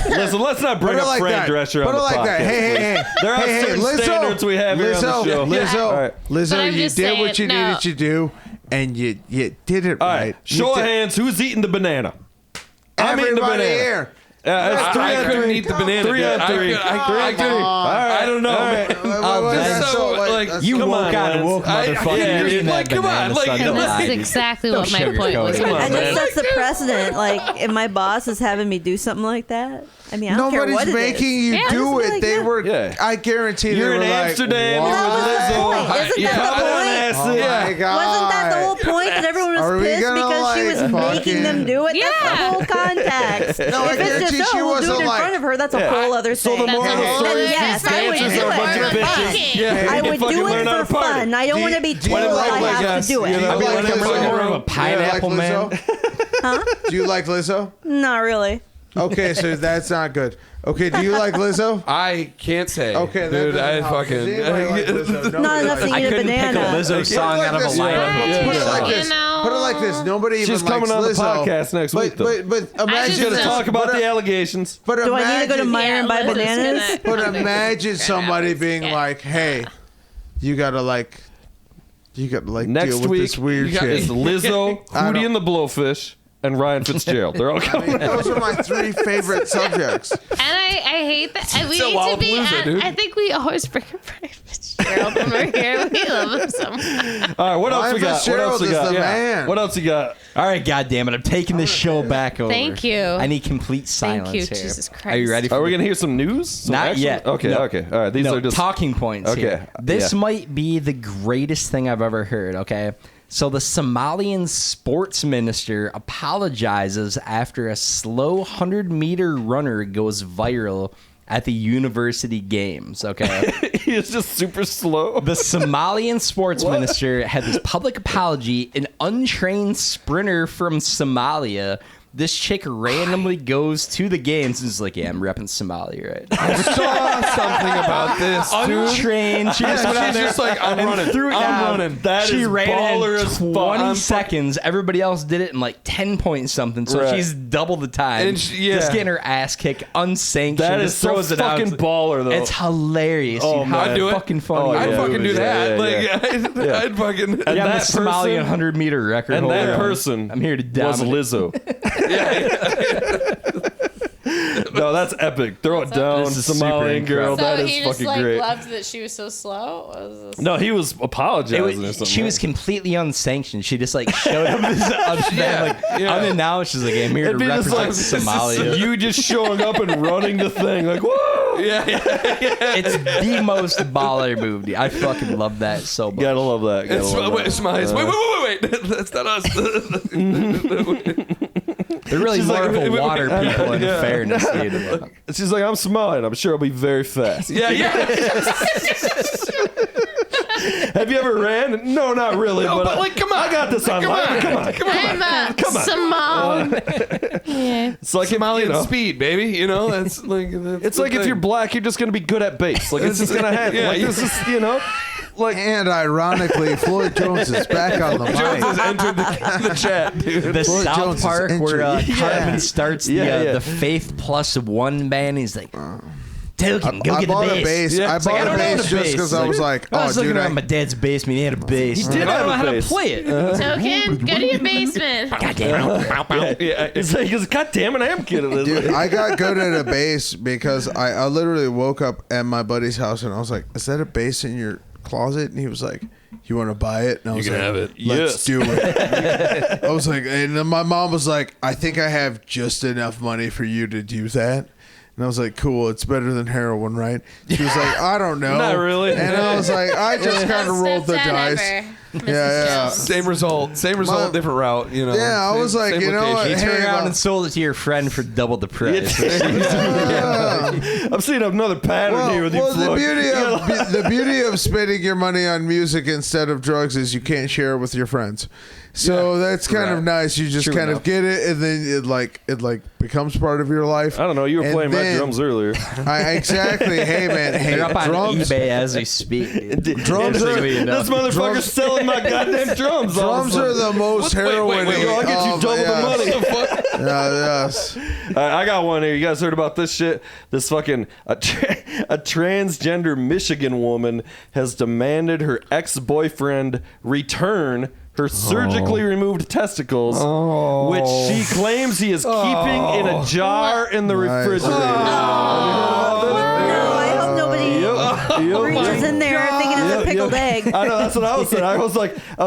Listen, let's not bring Put it up like Fran that. Drescher Put on it the like podcast. that. Hey. There are certain standards we have here on the show. Lizzo, All right. But Lizzo, I'm you just did what you saying, no. needed to do, and you did it All right. right. Show of hands. Who's eating the banana? I'm eating the Everybody banana. here. It's three I on couldn't three. eat the banana. 3 on 3. 3 on 3. I don't know. That's so, like- like, that's You so- woke on Lance. woke motherfucker. yeah, You're eating that like, come on, banana like, Sunday and This night. is exactly what my sugarcoat point was. it. Come on, And man. it sets the precedent. Like, if my boss is having me do something like that, I mean, I don't care Nobody's what it making is. you Yeah, do just be it. like, They yeah. were. Yeah. I guarantee You're they in were like, Amsterdam. "Wow." That was the whole point. Isn't Yeah, that the I point? Oh my God. Wasn't that the whole point that everyone Are was we pissed gonna, because she like, was making them do it? That's Yeah. the whole context. No, I if it's guarantee just, she oh, we'll do wasn't it in like- front of her, that's a whole other So thing. the moral of the That's story is yes, these I would dancers do are a it. bunch of bitches. Yeah. I They would fucking do learn it how for to party. fun. I don't want to be told you I like have us? to do You it. know, I'd be like, I'm really more of a Lizzo? pineapple You like man. Lizzo? Do you like Lizzo? Not really. Okay, so that's not good. Okay, do you like Lizzo? I can't say. Okay, dude, I doesn't help. Does fucking. anybody like Lizzo? Nobody Not enough likes to I eat a couldn't pick a banana. Lizzo song out of a this, lineup. Put it like You this. know. Put it like this. Nobody even She's likes coming on the Lizzo. podcast next week, though. But I imagine just Gonna don't- talk about but, the allegations. But Do I need to go to imagine- Meyer and buy Lizzo's bananas? gonna- But imagine somebody being like, "Hey, you gotta Next deal with week, this weird you got- shit." It's Lizzo, I don't- Hootie and the Blowfish, and Ryan Fitzgerald. They're all coming. Those are my 3 favorite subjects. And I hate that. We It's a need to wild be. palooza, dude. I think we always bring up Brian Fitzgerald when we're here. We love him so much. All right, what else Ryan we got? What else Fitzgerald we is got? the Yeah. man. What else you got? All right, goddammit, I'm taking this show back over. Thank you. I need complete silence you, here. Jesus Are you Christ. ready for Are we gonna hear some news? Some Not actual- yet. Okay. No. Okay. All right. These no, are just talking points Okay, here. This yeah. might be the greatest thing I've ever heard, okay? So the Somalian sports minister apologizes after a slow 100-meter runner goes viral at the university games, okay? He is just super slow. The Somalian sports minister had this public apology. An untrained sprinter from Somalia. This chick randomly goes to the games and is like, "Yeah, I'm repping Somalia, right?" I saw something about this, dude. Untrained. She just went out She's there just like, I'm and running. threw it I'm down. running. That she is ran baller in as fuck. 20 I'm seconds. Everybody else did it in like 10 point something. So Right. she's double the time. And she- yeah. Just getting her ass kicked, unsanctioned. That is just so throws it out. fucking baller, though. It's hilarious. Oh, dude. How man. I'd do it. fucking funny. Oh, I'd yeah. fucking do that. Yeah. I'd fucking. And Yeah, I'm that the Somalian person- 100-meter record And holder. that person I'm here to was dominate. Lizzo. No, that's epic. Throw it down, This is super Somalian girl. incredible. That So is he just fucking like great. loved that she was so slow. What was this? No, he was apologizing or something. She was completely unsanctioned. She just like showed up as Yeah. unannounced. She's like, "I'm here to It'd be just represent like Somalia." you just showing up and running the thing like, whoa! Yeah. It's the most baller move. Dude. I fucking love that so much. Gotta love that. Gotta love Wait, that. Smiles. Wait. That's not us. They're really She's more like, of a water people in Yeah. fairness, dude. She's like, I'm Somalian. I'm sure I'll be very fast. Yeah. Have you ever ran? No, not really. No, but but like, come on. I got this online. Come on. I'm Somal. Yeah. It's like Somalian you know, speed, baby. You know, that's like. It's like if you're black, you're just gonna be good at bass. Like it's just gonna happen. Yeah, Like yeah. this is, you know, like And ironically, Floyd Jones is back on the Jones has mic. entered the chat, dude. The Floyd South Jones is Park where entering. Cartman starts Yeah. the Faith Plus One band. He's like, "Token, go I get the bought bass." a bass. Yeah. I It's like, bought I a don't own bass a just bass. because I was like, I oh, was looking dude, around my dad's basement. He had a bass. He did I don't have know a how to bass. play it. Token, go to your basement. yeah. It's like, God damn it, I am kidding. It's Dude, like- I got good at a bass because I literally woke up at my buddy's house and I was like, "Is that a bass in your closet?" And he was like, "You want to buy it?" And I was can like, have it. Let's Yes. do it. I was like, and then my mom was like, "I think I have just enough money for you to do that." And I was like, "Cool, it's better than heroin, right?" She was like, "I don't know." Not really. And I was like, "I just kind of rolled the Best stepdad dice." ever, Mrs. Yeah. Jones. Same result, My- different route. You know. Yeah, I was like, same you know what? location. You turn Hey, around Mom. and sold it to your friend for double the price. I'm seeing another pattern here with you. Well, the Floyd. beauty of spending your money on music instead of drugs is you can't share it with your friends. So that's kind of nice. You just True kind enough. of get it, and then it becomes part of your life. I don't know. You were And playing my then- drums earlier. Exactly. Hey man. Hey, They're up on drums. eBay as we speak. Dude. Drums Just are- so you know. This motherfucker's Drums- selling my goddamn drums. all of a Drums are sudden. the most Wait, heroin. wait, I'll get you double the money. Yes. I got one here. You guys heard about this shit? This fucking a transgender Michigan woman has demanded her ex-boyfriend return her surgically removed testicles, which she claims he is keeping in a jar in the Nice. refrigerator. No, I hope nobody reaches in there thinking it's a pickled egg. I know, that's what I was saying. I was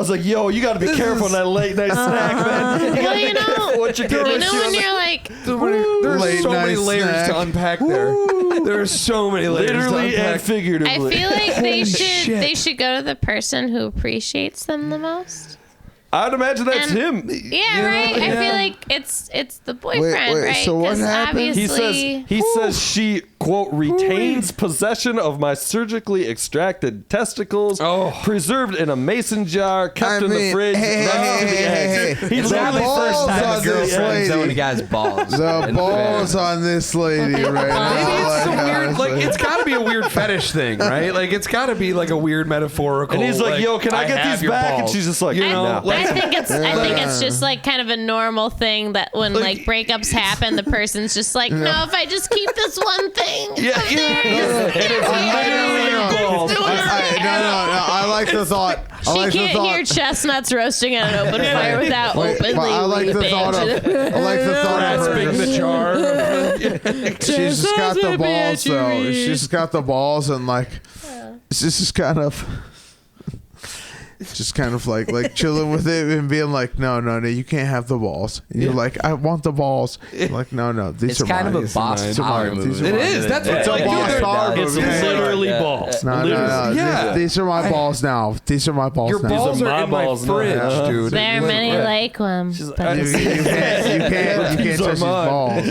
like, yo, you got to be careful on that late night snack, man. Well, you know, What you getting you into know when on you're like, There's Late so many night layers snack. to unpack there. There's so many layers literally to and unpack. figuratively. I feel like they shit. should go to the person who appreciates them the most. I'd imagine that's And- him. Yeah, right. I feel like it's the boyfriend, wait, right? so what 'Cause happened? He obviously, says quote, retains possession of my surgically extracted testicles, preserved in a mason jar, kept in the fridge. Hey. He's Not the literally first time a on girl this friend zone lady. a guy's balls. The balls on this lady right now. Maybe it's some weird, Like, like it's got to be a weird fetish thing, right? Like it's got to be like a weird metaphorical. And he's like, yo, can I get have these your back? And balls. she's just like, you know, no. like, I think it's just like kind of a normal thing that when like breakups happen, the person's just like, no, if I just keep this one thing. I like the thought. She can't hear chestnuts roasting on an open fire without openly I like the weeping. thought of. I like the thought of her. grasping the jar. She's just got the balls though. She's just got the balls and like it's just kind of like chilling with it and being like, no, you can't have the balls. And you're like, I want the balls. You're like, no, these It's are kind mine. of a boss power movie. It is. That's what It's a boss power It's movie. literally balls. No. Yeah. These are my balls now. These are my balls Your now. balls These are are my in my balls now. fridge, dude. There are many like them. but You can't These touch are his mine. balls.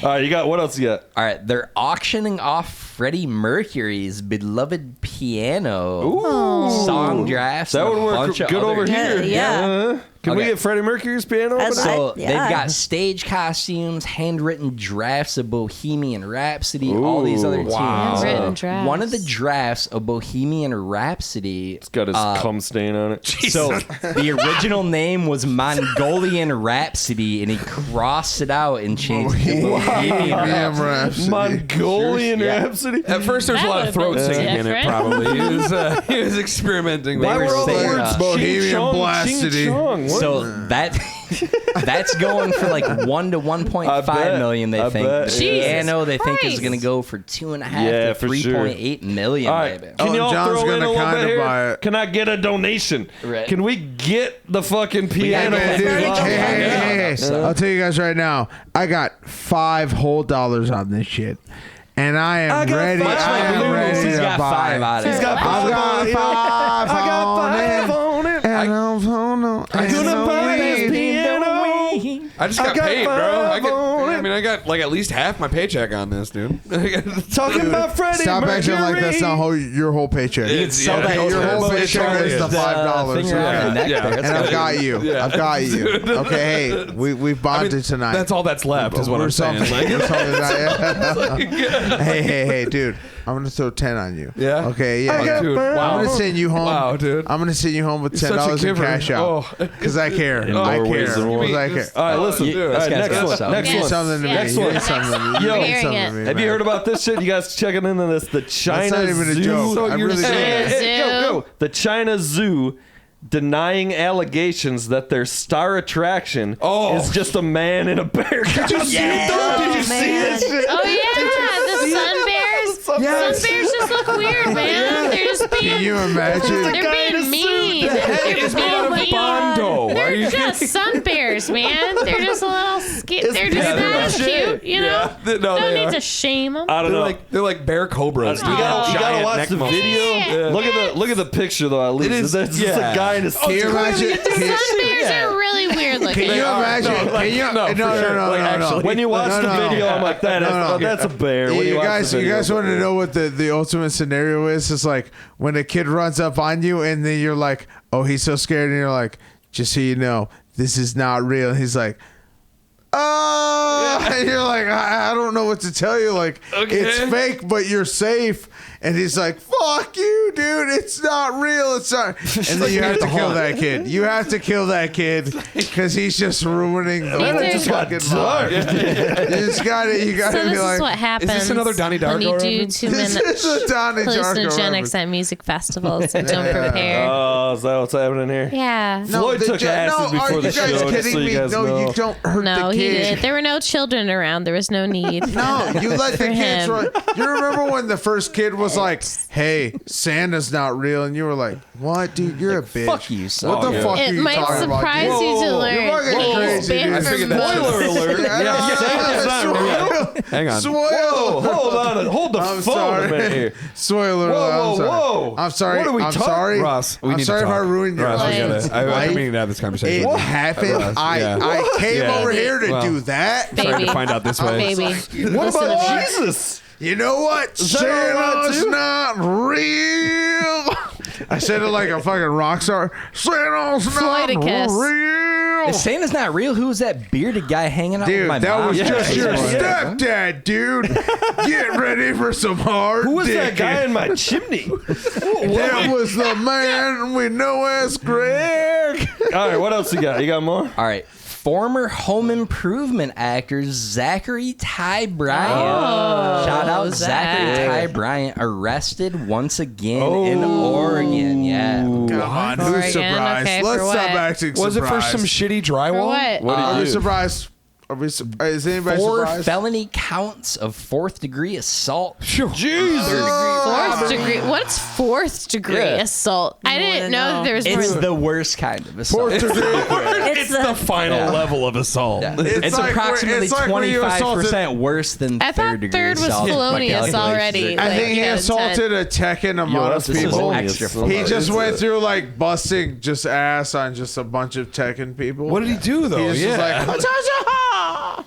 All right, you got what else you got? All right, they're auctioning off Freddie Mercury's beloved piano song drafts. That and would a work bunch of good other- over here. Yeah. Can we Okay. get Freddie Mercury's piano? That's- over there? So yeah. they've got stage costumes, handwritten drafts of Bohemian Rhapsody, all these other tunes. Handwritten drafts. One of the drafts of Bohemian Rhapsody. It's got his cum stain on it. So the original name was Mongolian Rhapsody, and he crossed it out and changed it to Bohemian Rhapsody. Mongolian Yeah. Rhapsody. At first, there's a That lot of throat would've been singing in it. different. Probably he was experimenting. They with were Why were all the saying, words Bohemian ching chong, Blasted. ching chong? What? So that's going for like 1 to 1.5 million. They I think bet. the Jesus piano they think is Christ. going to go for 2.5 Yeah, to for sure. 3.8 million. All right, Baby. can Oh, y'all John's throw in gonna a little kinda bit here? buy it. Can I get a donation? Right. Can we get the fucking piano? Hey, dude, hey. So- I'll tell you guys right now, I got $5 whole on this shit. And I am got ready. five. I am He's ready He's to got buy. 5 out of it. He's got I've got $5 five. I got $5 on it. And I'm gonna buy this piano. I just got got paid, bro. $5 on it. I got like at least half my paycheck on this, dude. Talking about Freddie Stop Mercury. acting like that's not your whole paycheck. It's- that your whole it's paycheck is the $5. finger on the neck Yeah. there. And I've got you. Yeah. I've got you. Okay, hey, we've bonded tonight. That's all that's left, is what We're I'm saying. something. Like, We're something hey, dude. I'm gonna throw 10 on you. Yeah? Okay. Yeah. dude, I'm wow. gonna send you home. Wow, dude. I'm gonna send you home with You're such a $10 in giver. cash out. Oh. Because I care. In I more care. ways than one. 'Cause I care. All right, listen. dude, All right, this guy's next got one. something. Next You need one. something to me. Next You one. need something to me. Next You one. need Hearing something it. to me, Have you man. heard about this shit? You guys checking into this? The China not even a Zoo. joke. So I you're really saying- don't. Zoo. Yo. The China Zoo denying allegations that their star attraction is just a man in a bear costume. Did you see it though? Did you see man. this shit? Oh yeah, the sun bears. Yes. Sun bears just look weird, man. They're just being. Can you imagine? They're being mean. They're is made out of being mean. Bondo. Are They're you just sun bears, man. They're just a little skit. They're just yeah, not they're as shit. cute, you know. Yeah. No, Don't they need are. to shame them. I don't know. They're like bear cobras. You gotta Giant watch neck the muscles. video. Yeah. Look at the picture though. At least is- that's just yeah. a guy in a Can you imagine? Sun bears are really weird looking. Can you are. imagine? No, like, Can you? no, for sure. Like, No. actually. When you watch No, the no. video, I'm like, that's a bear. When You watch guys, the you video, guys want to know what the ultimate scenario is? It's like when a kid runs up on you and then you're like, "Oh, he's so scared," and you're like, "Just so you know, this is not real." And he's like, "Oh," and you're like, I don't know what to tell you. Like, it's fake, but you're safe. And he's like, "Fuck you, dude! It's not real. It's not." And then you have to kill that kid. You have to kill that kid because he's just ruining the Man, it whole just got fucking dark. vibe. You just got to. You got So to this be like, is what happens. this another Donnie when you Darko do reference? 2 "This minute is a Donnie Darko hallucinogenics reference." at music festivals and don't prepare. Oh, is that what's happening here? Yeah. Floyd took acid before are the you guys show, just kidding so you me? guys No, know. you don't hurt No, the he kid. did. There were no children around. There was no need. No, you let the For kids him. run. You remember when the first kid was was like, "Hey, Santa's not real," and you were like, "What, dude? You're a bitch. Fuck you, son. What the fuck are It you might talking about?" surprise dude? you to learn. You're fucking he's crazy, been dude. I figured that from Spoiler alert. Santa's not real. Hang on. Whoa, hold on. Hold the I'm phone sorry. a minute here. Spoiler alert. Whoa, I'm sorry. whoa. I'm sorry. What are we I'm talking- sorry. Ross, we I'm need sorry to if I talk. ruined your Ross, we gotta. husband's I've life. been meaning to have this conversation. It happened. Ross, I came Yeah. over here to Well, do that. Baby. Sorry to find out this way. Baby. What Listen about to me. Jesus? You know what? that all right, Santa's too? not real. I said it like a fucking rock star. Santa's not Floydicus. real. If Santa's not real, who's that bearded guy hanging out with Dude, my that mom? was just your Yeah. stepdad, dude. Get ready for some hard Who was that dicking. guy in my chimney? That was the man we know as Greg. All right, what else you got? You got more? All right. Former Home Improvement actor Zachary Ty Bryant. Shout out Zachary Ty Bryant, arrested once again in Oregon. Yeah. Come on, who's Oregon, surprised? okay, Let's for stop what? acting Was it surprised. for some shitty drywall? For what? What Are did we you do? surprised? Is anybody 4 surprised? felony counts of 4th degree assault. Jesus. Fourth degree. What's fourth degree Yeah. assault? I didn't know that there was It's more. the worst kind of assault. Fourth degree. It's the final level of assault. It's like approximately it's like when you 25% worse than I thought third-degree third was assault. felonious already. I like, think he you know, assaulted a Tekken amount of this is people. only extra a- fun. He just went through like busting just ass on just a bunch of Tekken people. What did he do though? He was just Yeah. like,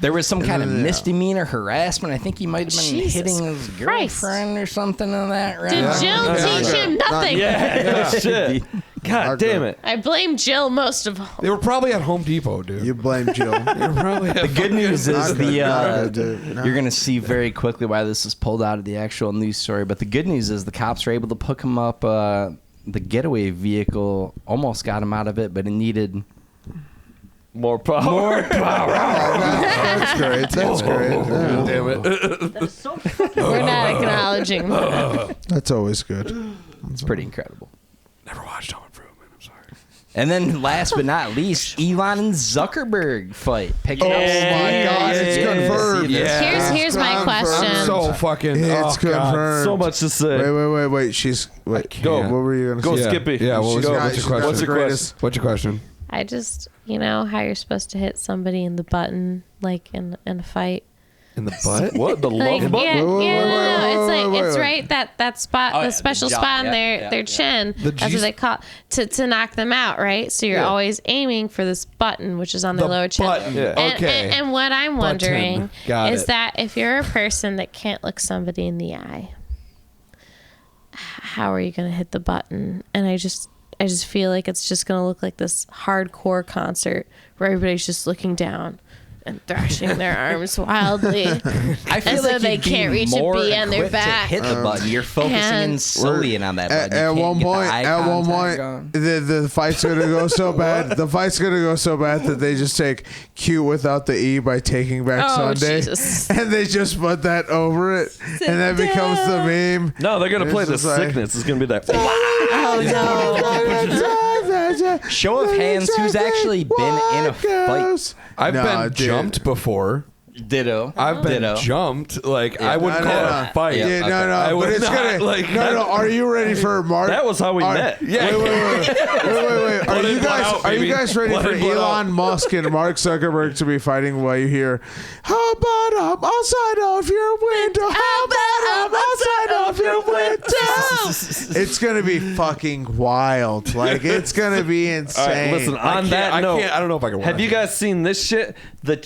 There was some kind of misdemeanor harassment. I think he might have been Jesus hitting his Christ. girlfriend or something in that round. Did Jill teach him nothing? Yeah, shit. God damn it. I blame Jill most of all. They were probably at Home Depot, dude. you blame Jill. The good news is Not good, not good, dude. No. you're going to see very quickly why this is pulled out of the actual news story. But the good news is the cops were able to hook him up. The getaway vehicle almost got him out of it, but it needed More power. That's great. That's great. Yeah. Damn it. We're not acknowledging that. That's always good. It's pretty incredible. Never watched Home Improvement. I'm sorry. And then last but not least, Elon and Zuckerberg fight. Picking up Oh my God, it's confirmed. Here's my confirmed. question. I'm so fucking. It's oh, God. confirmed. So much to say. Wait. She's Go. What were you gonna Go, say? Skippy. Yeah, what was Go. your question? What's your question? What's your question? I just, you know how you're supposed to hit somebody in the button, like in a fight. In the butt? What? The Like, love button? it's like wait, it's wait. right that spot, Oh, the yeah, special the jaw, spot in yeah, their chin. The That's G- what they call to knock them out, right? So you're always aiming for this button, which is on their The lower chin. button. Yeah. Okay. And what I'm wondering Got is it. that if you're a person that can't look somebody in the eye, how are you going to hit the button? And I just feel like it's just going to look like this hardcore concert where everybody's just looking down and thrashing their arms wildly. I feel And so like they you'd be can't reach a more bee on their equipped back. to hit the button. You're focusing in And- solely in on that button. You At can't one get the point, eye at one contact point, going. the fight's gonna go so bad. The fight's gonna go so bad that they just take Q without the E by Taking Back Oh, Sunday, Jesus. and they just put that over it, and that becomes the meme. No, they're gonna It's play the just like- sickness. It's gonna be that. Show of hands, who's actually been in a fight? I've No, been dude. jumped before. Ditto. I've been Ditto. jumped. Like, I wouldn't No, call no, it no. a fight. Yeah. Yeah, Okay. no, I but would it's not, gonna. like, no. Are you ready for Mark? That was how we met. Yeah. Wait. Are Blood you in, blood guys? out, Are you baby. guys ready Blood for in, blood Elon Musk and Mark Zuckerberg to be fighting while you hear, "How about I'm outside of your window? How about I'm outside of your window?" It's gonna be fucking wild. Like it's gonna be All insane. right, listen. On that I note, can't. I don't know if I can. have watch you it. guys seen this shit? The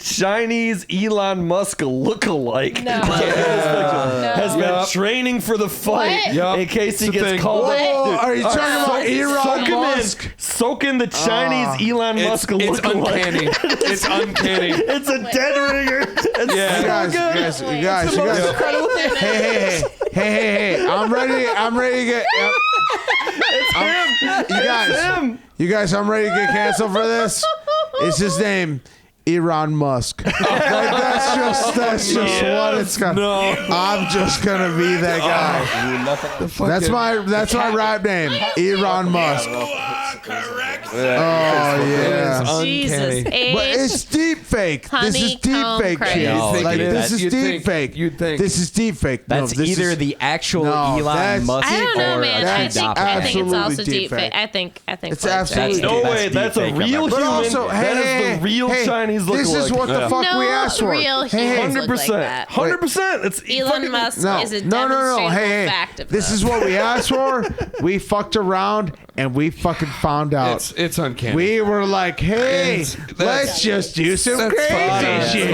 Chinese Elon Musk lookalike has been training for the fight What? Yup. in case he It's a gets thing. called. Whoa, Dude, are you talking about soak Elon him Musk? in. Soak in the Chinese Elon Musk It's lookalike. uncanny. It's uncanny. It's a dead ringer. It's Yeah. so You guys, good. you guys. Hey! I'm ready to get. It's him. You guys, It's him. you guys, I'm ready to get canceled for this. It's his name, Elon Musk. Like, that's just what it's gonna. No. I'm just gonna be that guy. That's my rap name, Elon Musk. Oh yeah. Jesus. But it's deep fake. This is deep Honeycomb fake craze. shit. No, Like dude, this is you'd deep think- fake. you'd think. This is deep fake. No, That's this either is, the actual No, Elon that's- Musk I don't know, or man. a I think it's absolutely also deep deep fake. fake. I think. It's Floyd's absolutely fake. deep No That's way, deep that's a fake, real But human. also, That is the real Chinese lookalike. This is what the fuck No we asked for. real humans look like that. 100%. It's Elon Musk No, is a no. demonstrable Hey, fact of this is what we asked for. We fucked around and we fucking found out. It's uncanny. We were like, hey, That's- let's just do some that's crazy spot on, shit.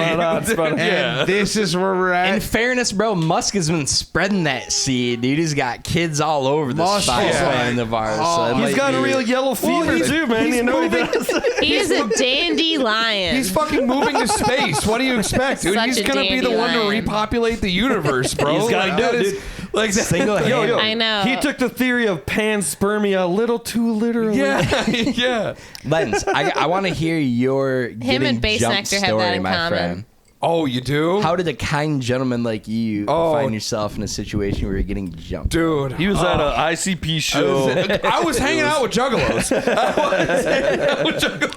spot on. And this is where we're In at. fairness, bro, Musk has been spreading that seed, dude. He's got kids all over the Musk, spot yeah. the virus. Oh, So it He's might got a be- real yellow fever too, man. You know he does. He is a dandelion. He's fucking moving to space. What do you expect, dude? Such He's a gonna be the one to dandelion. repopulate the universe, bro. He's gotta Like, do that it, is- dude. Like that- Single-handed. I know. He took the theory of panspermia a little too literally. Yeah, yeah. Lenz, I want to hear your Him and Bass jump Nectar have story, that in my common. friend. Oh, you do, How did a kind gentleman like you Oh. find yourself in a situation where you're getting jumped? dude? He was at an ICP show. I was hanging out with juggalos.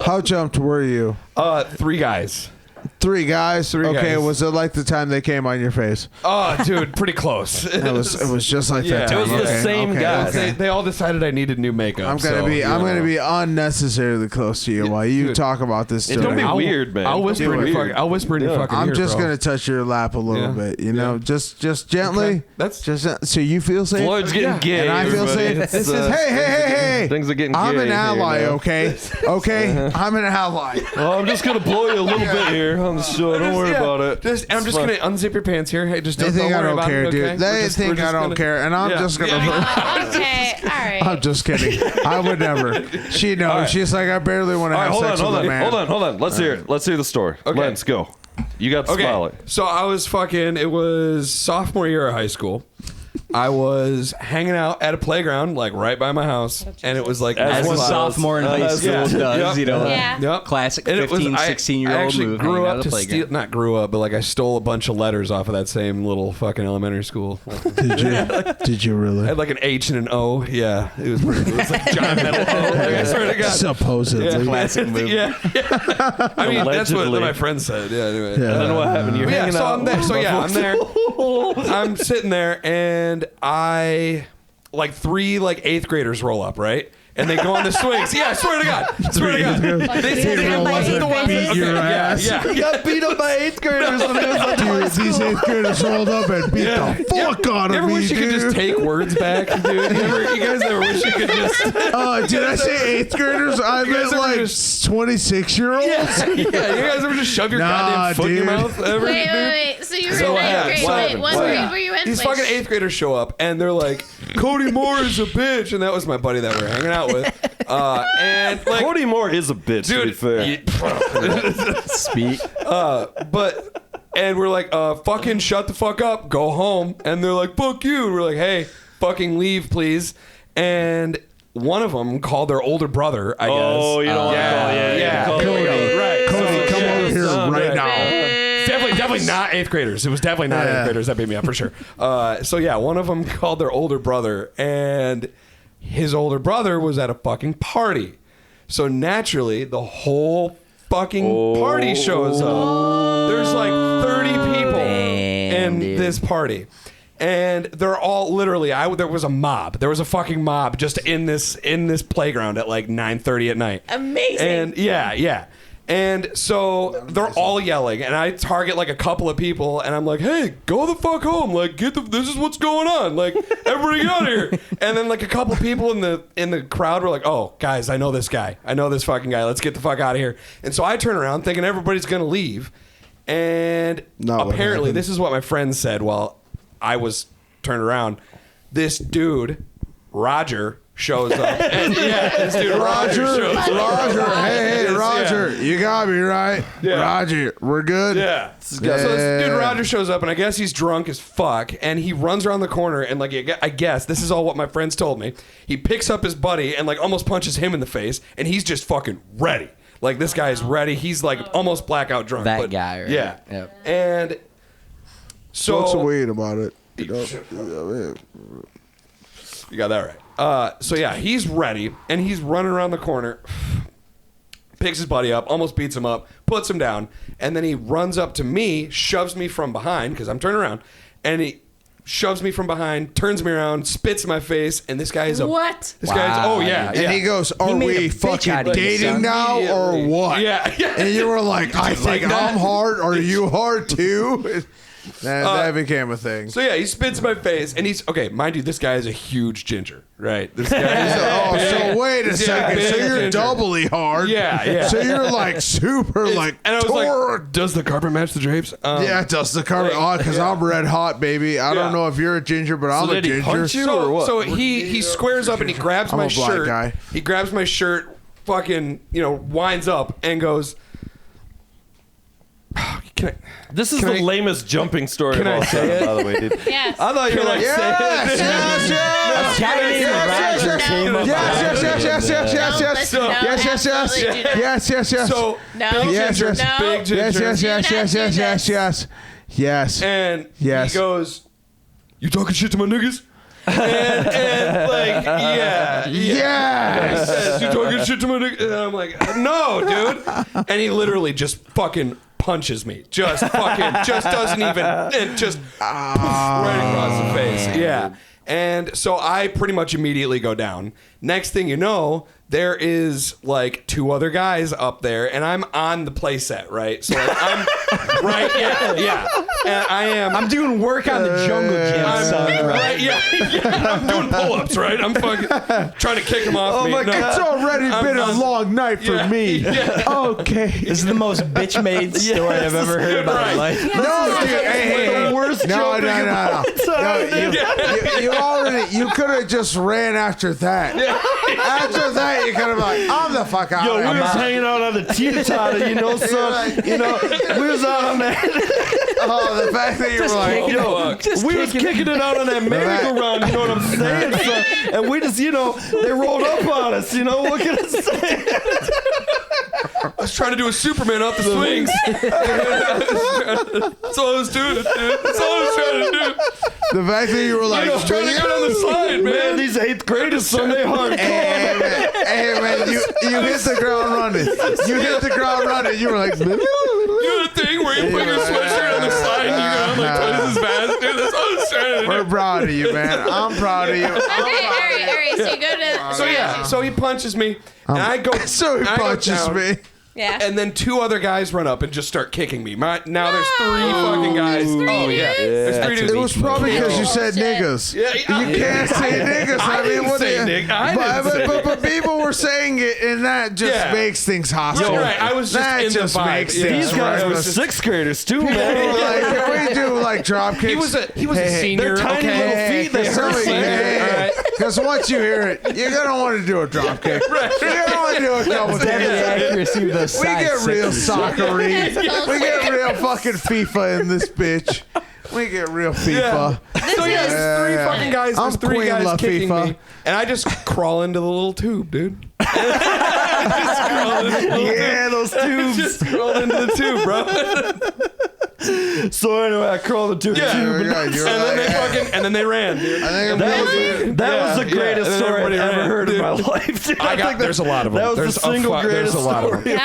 How jumped were you? 3 guys. 3 guys. Okay, guys. was it like the time they came on your face? Oh, dude, pretty close. It was just like Yeah. that time. It was the Okay, same okay, guy. okay. They all decided I needed new makeup. I'm gonna be unnecessarily close to you while you dude. talk about this It's gonna story. be weird, man. I'll whisper in your Weird. fucking. I'll whisper in your fucking I'm ear, just bro. gonna touch your lap a little Yeah. bit, you know, just gently. Okay. That's- just so you feel safe. Floyd's getting gay. and I feel everybody. safe. It's, Hey! Things are getting I'm gay an here ally, now. okay? Okay, I'm an ally. Well, I'm just gonna blow you a little bit here on the show. Don't worry about it. I'm just gonna unzip your pants here. Hey, just They don't, think I worry don't about care, it, dude. okay? They think I don't care, and I'm Yeah. just gonna. Okay, all right. I'm just kidding. I would never. She knows. right. She's like, I barely want to All right, have hold on, sex hold with on, a man. hold on. Let's hear it. Let's hear the story. Okay. Let's go. You got the Okay, spotlight. so I was fucking. It was sophomore year of high school. I was hanging out at a playground, like right by my house, and it was like As As a one sophomore in high does. school Yeah. does, Yep. you know. Yeah. Yep. Classic And it was- 15, I 16-year-old actually move. grew hanging out up at to the steal. playground. Not grew up, but like I stole a bunch of letters off of that same little fucking elementary school. Did you I really? had like an H and an O. Yeah, it was pretty. It was like giant metal O. Like, I swear to God. Supposedly. Classic move. Yeah, I mean that's what Allegedly. my friend said. Yeah, anyway. Yeah. And then what happened? You're But yeah, hanging so out. I'm there. So yeah, I'm there. I'm sitting there, and like 3 like 8th graders roll up, right? And they go on the swings. Yeah, I swear to God. Swear to God. They said Beat it by wasn't the 8th one. graders? Okay, Your yeah, ass. yeah. He got beat up by 8th graders. And it was like, Dude, these 8th graders rolled up and beat the fuck out You of ever me, wish you could dude. just take words back, dude? You guys ever wish you could just? Did I say 8th graders? I You guys meant ever like just- 26-year-olds. Yeah, you guys ever just shove your Nah, goddamn foot in your dude. mouth? Ever, Wait, dude? wait. So you were So in what 9th happened? grade. What Wait, happened? what What grade happened? were you in? These Wait, fucking 8th graders show up and they're like, Cody Moore is a bitch, and that was my buddy that we were hanging out with. And like, Cody Moore is a bitch, to be dude, fair. Speak. and we're like, fucking shut the fuck up, go home. And they're like, fuck you. And we're like, hey, fucking leave, please. And one of them called their older brother, I guess. Oh, you don't want to call yeah. call Here we go. Cody. Right. Cody, come over here right now. Definitely not 8th graders. It was definitely not 8th graders. That beat me up for sure. So yeah, one of them called their older brother, and his older brother was at a fucking party. So naturally, the whole fucking party shows up. There's like 30 people in dude. this party. And they're all literally. There was a mob. There was a fucking mob just in this playground at like 9:30 at night. Amazing. And yeah. And so they're all yelling, and I target like a couple of people, and I'm like, "Hey, go the fuck home! Like, this is what's going on! Like, everybody get out of here!" And then like a couple of people in the crowd were like, "Oh, guys, I know this guy. I know this fucking guy. Let's get the fuck out of here!" And so I turn around thinking everybody's gonna leave, and Not what apparently happened. this is what my friend said while I was turned around. This dude, Roger, shows up. And this dude Roger shows up. Roger, hey, Yes, Roger, you got me right. Yeah. Roger, we're good. Yeah. So this dude Roger shows up, and I guess he's drunk as fuck, and he runs around the corner, and like I guess this is all what my friends told me. He picks up his buddy and like almost punches him in the face, and he's just fucking ready. Like this guy is ready. He's like almost blackout drunk. That but, guy, right? Yeah. Yep. And Smoke some so weed about it. You got that right. So yeah, he's ready and he's running around the corner. Picks his buddy up, almost beats him up, puts him down, and then he runs up to me, shoves me from behind because I'm turning around, and he shoves me from behind, turns me around, spits in my face, and this guy is What? This guy's oh yeah, And he goes, "Are made a we bitch out fucking of you, dating son." now or what?" Yeah, yeah. And you were like, "I think I'm hard. Are you hard too?" That became a thing. So yeah, he spits in my face, and he's okay. Mind you, this guy is a huge ginger, right? This guy. So wait a second. big So you're ginger. doubly hard. Yeah, yeah. So you're like super like. And I was tore- like, does the carpet match the drapes? yeah, it does the carpet on because I'm red hot, baby. I don't know if you're a ginger, but I'm a did he ginger. punch you? So, or what? so he squares up and he grabs I'm my a black shirt. guy. He grabs my shirt, fucking, winds up and goes, can I? This is Can the I- lamest jumping story Can of I all say time, by the way, dude. Yes. I thought you were like Yes, saying yes, yes. A guy named Roger came up. Yes, yes, yes, yes, yes, No, yes, listen, yes. no, Yes, yes, yes. absolutely do not. Yes, yes, yes. So No. big Yes, ginger, yes. big ginger. Yes, yes, yes, Do yes, not yes, do yes, this. yes. Yes. And Yes. he goes, "You talking shit to my niggas?" and like, yeah. Yes. Says, "You talking shit to my niggas?" And I'm like, "No, dude." And he literally just fucking punches me. Just doesn't even, and just right across the face. Yeah. And so I pretty much immediately go down. Next thing you know, there is like 2 other guys up there, and I'm on the play set, right? So like, I'm right, yeah. And I am. I'm doing work on the jungle gym, I'm son. right, yeah. I'm doing pull-ups, right? I'm fucking trying to kick him off me. Oh my God, it's already been a long night for Yeah. me. Yeah. Okay. This is the most bitch-made story I've ever heard in my Right. life. No, dude. Hey, the worst no, jumping no. You could have just ran after that. After that, you could have like, I'm the fuck out Yo, of we here. was hanging out on the teeter-totter, son. We was out on that. Oh, the fact that you were like, Yo, we was kicking it out on that merry-go-round, you know what I'm saying, son? And we just, they rolled up on us, what can I say? I was trying to do a Superman off the swings. That's all I was doing, dude. That's all I was trying to do. the fact that you were like, I was trying to get on the slide, Man, man. these 8th graders, son, they hardcore. hey man, you hit the ground running. You hit the ground running. You were like, You know the thing where you put your sweatshirt on the slide and you go like twice as fast, dude. That's all I was trying to we're do. proud of you, man. I'm proud of you. Okay, all right. So you go to. So yeah, so he punches me, and I go. So he I go punches down, me. Yeah. and then 2 other guys run up and just start kicking me. Now there's 3 fucking guys. Oh yeah, there's 3 dudes. It was probably because you said Bullshit. niggas. Yeah, You can't say niggas. I mean, didn't what say the- nigga. I didn't say but people were saying it, and that just Yeah. makes things hostile. Right, I was just that in the just vibe. makes Yeah. things These guys right. were 6th graders, too, man. Like, can we do like drop kicks? He was a senior. They're tiny okay. little feet. They hurt. Because once you hear it, you're gonna want to do a drop kick. You're gonna want to do a couple Deadly things. accuracy with those We side get real sixes. soccery. That's We get real fucking FIFA in this bitch. We get real FIFA. So yeah, there's 3 fucking guys. I'm There's 3 Queen guys La kicking FIFA. me, and I just crawl into the little tube, dude. Yeah, those tubes. Just crawl into the tube, bro. So anyway, I crawled into a Yeah. tube. And then they ran, dude. That was the greatest and then story I've everybody ever ran, heard in dude. my life. Dude. I got. There's a lot of them. That was there's the single greatest There's a lot of them. story.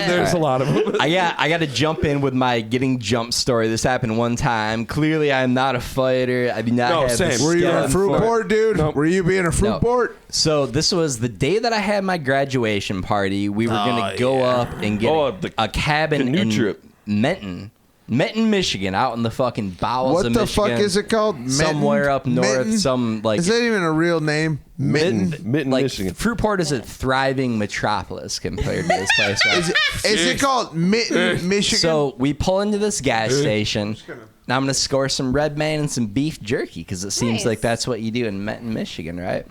There's a lot of them. I got to jump in with my getting jumped story. This happened one time. Clearly, I'm not a fighter. I do not No, have same. the Were you skin a fruit for it. board, dude? Nope. Were you being a fruit No. board? So this was the day that I had my graduation party. We were gonna go up and get a cabin canoe in trip. Menton, Michigan, out in the fucking bowels What of the Michigan. fuck is it called? Somewhere up north, Mitten? some like Is that even a real name? Mitten. Mitten, like Michigan. Fruitport is a thriving metropolis compared to this place. Right? Is it called Mitten, Michigan? So we pull into this gas station. Now I'm gonna score some Red Man and some beef jerky because it seems Nice. like that's what you do in Menton, Michigan, right?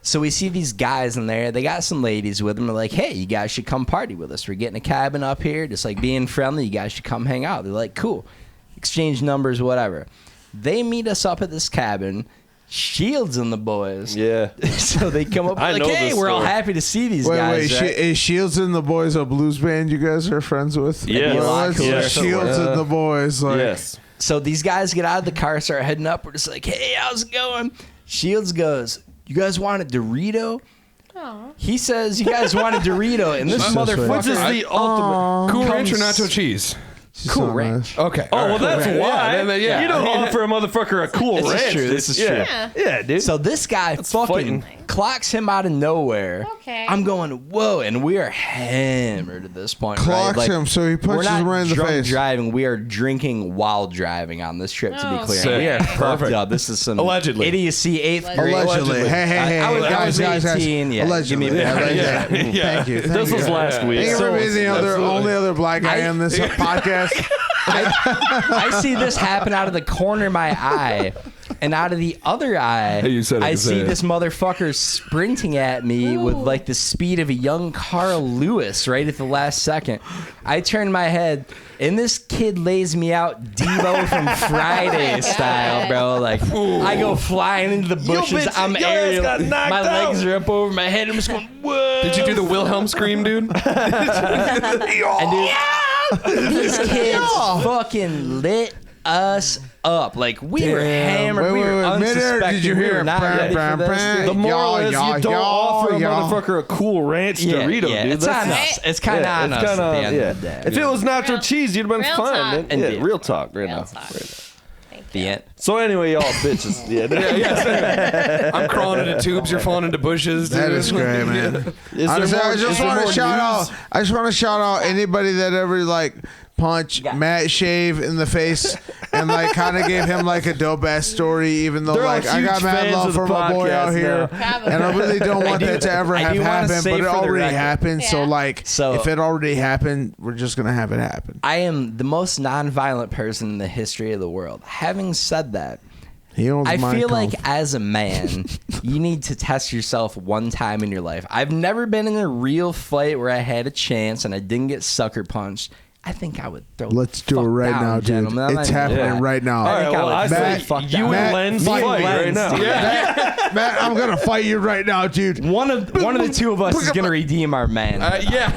So we see these guys in there. They got some ladies with them. They're like, "Hey, you guys should come party with us. We're getting a cabin up here, just like being friendly. You guys should come hang out." They're like, "Cool." Exchange numbers, whatever. They meet us up at this cabin. Shields and the boys. Yeah. So they come up I like, know hey, this we're all story. happy to see these Wait, guys. right? is Shields and the Boys a blues band you guys are friends with? Yes. Well, it's Yes. Shields and the Boys. Like, Yes. So these guys get out of the car, start heading up. We're just like, hey, how's it going? Shields goes, you guys want a Dorito? Aw. He says, you guys want a Dorito? And this so sweet. motherfucker. Which is the ultimate. Cool Ranch or Comes- nacho cheese? she's Cool so Ranch. nice. Okay. Oh, all well, right. that's why. Yeah. You don't offer a motherfucker a Cool This is Ranch. true, this is yeah. true. Yeah. Yeah, dude. So this guy fucking fighting. clocks him out of nowhere. Okay. I'm going, whoa, and we are hammered at this point. Clocks right? him, so he punches we're not him right in the drunk face. driving. We are drinking while driving on this trip. To be Oh, clear, sick. we are fucked Perfect. up. This is some Allegedly. idiocy. 8th grade. Allegedly. Hey, I was guys, 18. Yeah, Allegedly. give me a break. Yeah. Thank you. Thank This you. was last week. Thank you for being the only other black guy in this podcast. I see this happen out of the corner of my eye, and out of the other eye, Hey, you said it, I you see said it. this motherfucker sprinting at me with like the speed of a young Carl Lewis right at the last second. I turn my head, and this kid lays me out Devo from Friday style, bro. Like, I go flying into the bushes. bitch, I'm your ass aerial. got knocked My out. legs are up over my head. I'm just going, whoa. Did you do the Wilhelm scream, dude? And dude, these kids fucking lit us up. Like, we were hammered. We were Midair, unsuspecting. did you We hear were not ready for this. The moral is you don't offer a y'all. motherfucker a Cool Ranch Yeah, Dorito, yeah, dude. it's on us. It's kind of on us at the end of the day. If it was nacho Real- cheese, you'd have been real fine. talk. Man. And Yeah, beer. real talk right Real now. talk. Right now. Thank The you. end. So anyway, y'all bitches. Yeah. I'm crawling into tubes. You're falling into bushes. Dude. That is great, man. Is I there just, more- I is just there want more to shout news? out. I just want to shout out anybody that ever like punch Matt Shave in the face and like kind of gave him like a dope ass story, even though They're all like I got huge mad fans love of the for my boy out podcast here, now. and I really don't want that to ever I have do wanna happened, say but it for the already record- happened. So Yeah. like, So- if it already happened, we're just gonna have it happen. I am the most nonviolent person in the history of the world. Having said that, He owns I my feel account. like as a man, you need to test yourself one time in your life. I've never been in a real fight where I had a chance and I didn't get sucker punched. I think I would throw. Let's the do it fuck right down, now, dude. gentlemen. I'm It's not even happening gonna lie. right now. All right, think I well, would I Matt, say fuck you down. and Matt, Lenz fight fight right Lenz, now. dude. Matt, I'm gonna fight you right now, dude. One of the two of us is gonna redeem our man. Yeah.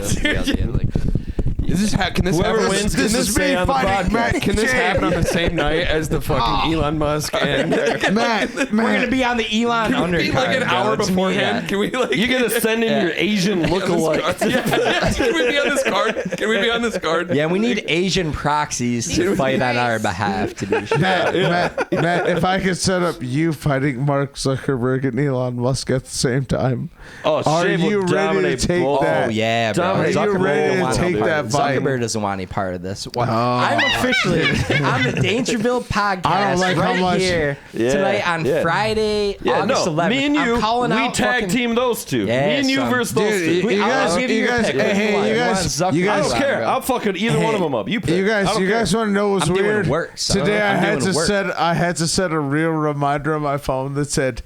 Is this can this Whoever happen? wins This can is stay me on the fighting podcast. Matt. Can this happen on the same night as the fucking Elon Musk and? Matt, We're gonna be on the Elon Can we undercard. be like an bro. hour It's me, beforehand? Can we like? You're gonna send in your Asian lookalike. Can we be on this card? Can we be on this card? Yeah, we need Asian proxies to fight on our behalf. To be sure. Matt, if I could set up you fighting Mark Zuckerberg and Elon Musk at the same time, Oh, are Shave will you ready to dominate take both. that? Oh yeah, bro. Dominate. Are you Zuckerberg ready don't to want take no part. that fight? Zuckerberg doesn't want any part of this. I'm officially on the Dangerville podcast I don't like how right much- here Yeah, tonight on yeah. Friday, Yeah, August no, 11th. me and you, I'm calling we out tag fucking- team those two. Yeah, me and you son. versus those Dude, two. you I'll guys, give you you your guys, pick. hey, One. you One guys, Zuckerberg. you I guys, don't care. bro. I'll fucking either one of them up. You pick. you I guys, don't you care. guys want to know what's I'm doing weird? work, son. Today I I'm had doing to work. set a real reminder on my phone that said,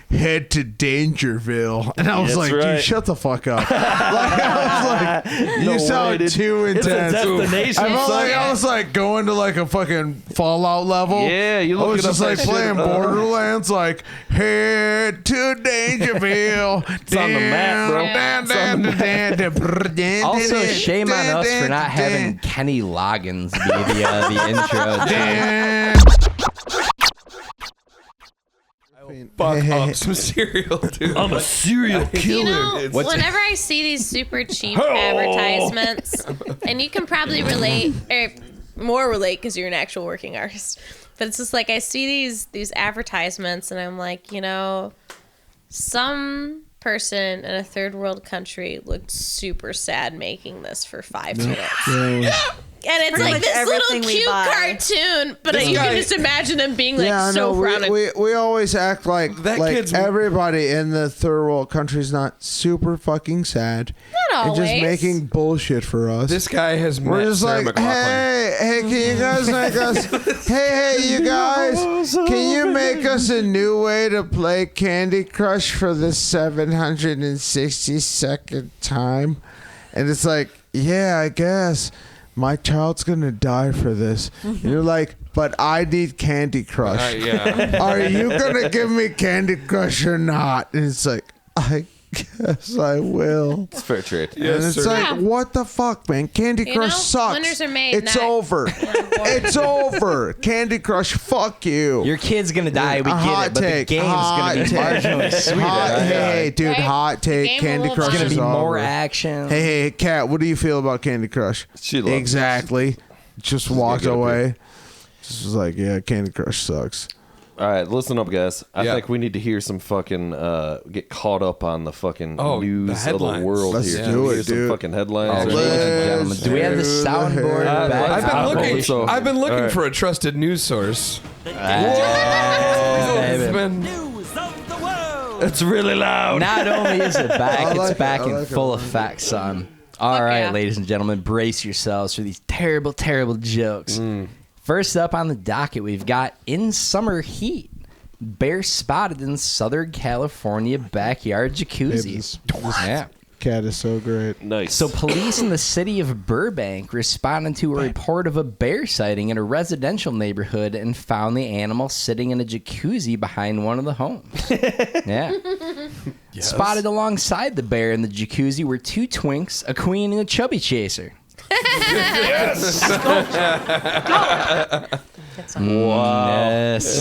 head to Dangerville, and I was That's like, right. dude, shut the fuck up. Like, I was like, you No sound way, dude. too It's a intense. destination. I felt like son. I was like going to like a fucking Fallout level. Yeah, you I was looking just up like that shit. playing Borderlands, like head to Dangerville. It's on the map, bro. Also, shame on us for not having Kenny Loggins be the intro. Fuck up some cereal, dude. I'm a serial killer. You know, What's- whenever I see these super cheap Oh. advertisements, and you can probably relate, or more relate because you're an actual working artist, but it's just like I see these advertisements, and I'm like, you know, some person in a third world country looked super sad making this for 5 minutes. And it's Pretty like much this little everything we cute buy. cartoon, but This you guy- can just imagine them being like Yeah, I so know. proud of We always act like That like kid's- everybody in the third world country's not super fucking sad. Not and just always. making bullshit for us. This guy has We're met just Sarah like, McLachlan. hey, can you guys make us? hey, you guys, can you make us a new way to play Candy Crush for the 762nd time? And it's like, yeah, I guess. my child's gonna die for this. You're like, but I need Candy Crush. Yeah. Are you gonna give me Candy Crush or not? And it's like, I guess I will. It's fair trade. And it's like, what the fuck, man? Candy Crush sucks. Winners are made. It's over. It's over. Candy Crush, fuck you. Your kid's gonna die. We Hot get it, but the take. game's Hot gonna be take. marginally sweeter. Hey, dude, Right? hot take. Game Candy will Crush live It's is gonna be more over. action. Hey, Kat, what do you feel about Candy Crush? She loves it. Exactly. Just walked good away. Just was like, yeah, Candy Crush sucks. All right, listen up, guys. I Yeah. think we need to hear some fucking get caught up on the fucking Oh, the news of the headlines. world Let's here. do it, Hear some dude. fucking headlines. Ladies and gentlemen, do we have the soundboard I've back? I've been I looking. hope so. I've been looking All right. for a trusted news source. Baby. It's been- News of the world. It's really loud. Not only is it back, I like it's back it. I in like it. full effect, son. All Fuck right, yeah. ladies and gentlemen, brace yourselves for these terrible, terrible jokes. First up on the docket, we've got in summer heat. Bear spotted in Southern California backyard jacuzzi. Yeah. Cat is so great. Nice. So police in the city of Burbank responded to a report of a bear sighting in a residential neighborhood and found the animal sitting in a jacuzzi behind one of the homes. Yeah. Spotted alongside the bear in the jacuzzi were two twinks, a queen, and a chubby chaser. Yes.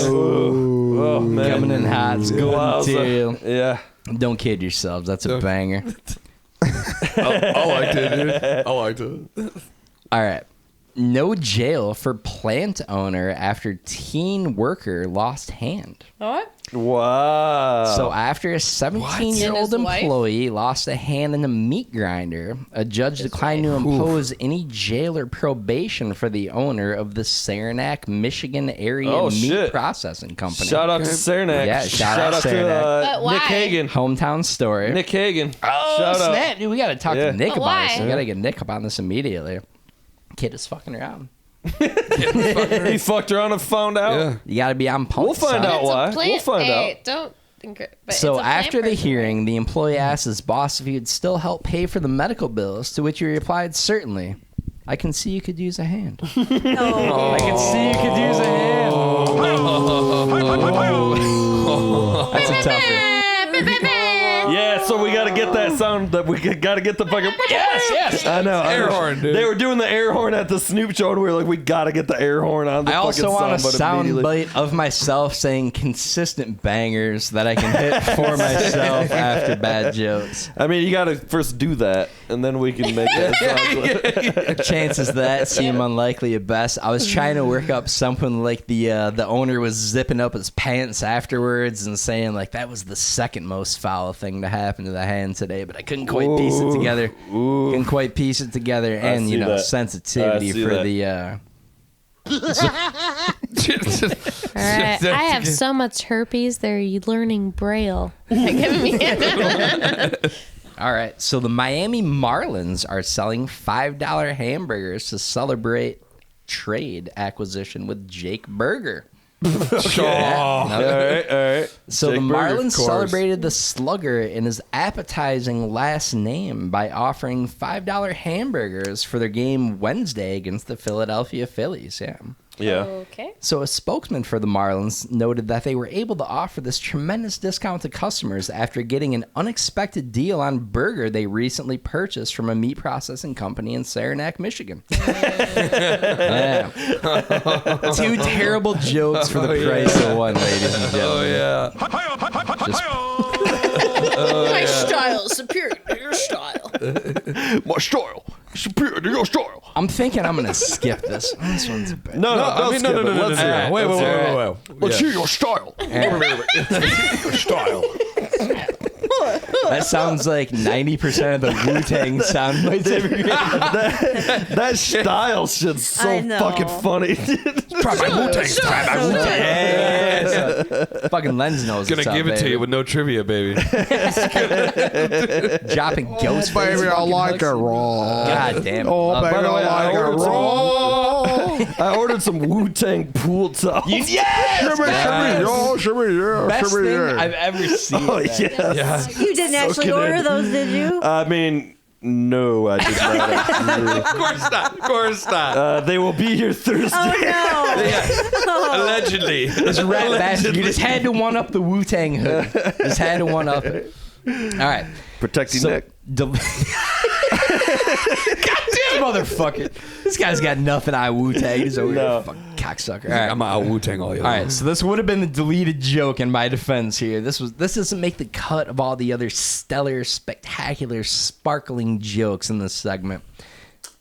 oh man. Coming in hot. It's golden Wowza. material. Yeah. Don't kid yourselves. That's a banger. I liked it, dude. I liked it. All right. No jail for plant owner after teen worker lost hand. What? Wow. So after a 17-year-old And his wife? employee lost a hand in a meat grinder, a judge declined to impose any jail or probation for the owner of the Saranac, Michigan area Oh, meat shit. processing company. shout out to Saranac. Yeah, shout out to Saranac. But why? Nick Hagan. Hometown story. Nick Hagan. Oh, shout out. snap. Dude, we got to talk Yeah. to Nick But about why? this. We got to get Nick up on this immediately. Kid is fucking around. He fucked around and found out. Yeah. You got to be on point. We'll find son. out It's a why. plant- We'll find hey, out. Don't think it- but So it's a plant after the person, hearing, the employee asked his boss if he would still help pay for the medical bills, to which he replied, certainly. I can see you could use a hand. No. I can see you could use a hand. That's a toughie. Yeah, so we gotta get that sound. That we gotta get the fucking. Yes. I know. Air horn, dude. They were doing the air horn at the Snoop show, and we were like, we gotta get the air horn on the I also fucking want a sound sound immediately. bite of myself saying consistent bangers that I can hit for myself after bad jokes. I mean, you gotta first do that, and then we can make that sound. Chances of that seem unlikely at best. I was trying to work up something like the owner was zipping up his pants afterwards and saying like that was the second most foul thing to happen to the hand today, but I couldn't quite piece it together. Couldn't quite piece it together, and see that. sensitivity I see for that. the. All right. I have so much herpes. They're learning Braille. Give me. All right, so the Miami Marlins are selling $5 hamburgers to celebrate trade acquisition with Jake Berger. all right. So Jake the Berger, Marlins of course. celebrated the slugger in his appetizing last name by offering $5 hamburgers for their game Wednesday against the Philadelphia Phillies. Yeah. Yeah. Okay. So a spokesman for the Marlins noted that they were able to offer this tremendous discount to customers after getting an unexpected deal on burger they recently purchased from a meat processing company in Saranac, Michigan. Yeah. Two terrible jokes for the price of one, ladies and gentlemen. My style is superior to your style. My style superior to your style. I'm thinking I'm going to skip this. This one's a bit. No, I mean, no. Let's hear it. Wait. Let's hear your style. Your style. That sounds like 90% of the Wu-Tang sound bites ever created. That style shit's so I know. fucking funny. Try my Wu-Tang. Try my Wu-Tang. Yes. Fucking Lenz knows Gonna what's up, give it to baby. you with no trivia, baby. Dropping ghost Baby, I fucking like it hooks. raw. God damn it. Oh, Love baby, by the way, I I like it ordered raw. I ordered some Wu-Tang pool towels. Shimmy, yo, shimmy, yeah, Best shimmy, thing yeah. I've ever seen. Oh, man. yes. You didn't actually order those, did you? I mean, No, I did not. Actually. Of course not. They will be here Thursday. Oh no! Allegedly. This rat bastard. You just had to one up the Wu-Tang hood. Just had to one up it. All right. Protect your neck. Goddamn motherfucker. This guy's got nothing on Wu-Tang. He's over here, fucking cocksucker. All right. I'm out Wu-Tang all y'all. All right, so this would have been the deleted joke in my defense here. This doesn't make the cut of all the other stellar, spectacular, sparkling jokes in this segment.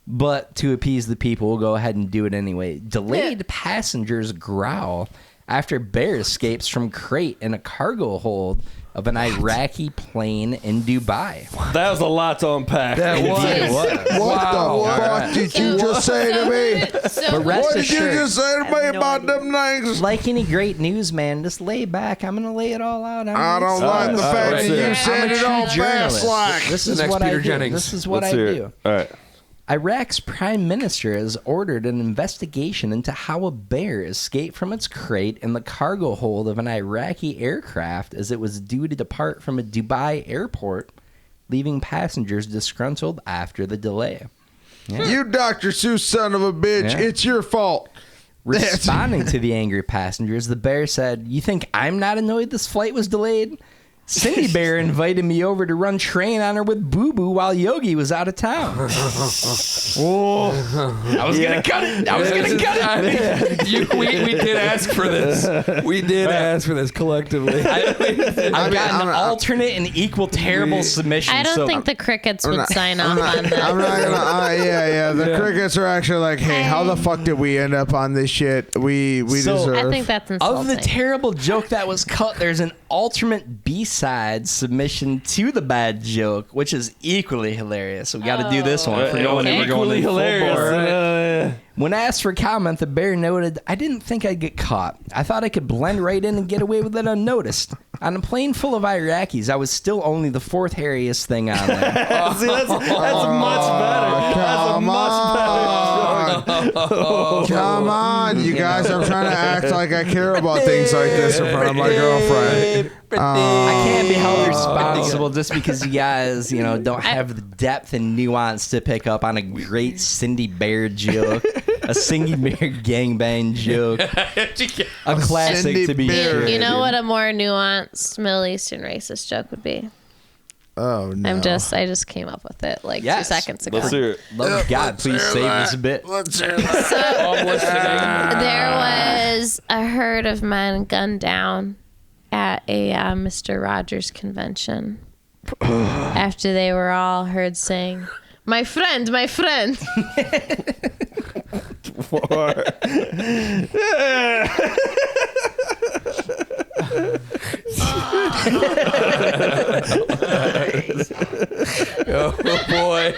But to appease the people, we'll go ahead and do it anyway. Delayed passengers growl after bear escapes from crate in a cargo hold of an Iraqi plane in Dubai. That was a lot to unpack. What the fuck did you just say to me? But rest What did you assured, just say to me about them things? like any great news, man, just lay back. I'm going to lay it all out. I don't like the fact that you I'm said a it true all fast journalist. like. This is Next what Peter I do. Jennings. This is what Let's I hear do. it. All right. Iraq's prime minister has ordered an investigation into how a bear escaped from its crate in the cargo hold of an Iraqi aircraft as it was due to depart from a Dubai airport, leaving passengers disgruntled after the delay. You Dr. Seuss son of a bitch. Yeah. It's your fault. Responding to the angry passengers, the bear said, "You think I'm not annoyed this flight was delayed? Cindy Bear invited me over to run train on her with Boo Boo while Yogi was out of town." I was gonna cut it. We did ask for this. We did ask for this collectively. I've got an alternate and equal terrible submission. I don't so think the crickets would sign off on I'm that. not gonna. The crickets are actually like, hey, how the fuck did we end up on this shit? We deserve. I think that's insulting. Of the terrible joke that was cut, there's an alternate B-side submission to the bad joke, which is equally hilarious. So we got to do this one. For going in, we're going Equally in full hilarious. bore. When asked for comment, the bear noted, "I didn't think I'd get caught. I thought I could blend right in and get away with it unnoticed. On a plane full of Iraqis, I was still only the fourth hairiest thing on there." See, that's much better. That's a much better. Come on, you guys. I'm trying to act like I care about things like this in front of my girlfriend. I can't be held responsible just because you guys, don't have the depth and nuance to pick up on a great Cindy Bear joke, a Cindy Bear gangbang joke, a classic Cindy to be Bear. sure. You know what a more nuanced Middle Eastern racist joke would be? Oh no. I just came up with it like 2 Yes. seconds ago. Let's hear it. Love of God, please save this a bit. Let's hear that. There was a herd of men gunned down at a Mr. Rogers convention after they were all heard saying, "My friend, my friend." Oh boy.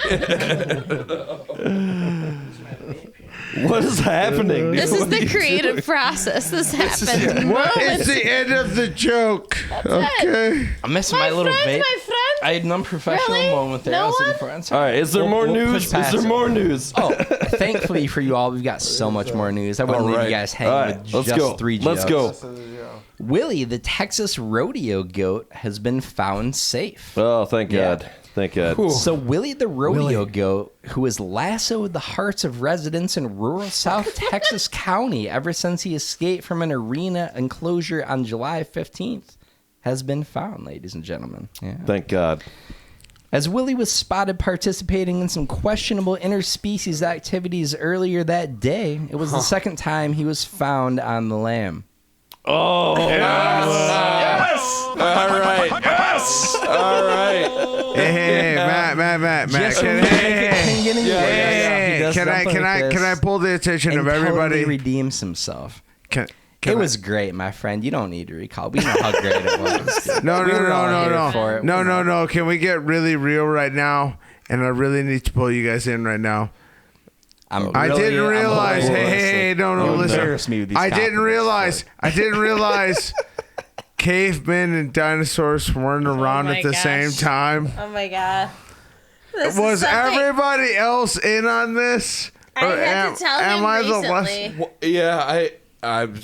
What is happening? This is the creative process. This happened. in What moments. is the end of the joke? Okay. I'm missing My my little friend, vape. my friend. I had an unprofessional Really? moment there. No I was looking one? for answers. All right, is there more We'll news? push past Is there it. more news? Oh, thankfully for you all, we've got so much more news. I wouldn't All leave right. you guys hanging All right, with let's just go. 3 Let's jokes. go. Willie, the Texas rodeo goat, has been found safe. Oh, thank Yeah. God. Thank God. So Willie the rodeo goat, who has lassoed the hearts of residents in rural South Texas County ever since he escaped from an arena enclosure on July 15th, has been found, ladies and gentlemen. Yeah. Thank God. As Willie was spotted participating in some questionable interspecies activities earlier that day, it was the second time he was found on the lam. Oh, Yes. All right. Yes. All right. Hey, Matt. Just Can, when you think it hey, can get any better, hey, he does can something like I this pull the attention and of everybody? totally redeems himself. Can It I- was great, my friend. You don't need to recall. We know how great it was. No. We were all here for it. No. Can we get really real right now? And I really need to pull you guys in right now. I didn't realize. Hey, no, You listen. embarrass me with these I didn't compliments. realize cavemen and dinosaurs weren't around my at the gosh. same time. Oh my God. This is Was something everybody else in on this? I Or had to tell him recently. Yeah, I'm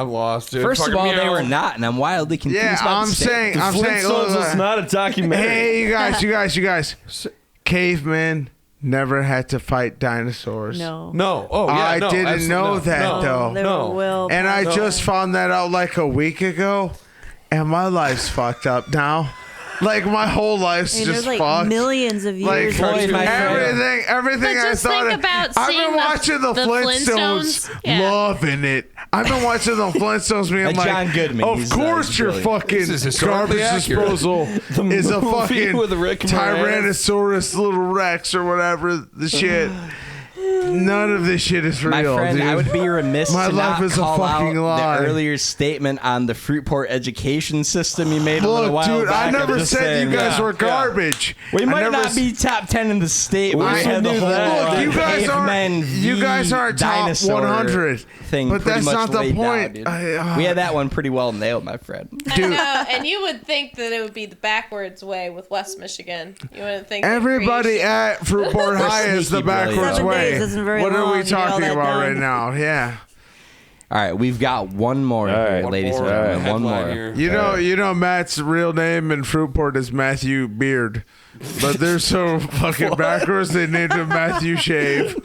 lost, dude. First of Fucking all, they meow. were not, and I'm wildly confused Yeah, about I'm the saying. Flintstones was not a documentary. Hey, you guys. cavemen never had to fight dinosaurs. No. No. Oh, yeah. I no, didn't absolutely know no. that, No. though. They No. were well. And I past just that. found that out like a week ago, and my life's fucked up now. Like my whole life's And just there's like fucked. millions of Like years. Floyd, my friend. everything But I just thought. think about I've seeing been watching the Flintstones, Yeah. loving it. I've been watching the Flintstones, being Like like, John Goodman, of he's, course he's your brilliant. fucking This is historically garbage accurate. disposal is a movie fucking with Rick Moranis. Tyrannosaurus Little Rex or whatever the shit. None of this shit is real, My friend, dude. I would be remiss My to life not is a call fucking out lie. the earlier statement on the Fruitport education system you made a little Look, while dude, back. I I'm never just said saying, you guys yeah. were garbage. We I might never not s- be top 10 in the state, but I we had the knew whole that. Look, you guys cavemen aren't. You guys v. aren't top dinosaur 100 thing. but pretty that's much not the laid down, point. dude. I- we had that one pretty well nailed, my friend. I know, and you would think that it would be the backwards way with West Michigan. You wouldn't think that Everybody creation- at Fruitport High is the sneaky brilliant. backwards 7 way. days isn't very What are long we to get all talking that about done. right now? Yeah. All right, we've got one more here, right, ladies and One more gentlemen. One headline more. here. You know Matt's real name in Fruitport is Matthew Beard, but they're so fucking backwards they named him Matthew Shave.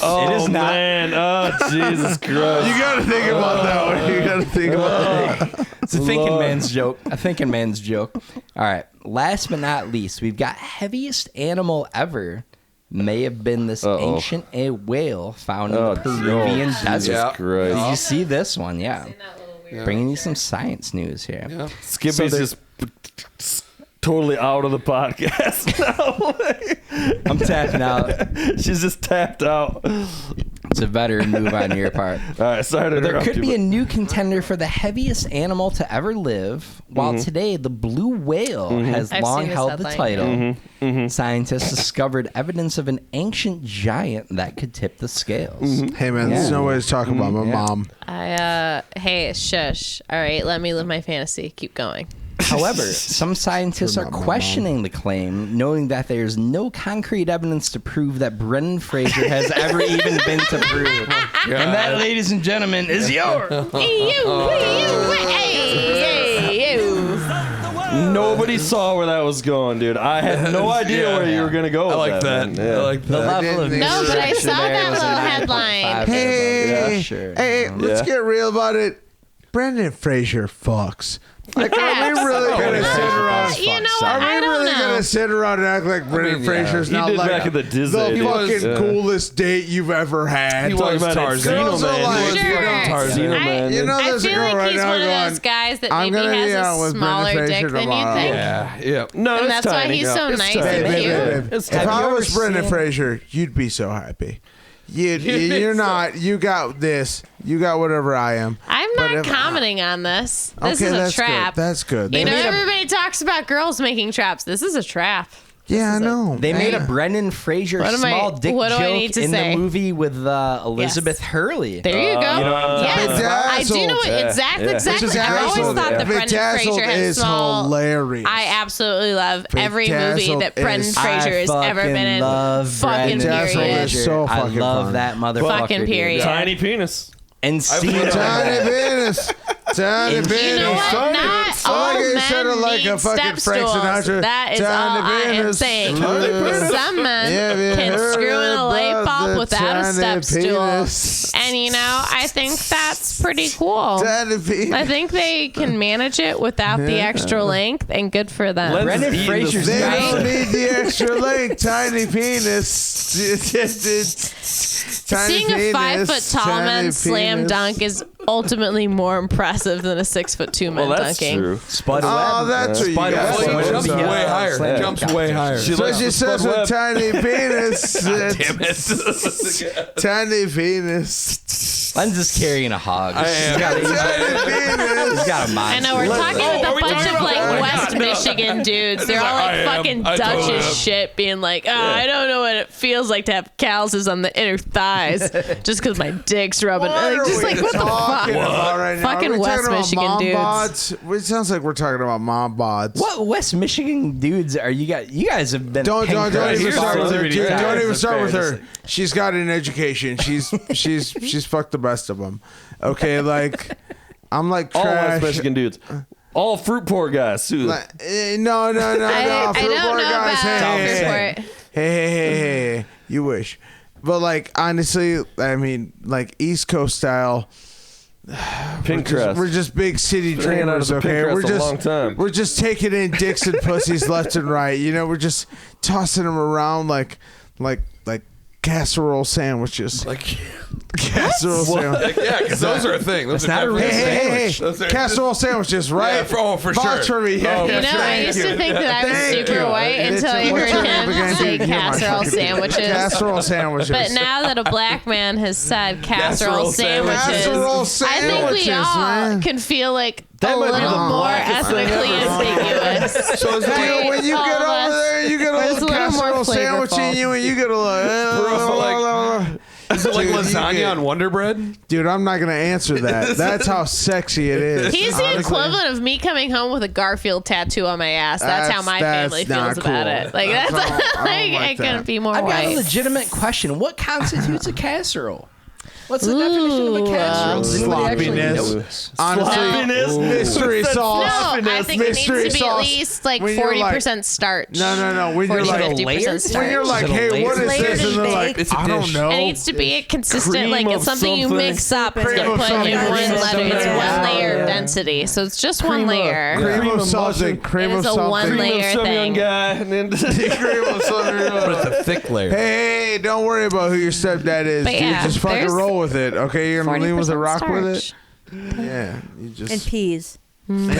Oh, It is not- man. Oh, Jesus Christ. You gotta think about that one. You gotta think about that. It's a thinking Lord. man's joke. A thinking man's joke. All right. Last but not least, we've got heaviest animal ever. May have been this ancient whale found in the Peruvian desert. Yeah. Christ. Did you see this one? Yeah. That little weird Bringing you some science news here. Yeah. Skippy's just totally out of the podcast now. I'm tapping out. She's just tapped out. It's a veteran move on your part. All right, sorry to There interrupt could you, be a but- new contender for the heaviest animal to ever live, while today the blue whale has I've long seen this held the headline. title. Scientists discovered evidence of an ancient giant that could tip the scales. Hey man, there's no way to talk about my Yeah. mom. Hey, shush. All right, let me live my fantasy. Keep going. However, some scientists are questioning the claim, noting that there's no concrete evidence to prove that Brendan Fraser has ever even been to Peru. And that, ladies and gentlemen, is yours. Nobody saw where that was going, dude. I had no idea Yeah. where you were gonna go. With I like that. man. Yeah. I like The that. level of No, but I distraction saw there that was a little 9.5 headline. there, Hey, yeah, sure. hey, let's Yeah. get real about it. Brendan Fraser fucks. Like, are we really gonna sit around? You know what? Are we I don't really know. gonna sit around and act like Brendan Fraser's He not did like back in the Disney days. fucking Yeah. coolest date you've ever had? He Talking was about Tarzan. Encino Girls are Man. like, He was Sure. fucking Tarzino I- Man. You know, I there's a feel girl like right he's now one of going, those guys that I'm maybe gonna has be out a with smaller Brendan dick Fraser than you tomorrow. think. Yeah. Yeah. No, And it's that's why tiny. he's so It's nice tiny. and Babe, cute. babe. It's If tiny. I you was ever Brendan seen- Fraser, you'd be so happy. You're not. You got this. You got whatever I am. I'm But not if- commenting on this. This Okay, is a that's trap. Good. That's good. You know, made a- everybody talks about girls making traps. This is a trap. Yeah, I know. They made a Yeah. Brendan Fraser What am I- small dick what do I joke need to in say? the movie with Elizabeth Hurley. There you go. Yes, I do know Bedazzled. exactly. Yeah. Exactly. Which is I've always Bedazzled. thought that Brendan Bedazzled Fraser has is small. hilarious. I absolutely love every movie Bedazzled that Brendan is- Fraser has ever been in. Love Fucking Brendan period. Fraser. So I fucking love fun. that motherfucker. Fucking dude. period. Tiny penis. And see, Tiny penis. Tiny You penis. You know what? Tiny- Not It's all like you men said it like need a fucking step Frank stools. Sinatra. That is Tiny all I am penis. saying. Tiny penis. Some men Yeah, we can heard screw in a light about bulb the without a tiny step stool. penis. And you know, I think that's pretty cool. Tiny penis. I think they can manage it without the extra length, and good for them. Lenz Brendan is eating Fraser's the- They Right. don't need the extra length. Tiny penis. Tiny Seeing a penis. 5 foot tall Tiny man slam penis. dunk is ultimately more impressive than a 6'2" man Well, that's dunking. true. Spud Oh, Webb. that's what you Spider got. Web. Well, he Well, jumps yeah. way higher. Slam He jumps dunk. way higher. She So likes she the says Spud with Webb. tiny penis. Damn it. Tiny penis. Lenz is carrying a hog. I am. Tiny penis. He's got a I mind. know we're talking Oh, with are a we bunch talking of like about- West Michigan dudes. They're all like, like I am. fucking I Dutch totally as am. shit, being like, oh, I don't know what it feels like to have calluses on the inner thighs just because my dick's rubbing. What Like, just are we like what the talking fuck? about right now? Fucking Are we West talking about Michigan mom dudes. bods? It sounds like we're talking about mom bods. What West Michigan dudes are you guys? You guys have been. Don't even Here's start with her. something Dude, to don't do. even start with Fair her. to say. She's got an education. She's fucked the best of them. Okay, like I'm like All trash. West Michigan dudes. All Fruitport guys too. No. I don't know about Fruitport. Hey. You wish. But like honestly, I mean, like East Coast style. Pinterest. We're just big city Been hanging out dreamers, at the okay? Pinterest a long time. We're just taking in dicks and pussies left and right. You know, we're just tossing them around like casserole sandwiches. Like, Casserole sandwiches. yeah, because those are a thing. Those That's are not a definitely real Hey, Those are- casserole sandwiches, right? Yeah, for Vouch sure. for me. Yeah, Oh, You know, I used to think that I was Thank super you. white until I What's your name heard again, him say dude? You're my casserole fucking- sandwiches. Casserole sandwiches. But now that a black man has said casserole Casserole sandwiches, Casserole I think we sandwiches, all man. can feel like That a might be little the more blackest thing ethnically ever. ambiguous. So is Dude, it when you all get of over us. there, you get a It's little a little more casserole sandwich in flavorful. you, and you get a little. is it like Dude, you lasagna get- on Wonder Bread? Dude, I'm not gonna answer that. That's how sexy it is. He's the honestly. equivalent of me coming home with a Garfield tattoo on my ass. That's how my That's family not feels about cool. it. Like That's that's all- I don't like, like I couldn't that. be more I've got a white. legitimate question. What constitutes a casserole? What's the definition of a casserole? Does anybody actually sloppiness. know this? Honestly, mystery sauce. No, I think it needs Mystery to be at sauce. least like When you're 40% starch. No. When you're 40 like, 50% layered? starch. when you're like, Is it a hey, layer? what is Layered this? And and they're like, baked. It's a I don't dish. know. It needs to be a consistent, Cream like of it's something you something. mix up Cream to of put in something. one Cream of letter. It's something. one layer Yeah. of density, so it's just one layer. Cream Cream of of something. mushroom. Cream It of is a something. one Cream layer of some young thing. guy, and then Cream of something. But it's a thick layer. Hey, don't worry about who your stepdad is. But Dude, yeah, just fucking there's roll with it. Okay, you're gonna lean with the 40% rock with it. starch. Yeah, you just And peas. Frozen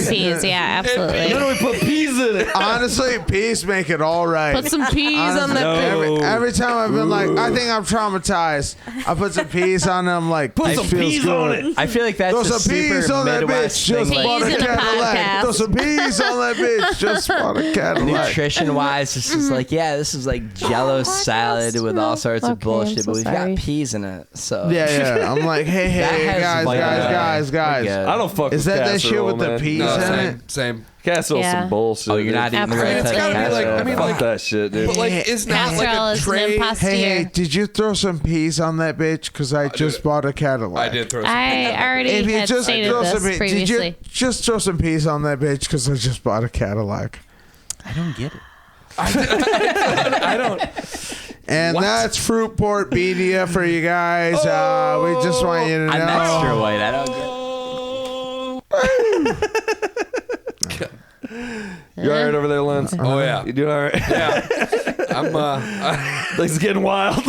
peas, yeah, then absolutely. we put peas in it. honestly, peas make it all right. Put some peas on that. Every time I've been like, I think I'm traumatized. I put some peas on them, like, Put it some feels peas good. on it. I feel like that's Throw a some peas super on that Midwest bitch. thing. Just Peas bought a in a Cadillac. podcast. Throw some peas on that bitch. Just bought a Cadillac. Nutrition wise, it's just like, yeah, this is like Jello salad with all sorts of Okay, bullshit, I'm so but we've sorry. got peas in it. So Yeah. I'm like, hey, That has guys. like- I don't fuck Is with that shit casserole, with the man. peas No, in same, it? same. Castle's Yeah. some bullshit. Oh, you're not dude. eating the right Absolutely. type It's of gotta be like, casserole. I mean, Fuck like, that shit, dude. but like, it's not like Casserole a is an tray. impossible. Hey, did you throw some peas on that bitch? Because I just bought a Cadillac. I did throw some. I already If you had just stated throw this some, did previously. you just throw some peas on that bitch? Because I just bought a Cadillac. I don't get it. I don't. And that's Fruitport Media for you guys. We just want you to know. I'm extra white. I don't get it. You all right over there, Lenz? Oh yeah. You doing all right? Yeah. Things getting wild.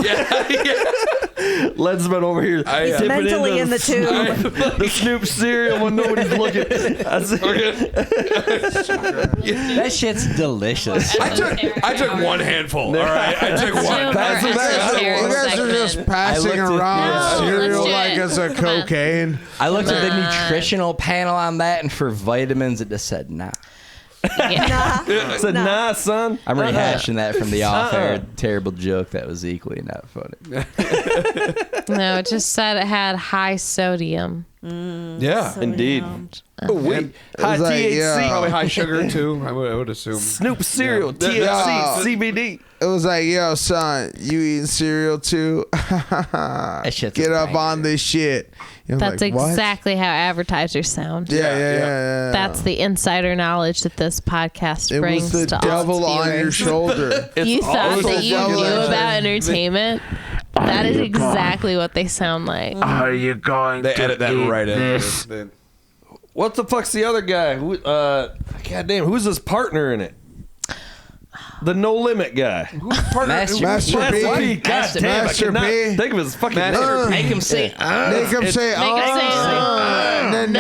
Len's been over here He's dipping mentally into in the tube. the Snoop cereal when nobody's looking. That shit's delicious. I took one handful. All right. I took one. Our That's esoteric You guys are just segment. passing I looked at- around No, cereal let's do like it. it's a Come on. cocaine. I looked at the nutritional panel on that, and for vitamins, it just said nah. I said, nah, son. I'm rehashing that from the off-air terrible joke that was equally not funny. No, it just said it had high sodium. Yeah. Indeed. Oh, wait. High was like, THC. yeah. Probably high sugar too. I would assume. Snoop cereal. Yeah. THC. Yeah. CBD. It was like, yo, son, you eating cereal too? shit's Get a up banger. on this shit. And I'm That's like, what? exactly how advertisers sound. Yeah. That's the insider knowledge that this podcast It brings was the to all devil its on your viewers. shoulder. You thought also that you devil knew on about your- entertainment? That is exactly what they sound like. Are you going They edit that right in. this? What the fuck's the other guy? Who? Goddamn, who's his partner in it? The No Limit guy. Who's partner? Master Master Master P. P. God Master- damn, I Master cannot P. think of his fucking Master name. Make him say, Make him say, Make him say, na na na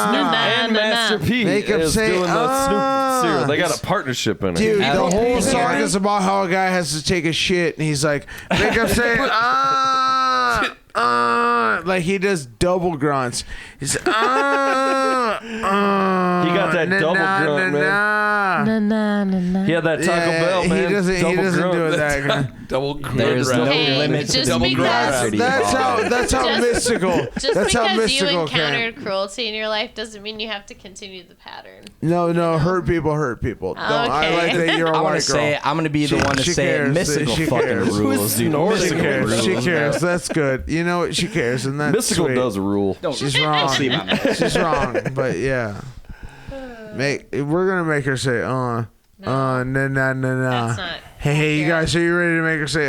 Snoop na. and Master P Make him is say, doing the Snoop cereal. They got It's- a partnership in it. Dude, the Alex whole P. song Gary. is about how a guy has to take a shit, and he's like, make him say, like he does double grunts. He's, He got that double grunt, man. Na, na, na, na. He had that Taco Bell, man. He doesn't Double do grunt. it that grunt. Double there's no Hey, limit to just the because- mediocrity. That's how Just- mystical. Just That's how because you mystical can. encountered cruelty in your life doesn't mean you have to continue the pattern. No, hurt people. Don't. I Okay. like that you're a I want white to say, girl. I'm going to be the one to she say cares. mystical She fucking cares. rules, dude. Nordic She Mystical cares. rules. She cares. That's good. you know what? She cares, and that's Mystical sweet. does rule. She's wrong. sleep on that. She's wrong, but yeah. We're gonna make her say nah. That's not. Hey, you guys, are you ready to make her say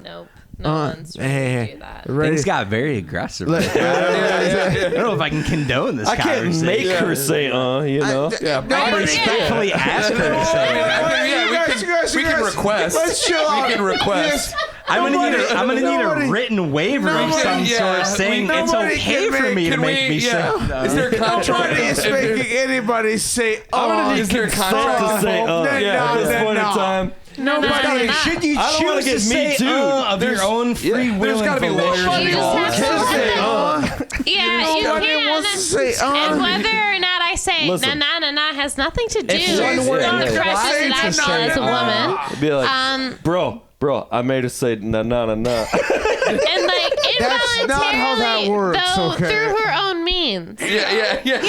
Nope. No one's ready to do that. Ready? Things got very aggressive. Let- I don't know if I can condone this I can't conversation. make her say, you know. Yeah. I can respectfully ask her to say it. We can request. Let's chill out. We can request. I'm gonna need nobody- a written waiver of some sort saying it's nobody okay can for make- me to Can make we? me say. Yeah. Is there a contract? Nobody is making anybody say Is there a contract? To say, at this point in time. Nobody. Should you I don't wanna choose to get me say too. of your own free will? There's gotta be lawyers You just have involved. to let them. Yeah, you Nobody can. wants to say And whether or not I say Listen. na has nothing to do If one with were the inclined pressure that I to feel say as a woman. Be like, bro, I made her say nah. And like That's not how that involuntarily, works, though, okay? through her own means. Yeah. Yeah,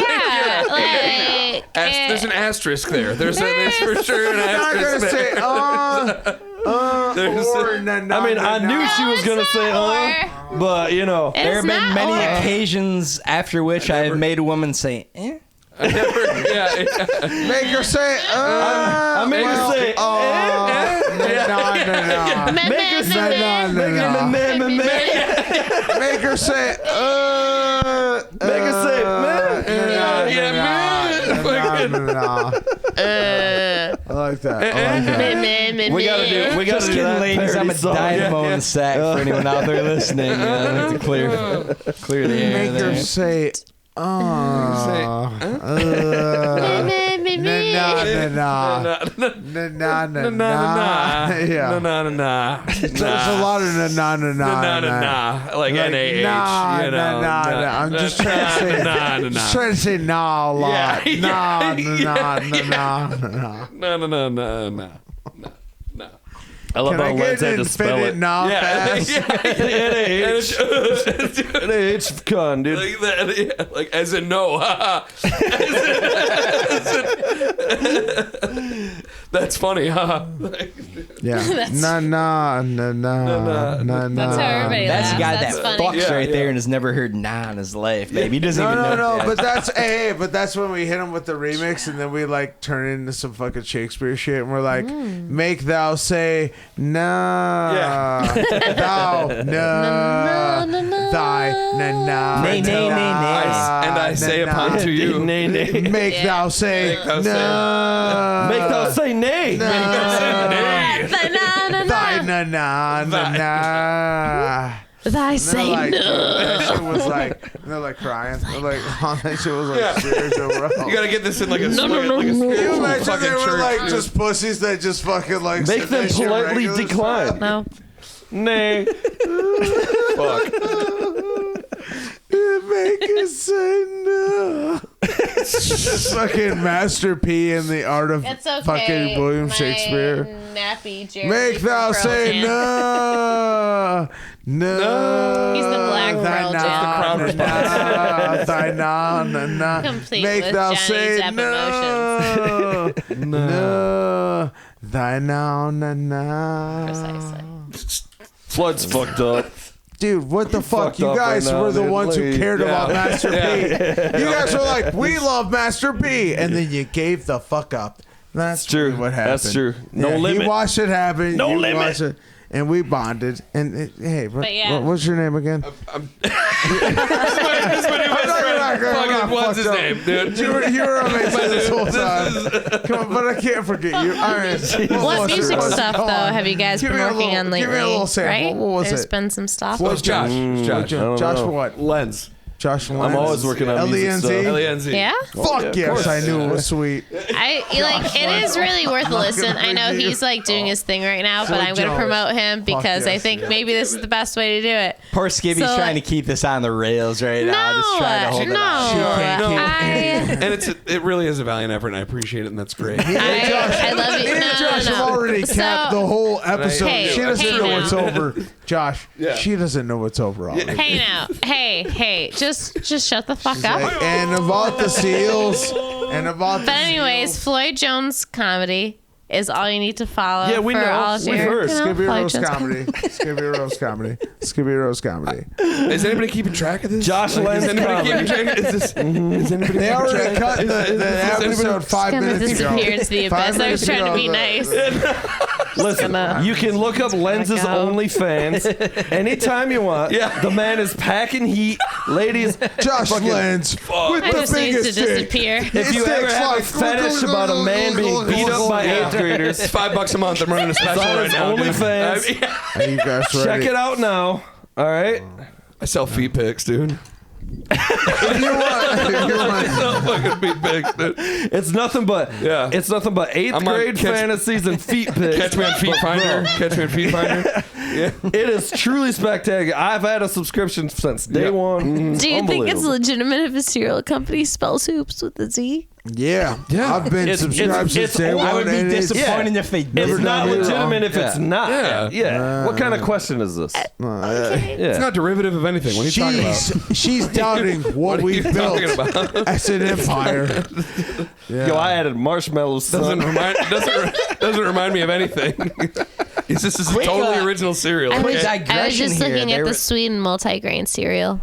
like There's an asterisk there. There's for sure an I'm gonna asterisk say there. I mean, I knew she was gonna say but you know, It There is have been not many or. occasions after which I have made a woman say, eh? Yeah. make her say I made her say, Make her say I like that. we gotta do Just do kidding, that ladies. I'm a parody song. dynamo in the sack for anyone out there listening. To clear the air Make her there. say Yeah. There's a lot of Like NaH. You know. I'm just trying to say just trying to say nah a lot. No. I love Can how I Lenz get had to spell infinite it. nah fast? NaH con, dude. Like as in no. That's funny, huh? Yeah. That's Nah. That's how everybody That's laughs. a guy That's that funny. fucks right there and has never heard nah in his life, baby. He doesn't even know. No, but that's but that's when we hit him with the remix, and then we like turn it into some fucking Shakespeare shit, and we're like, make thou say nah, thou no, thy nah, Nay, nay, nay, nay. And I say upon to you. Nay, nay. make thou say thou say- nah, Make thou say nay. thy nah. I say Like, no. that shit was like, they're like crying. They're like, that shit was like serious, bro. You gotta get this in like a Can you imagine fucking they were church. like just pussies that just fucking like Make sit them that shit politely regular decline. No. Nay. Fuck. Make us say no. Just fucking Master P in the art of It's okay. fucking William My Shakespeare. Nappy Jerry Make from thou Pearl say Jam. no. He's the Black Thy Pearl nah, Jam. nah, thy nah. Complete Make with thou Johnny say Depp no. No. Thy nah. Precisely. Floyd's fucked up. Dude, what the fuck? fucked You up guys right now, were the dude. ones who Please. cared about Yeah. Master P. You guys were like, we love Master P. And then you gave the fuck up. That's True. really what happened. That's true. No Yeah, limit. He watched it happen. No you limit. watched it, and we bonded. And hey, yeah. what's your name again? What's his name, dude? You were amazing this whole time. Come on, but I can't forget you. All right. What music stuff though have you guys Give been me a working little- on lately? give me a little sample. Right? What was There's it? been some stuff. What's Josh? Josh, don't Josh know. what? Lenz. Josh Lenz. I'm always working on music L-E-N-Z? stuff. L-E-N-Z. Yeah? Fuck yes, I knew it was sweet. It is really worth a listen. I know he's like doing his thing right now, but I'm going to promote him because I think maybe this is the best way to do it. Poor Skippy's So, trying to keep this on the rails right now. Just trying to hold it on. And it really is a valiant effort, and I appreciate it, and that's great. I love you. Me and Josh have already capped the whole episode. Hey, She doesn't hey know now. it's over. Josh, she doesn't know it's over already. Hey now. Hey. Just shut the fuck up. And about the seals. And about the But anyways, Floyd Jones comedy. is all you need to follow. Yeah, we for know. all of We've your, heard. you know, Skippy Floyd Roast Jones. Comedy. Skippy Roast Comedy. Skippy Roast Comedy. Is anybody keeping track of this? Josh Lenz Is anybody comedy. keeping track? Is anybody? They already cut the episode 5 Gonna minutes ago. disappear into the 5 abyss. I was minutes trying to ago, be Listen, nice. you can look up Lenz's God. OnlyFans anytime you want. Yeah. The man is packing heat. Ladies, Josh Lenz with I the just needs to biggest dick. disappear. if you ever have a fetish about a man being beat up by 8th graders, It's $5 a month. I'm running a special on right his now. dude. OnlyFans. Are you guys check ready? it out now. All right. I sell feet pics, dude. If you want, I sell fucking feet pics, dude. It's nothing but Yeah. It's nothing but 8th I'm on grade Catch- fantasies and feet pics. Catch me on Feet Finder. Catch me on Feet Finder. Yeah. It is truly spectacular. I've had a subscription since day Yeah. one. Do you think it's Unbelievable. legitimate if a cereal company spells hoops with a Z? yeah, I've been It's- subscribed since day I one. I would be and it's- disappointed if they It's never not done it legitimate wrong. if it's not. Yeah. Yeah. What kind of question is this? It's not derivative of anything. What are you talking about? She's doubting what What are we've you built talking about? as an empire. Yo, I added marshmallows. Doesn't Son. remind me of anything. This is Quick, totally original cereal. I was digression just here. looking There at the was- sweet and multigrain cereal.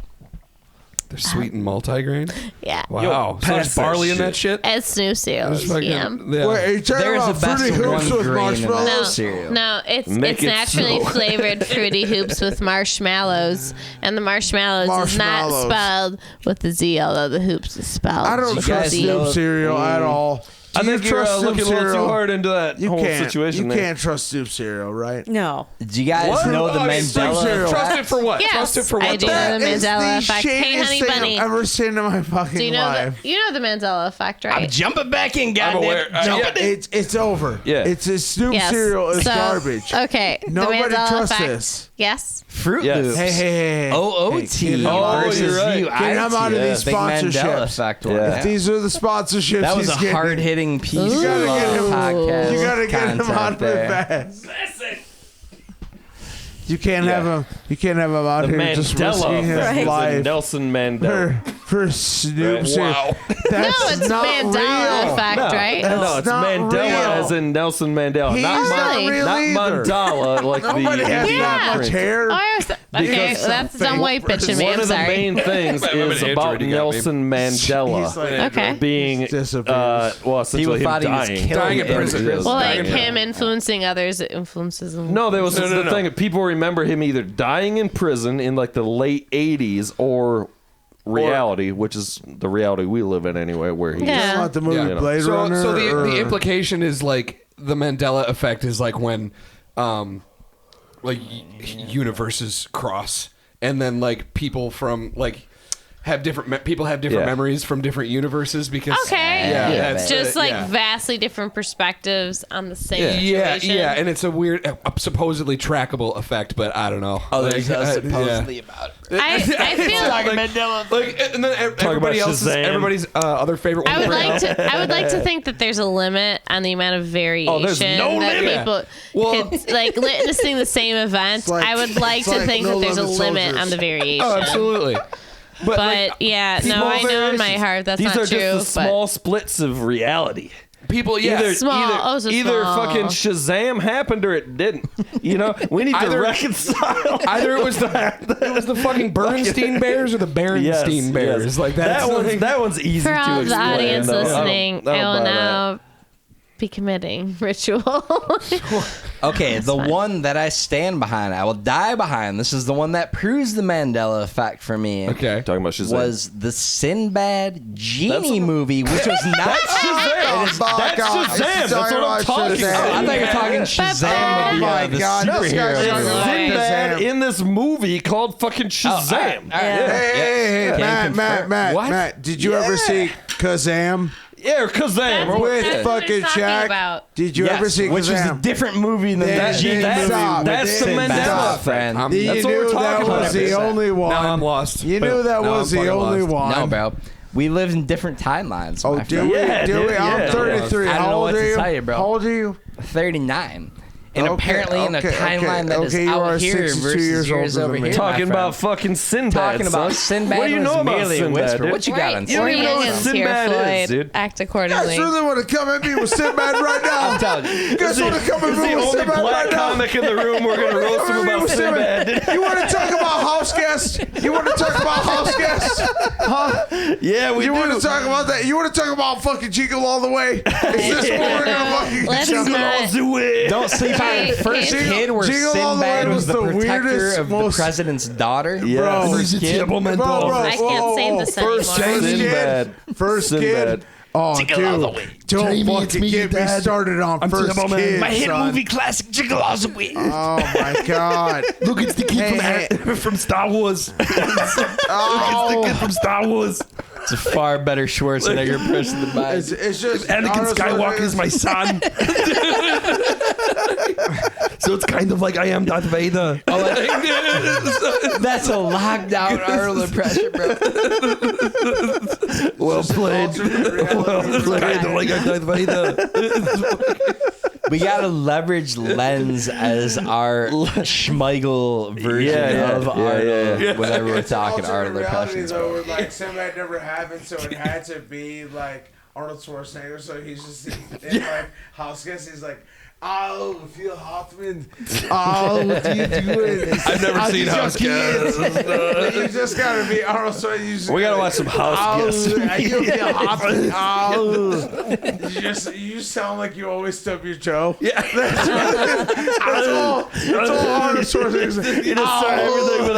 They're sweet and multigrain. Yeah. Wow. So there's pass that barley in shit. that shit. It's new cereal. Just fucking- Yeah. yeah. Wait, are you talking There's about a best Fruity of Hoops one with grain in that marshmallows? cereal. No, it's Make it naturally so. flavored Fruity Hoops with marshmallows, and the marshmallows is not Marshmallows. spelled with the Z, although the hoops is spelled. I don't with trust the Z. Snoop cereal at all. I Do you think you're trust Snoop looking a little too cereal? hard into that You whole can't. situation. You there. can't trust Snoop cereal, right? No. Do you guys know the Mandela Trust effect? it for what? Yes, Trust it for I what? do though? know the That is Mandela the effect. Hey, shadiest honey thing bunny. I've ever seen in my fucking Do you know life. the Mandela effect, right? I'm jumping back in, I'm goddamn. aware. Jumping in. It's over. Yeah. It's a Snoop Yes. cereal is So, garbage. Okay. Nobody the Mandela trusts effect. this. Yes. Fruit Yes. Loops. Hey. OOT Oh, versus you're right. you. Get him out of these Big Mandela sponsorships. effect one. Yeah. Yeah. These are the sponsorships. That was he's a getting. hard-hitting piece You gotta of get him. podcast You gotta get him content out of there. it fast. You can't have him. You can't have him out The here just Mandela risking his effect is a life Nelson Mandela. for Snoop cereal. Wow. That's No, it's not Mandela real. effect, right? No, it's not Mandela real. as in Nelson Mandela. He's not not Really? real not either. Mandala like Nobody the has Indian that much prince. hair. Oh, I was, okay, Because that's dumb white bitching me. One I'm of the sorry. main things Wait, wait, is Andrew about already got me. Nelson Mandela He's like, Okay. being disappears. well, essentially him thought he was dying. killing Dying in prison. Yes. Well, Dying like in him influencing others, it influences him. No, there was No, the no. thing. People remember him either dying in prison in like the late '80s or reality, which is the reality we live in anyway, where he Yeah. About the movie Yeah. Blade So Runner. the or- implication is like the Mandela effect is like when like universes cross and then like people from like have different people have different Yeah. memories from different universes because Okay. yeah, Yeah, that's Just the- like yeah. vastly different perspectives on the same Yeah, situation. yeah, and it's a weird, supposedly trackable effect, but I don't know. Oh, there's Like, supposedly about it. I feel like, and then everybody about else's, Shazam. everybody's other favorite one. I would to bring like up. to. I would like to think that there's a limit on the amount of variation there's no that limit. people Well- could like witnessing the same event. like- I would like it's to like think No that there's a Limit limit Soldiers. on the variation. Oh, absolutely. But like, yeah, people no, I know in my variations. heart that's These not are true. just the small splits of reality. people, yeah. Either, Small. either, Oh, so either small. fucking Shazam happened or it didn't. You know, we need to Either- reconcile. Either it was the fucking Bernstein Bears or the Berenstein Bears. yes. Like that's that one's easy For to all of the explain, audience though. listening, I don't I will buy that. now be committing ritual. Okay, the one that I stand behind, I will die behind. This is the one that proves the Mandela effect for me. okay. Talking about Shazam. Was the Sinbad Genie That's- movie, which was not. That's Shazam. That's Shazam. That's what I'm talking I about. thought you were talking Shazam with my the God, this guy's superhero. talking movie. about Sinbad Shazam. in this movie called fucking Shazam. all right. Hey, Can confirm. Matt, What? Matt, did you ever see Kazam Yeah, or Kazam. Or with That's what fucking he's talking Shaq? about. Did you ever see which was a Kazam? different movie than That- the Genie that- movie. stop. with That's the Sinbad. Mandela Stop, effect. friend. I'm- You That's what we're knew that talking was about. the only one. Now I'm lost. You knew that Now was I'm the fucking only lost. one. No, bro. We live in different timelines. Oh, my do friend. we? Yeah, do dude, we? I'm yeah. 33. I don't How know old what are to you? tell you, bro. How old are you? 39. And apparently in a timeline that is out here versus yours over here. Talking about fucking Sinbad. Talking about Sinbad. What do you know about Sinbad? Sinbad? What you got on You don't even know what Sinbad is, dude. Act You accordingly. guys really want to come at me with Sinbad right now? I'm telling you. You guys want to come at It's me the with only Sinbad black right now? comic in the room. We're gonna roast him about Sinbad. You want to talk about house guests? You want to talk about house guests? Huh? Yeah, we You do. want to talk about that? You want to talk about fucking Jingle All the Way? Is this what we're gonna fucking Let's jump not. Don't sleep on Hey, First hey, Kid where Jingle All the Way Sinbad was was the the protector weirdest, of the most- president's daughter. Yeah. Bro, First Kid. bro, I can't say this First anymore. Sinbad. First Sinbad. Kid. Oh, dude, don't fucking get me started on First Kid, son. classic Jingle All the Way. Oh my God! Look, it's the kid from Star Wars. Look, it's the kid from Star Wars. It's a far better Schwarzenegger impression than mine. It's just Anakin Skywalker is my son. So it's kind of like I am Darth Vader. That's a lockdown Arnold impression, bro. Well played. It's kind of like I'm Darth Vader. We gotta leverage Lenz as our Schmeigel version of Arnold whenever we're talking Arnold impressions. Though, like Sinbad never happened, so it had to be like Arnold Schwarzenegger. So he's just in like house guest. He's like, "Oh, Phil Hoffman. Oh, what are you doing?" I've never seen House Guest. You just gotta be Arnold Schwarzenegger. We gotta watch some House Guests. You Phil Hoffman. Oh, you sound like you always stub your toe. Yeah, that's all. That's all Arnold Schwarzenegger. You just start everything with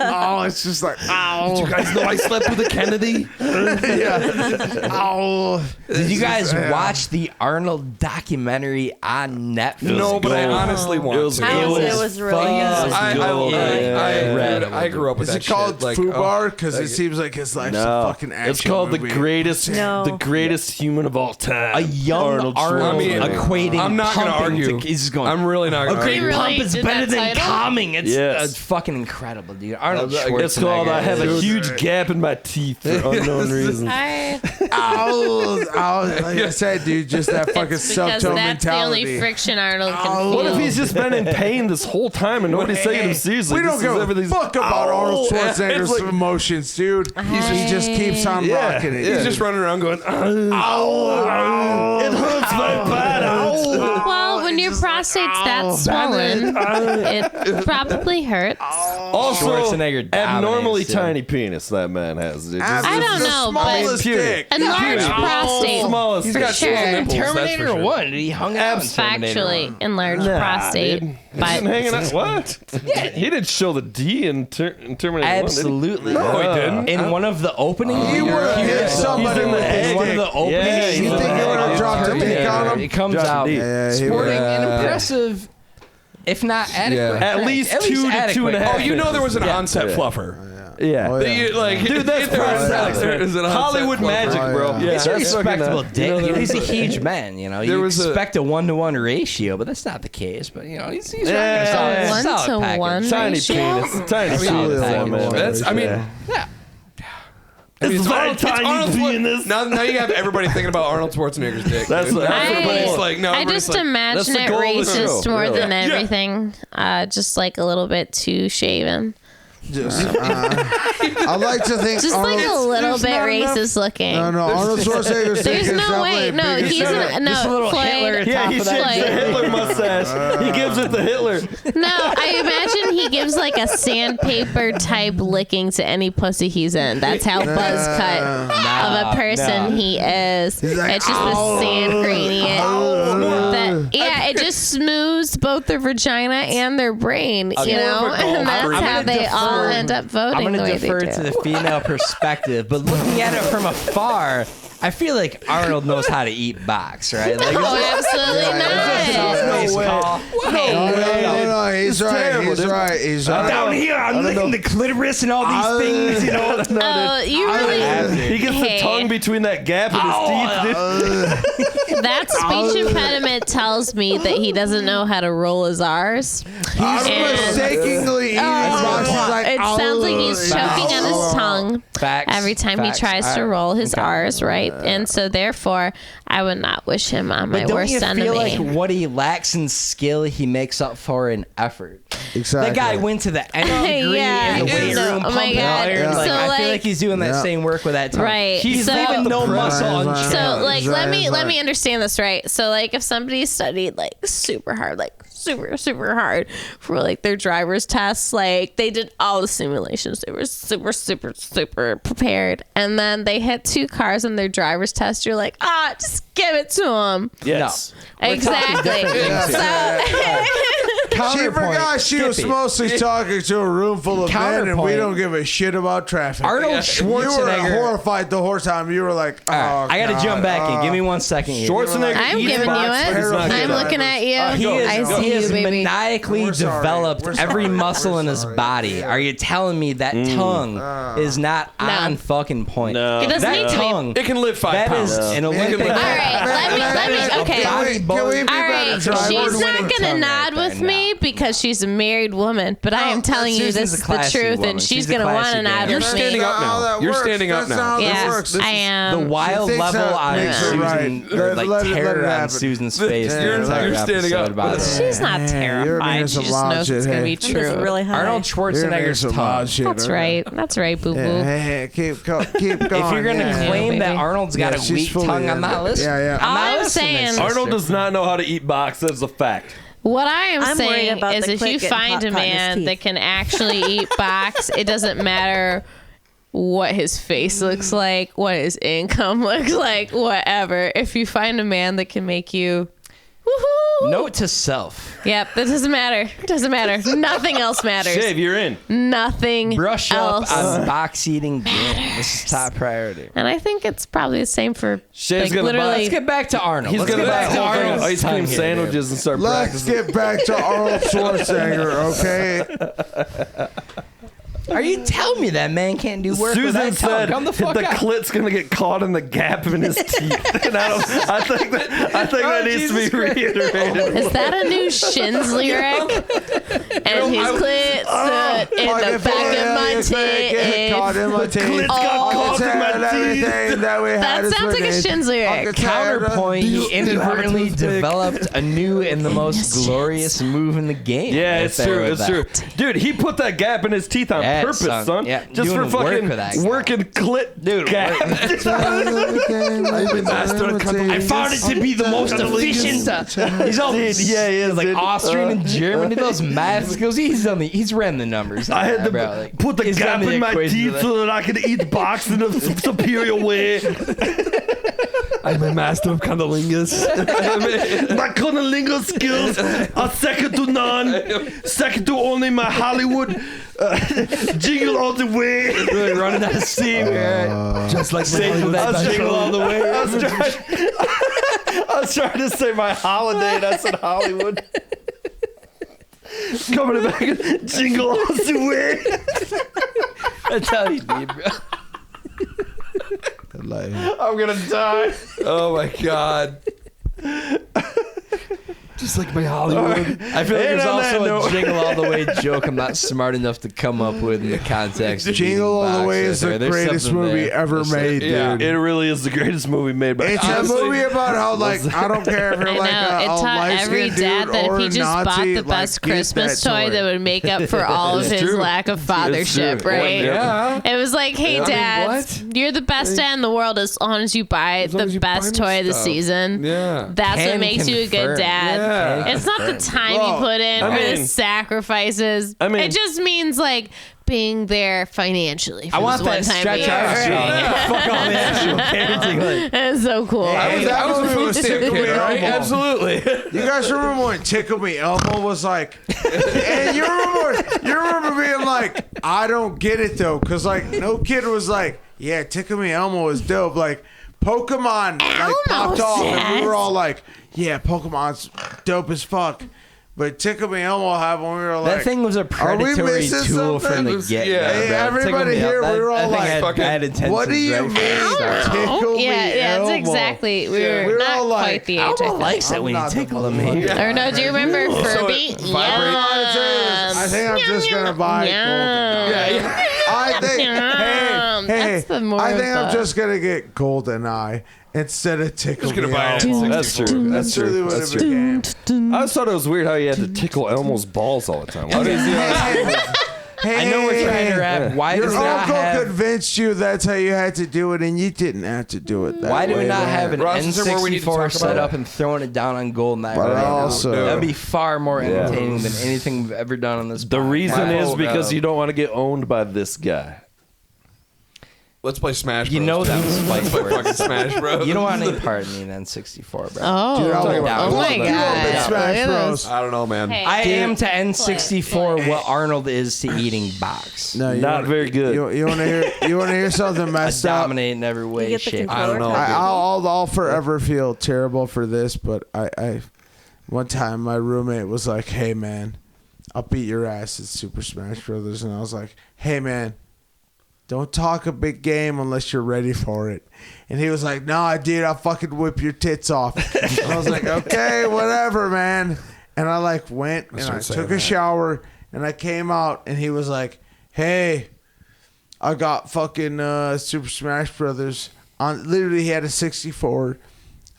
Oh, it's just like, Did you guys know I slept with a Kennedy? Did you guys watch the Arnold documentary on Netflix? No, but I honestly want to. It was really good. I grew up with is that it called shit. Like, Fubar? Because it seems like his life's a fucking action It's called movie. the greatest human of all time. A young Arnold equating I'm not gonna pumping argue. to, he's just going, I'm really not going to He argue. really pump is did better that than title? calming. It's Yes. fucking incredible, dude. Arnold It's Schwarzenegger. It's called I have a is- huge gap in my teeth for unknown reasons. Like I said, dude, just that fucking Because subtone that's the only mentality. friction Arnold can feel. What if he's just been in pain this whole time and nobody's taking him seriously? We don't This is give a everything's- fuck about Arnold It's Schwarzenegger's like- emotions, dude. He just keeps on rocking it. He's just running around going, It hurts my body. Well, when your prostate's that swollen, it probably hurts. Also, Schwarzenegger abnormally dominates, yeah. tiny penis that man has. Dude. I don't The know, but smallest dick. enlarged prostate Smallest for dick. sure. Terminator 1. He hung out in Terminator Factually 1. enlarged Nah, prostate. dude. But He's been hanging out. What? He didn't show the D in Terminator 1, Absolutely. No, he didn't. In one of the openings, He would have hit somebody He's in with the his head. in one of the dick. openings, Yeah, You think he would have dropped a dick on him? it comes Dropped a out D. Yeah, he sporting would. and impressive, if not adequate. At least 2 to adequate. 2.5. oh, you know there was an Yeah. onset Yeah. fluffer. Yeah. Oh, yeah. Dude, that's prosthetics. There's an onset Hollywood fluffer. magic, bro. Yeah. It's a that's fucking, respectable dick. you know, You know, he's a huge man. You know, There you was a- expect a 1-to-1 ratio, but that's not the case. But you know, he's Yeah. rocking a solid, solid 1-to-1 package. Tiny ratio? penis. Tiny Solid penis, package. man. That's, I mean, Yeah. It's very Arnold tiny penis. Now you have everybody thinking about Arnold Schwarzenegger's dick. That's dude. what everybody's like, no, I everybody's just like, imagine That's the it goal of the racist show, more really. than everything. Just like a little bit too shaven. Just, I like to think Just like a little bit racist looking. No, Arnold Schwarzenegger's dick There's is no way. definitely No, bigger he's than- no Just a little Floyd. Hitler Yeah, he top of shaves that. the Hitler mustache. He gives it the Hitler. No, I imagine he gives like a sandpaper type licking to any pussy he's in. That's how buzz cut of a person he is. like, It's just the sand gradient. It just smooths both their vagina and their brain, you know? And that's how they all end up voting I'm the going way to they defer do. to the female perspective, but looking at it from afar, I feel like Arnold knows how to eat box, right? Like, Oh, absolutely nice not. call. Hey, No, he's right. terrible, He's dude. right. He's right. Down here, I'm licking the clitoris and all these things, you know. Oh, you really... He gets the Hey. tongue between that gap in his teeth, dude. That speech impediment tells me that he doesn't know how to roll his R's. I'm And- mistakenly eating box. He's like, It sounds like he's choking on his tongue Facts. every time Facts. he tries to roll his R's, right? And so therefore, I would not wish him on my But don't worst you enemy. feel like what he lacks in skill, he makes up for in effort? Exactly. That guy went to the nth degree Yeah. in the weight No, room, oh my pumping God. iron. Like, So, I feel like- like he's doing that same work with that tongue. Right. He's So- leaving no muscle unchecked. So like let me Right. understand this right. So like if somebody studied like super hard, like super hard for like their driver's tests, like they did all the simulations, they were super prepared, and then they hit 2 cars on their driver's test, you're like, just give it to them. Yes. Exactly. She forgot she was Skippy. mostly talking to a room full of men, and we Counterpoint. don't give a shit about traffic. Arnold You Schwarzenegger. were horrified the whole time. You were like, oh, All right, I got to God, jump back in. Give me 1 second here. Schwarzenegger. I'm eats giving you box, it. but he's not I'm good. looking at you. He I is, see he you, is baby. maniacally We're sorry. developed We're every sorry. muscle We're in his sorry. body. Are you telling me that tongue is not on fucking point? No. It doesn't That need to be. tongue, It can lift 5 that pounds. is an Olympic. All right, let me. Okay. Can we be All better right, drivers? she's Award-winning not gonna tongue nod right with there, me because she's a married woman. But I am telling you, Susan's this a is the classy truth, woman. and she's She's a gonna want classy to nod gal. You're with standing me. up now. You're standing up That's now. not how that Yes, works. I am. The wild She thinks level that on makes her Susan, right. or like Let it terror on happen. Susan's face. You're- the entire you're standing episode up. about it. She's not you're terrified. being She some just loud knows it's shit, gonna hey. be I'm just true. really high. Arnold Schwarzenegger's tongue. That's right. That's right, boo boo. Hey, keep going. If you're gonna yeah. claim that baby. Arnold's got Yeah, a she's weak fully tongue, I'm in not it. listening. Yeah, yeah. All not I'm listening, saying- sister. Arnold does not know how to eat box. That's a fact. What I am I'm worried saying about is the if click you getting find a caught in his man teeth. that can actually eat box, it doesn't matter what his face looks like, what his income looks like, whatever. If you find a man that can make you woohoo. Note to self: Yep, that doesn't matter. Doesn't matter. Nothing else matters. Shave, you're in. Nothing brush else. up on box eating. This is top priority. And I think it's probably the same for Shave's like, gonna buy- literally. Let's get back to Arnold. He's Let's gonna get buy back to Arnold's ice cream tongue here, sandwiches and start Let's practicing. get back to Arnold Schwarzenegger, okay? Are you telling me that man can't do work with Susan that tongue? said Come the fuck the out. clit's gonna get caught in the gap in his teeth, and I think that needs to be reiterated. Is that a new Shins lyric? And his clit stood in the back of my Caught teeth. in my teeth. clit's got caught in my teeth. Everything that we had That is sounds like a beneath. Shins lyric. Counterpoint, he inadvertently developed a new and the most glorious move in the game. Yeah, Right it's there true. with It's that. true, dude. He put that gap in his teeth on Yeah, purpose, son. Yeah, Just for doing work fucking with that guy. working clit, Dude, gap. I found it to be the most efficient. He's all Yeah, he is, like dude. Austrian and German. He does math skills. He's ran the numbers. I had to bro. Like, put the he's gap done the in my equation teeth of that. so that I could eat box in a superior way. I'm a master of cunnilingus. My cunnilingus skills are second to none, second to only my Hollywood jingle all the way. Really running out of steam here. Just like Safe with that jingle all the way. I was trying to say my holiday, and I said Hollywood. Coming back, jingle all the way. That's how you need, bro. I'm gonna die. Oh my god. Just like my Hollywood. I feel like And there's on that also note- a jingle all the way joke I'm not smart enough to come up with in the context of Jingle All the box Way right is there. the There's greatest something movie there. ever made, dude. yeah. It really is the greatest movie made. But It's honestly, a movie about how, like, I don't care if you're I like know. a It taught light-skinned every dad dude that or if he a just bought Nazi, the like, best get Christmas that toy that would make up for all of his true. lack of fathership, true. right? Yeah. It was like, hey, I mean, dads, you're the best dad in the world as long as you buy long the as you buy best me toy of the stuff. season. Yeah. That's what Can makes you a good confirm. dad. Yeah. It's not the time Well, you put in I or the mean- sacrifices. I mean- it just means like being there financially. For I want this one that time stretch a year, Armstrong. right? Fuck all the actual parenting. Like, It's so cool. I was a food stamp kid, right? Elmo. Absolutely. You guys remember when Tickle Me Elmo was like, and you remember being like, I don't get it though, because like no kid was like, yeah, Tickle Me Elmo is dope. Like Pokemon like Elmo popped off, and we were says. all like, yeah, Pokemon's dope as fuck. But Tickle Me Elmo happened, we were like, that thing was a are we predatory missing tool from something? the get. Yeah. Hey, everybody here, we were all like, bad intentions. what do you right mean? from the start. Tickle Me Yeah, Elmo. that's exactly. We were We were not all like, quite the age. I Elmo think. likes it when you I'm not tickle the him. Or no, do you remember Furby? I think I'm just gonna buy. Yum. I think. Hey, That's the more I think of I'm the- just gonna get GoldenEye instead of Tickle Just gonna Me buy an Elmo. That's true. That's really true. what That's it true. became. I always thought it was weird how you had to tickle Elmo's balls all the time. Why does he Hey, I know we're trying to rap. Why do your we not uncle have? convinced you that's how you had to do it, and you didn't have to do it that Why do way, we not man. have an Ross, is there more we need to N64 talk set about? up and throwing it down on GoldenEye? But right now? also- That'd be far more entertaining than anything we've ever done on this. The podcast. reason Wow. is because you don't want to get owned by this guy. Let's play Smash Bros. You know that was Let's play spite fucking Smash Bros. You don't want any part in the N64, bro. Oh, Dude, I'll- oh my I'll- god! You know Big Smash Look at Bros. those. I don't know, man. Hey, I am to play N64 it. what Arnold is to eating box. No, you Not wanna- very good. You want to hear? You want to hear something messed up? Dominate in every way, You get the shape. I don't know. controller. I'll forever feel terrible for this, but I one time my roommate was like, "Hey man, I'll beat your ass at Super Smash Brothers," and I was like, "Hey man, don't talk a big game unless you're ready for it." And he was like, "Nah, dude, I'll fucking whip your tits off." And I was like, "Okay, whatever, man." And I like went and I started saying took a that. shower and I came out and he was like, "Hey, I got fucking Super Smash Brothers on." Literally, he had a 64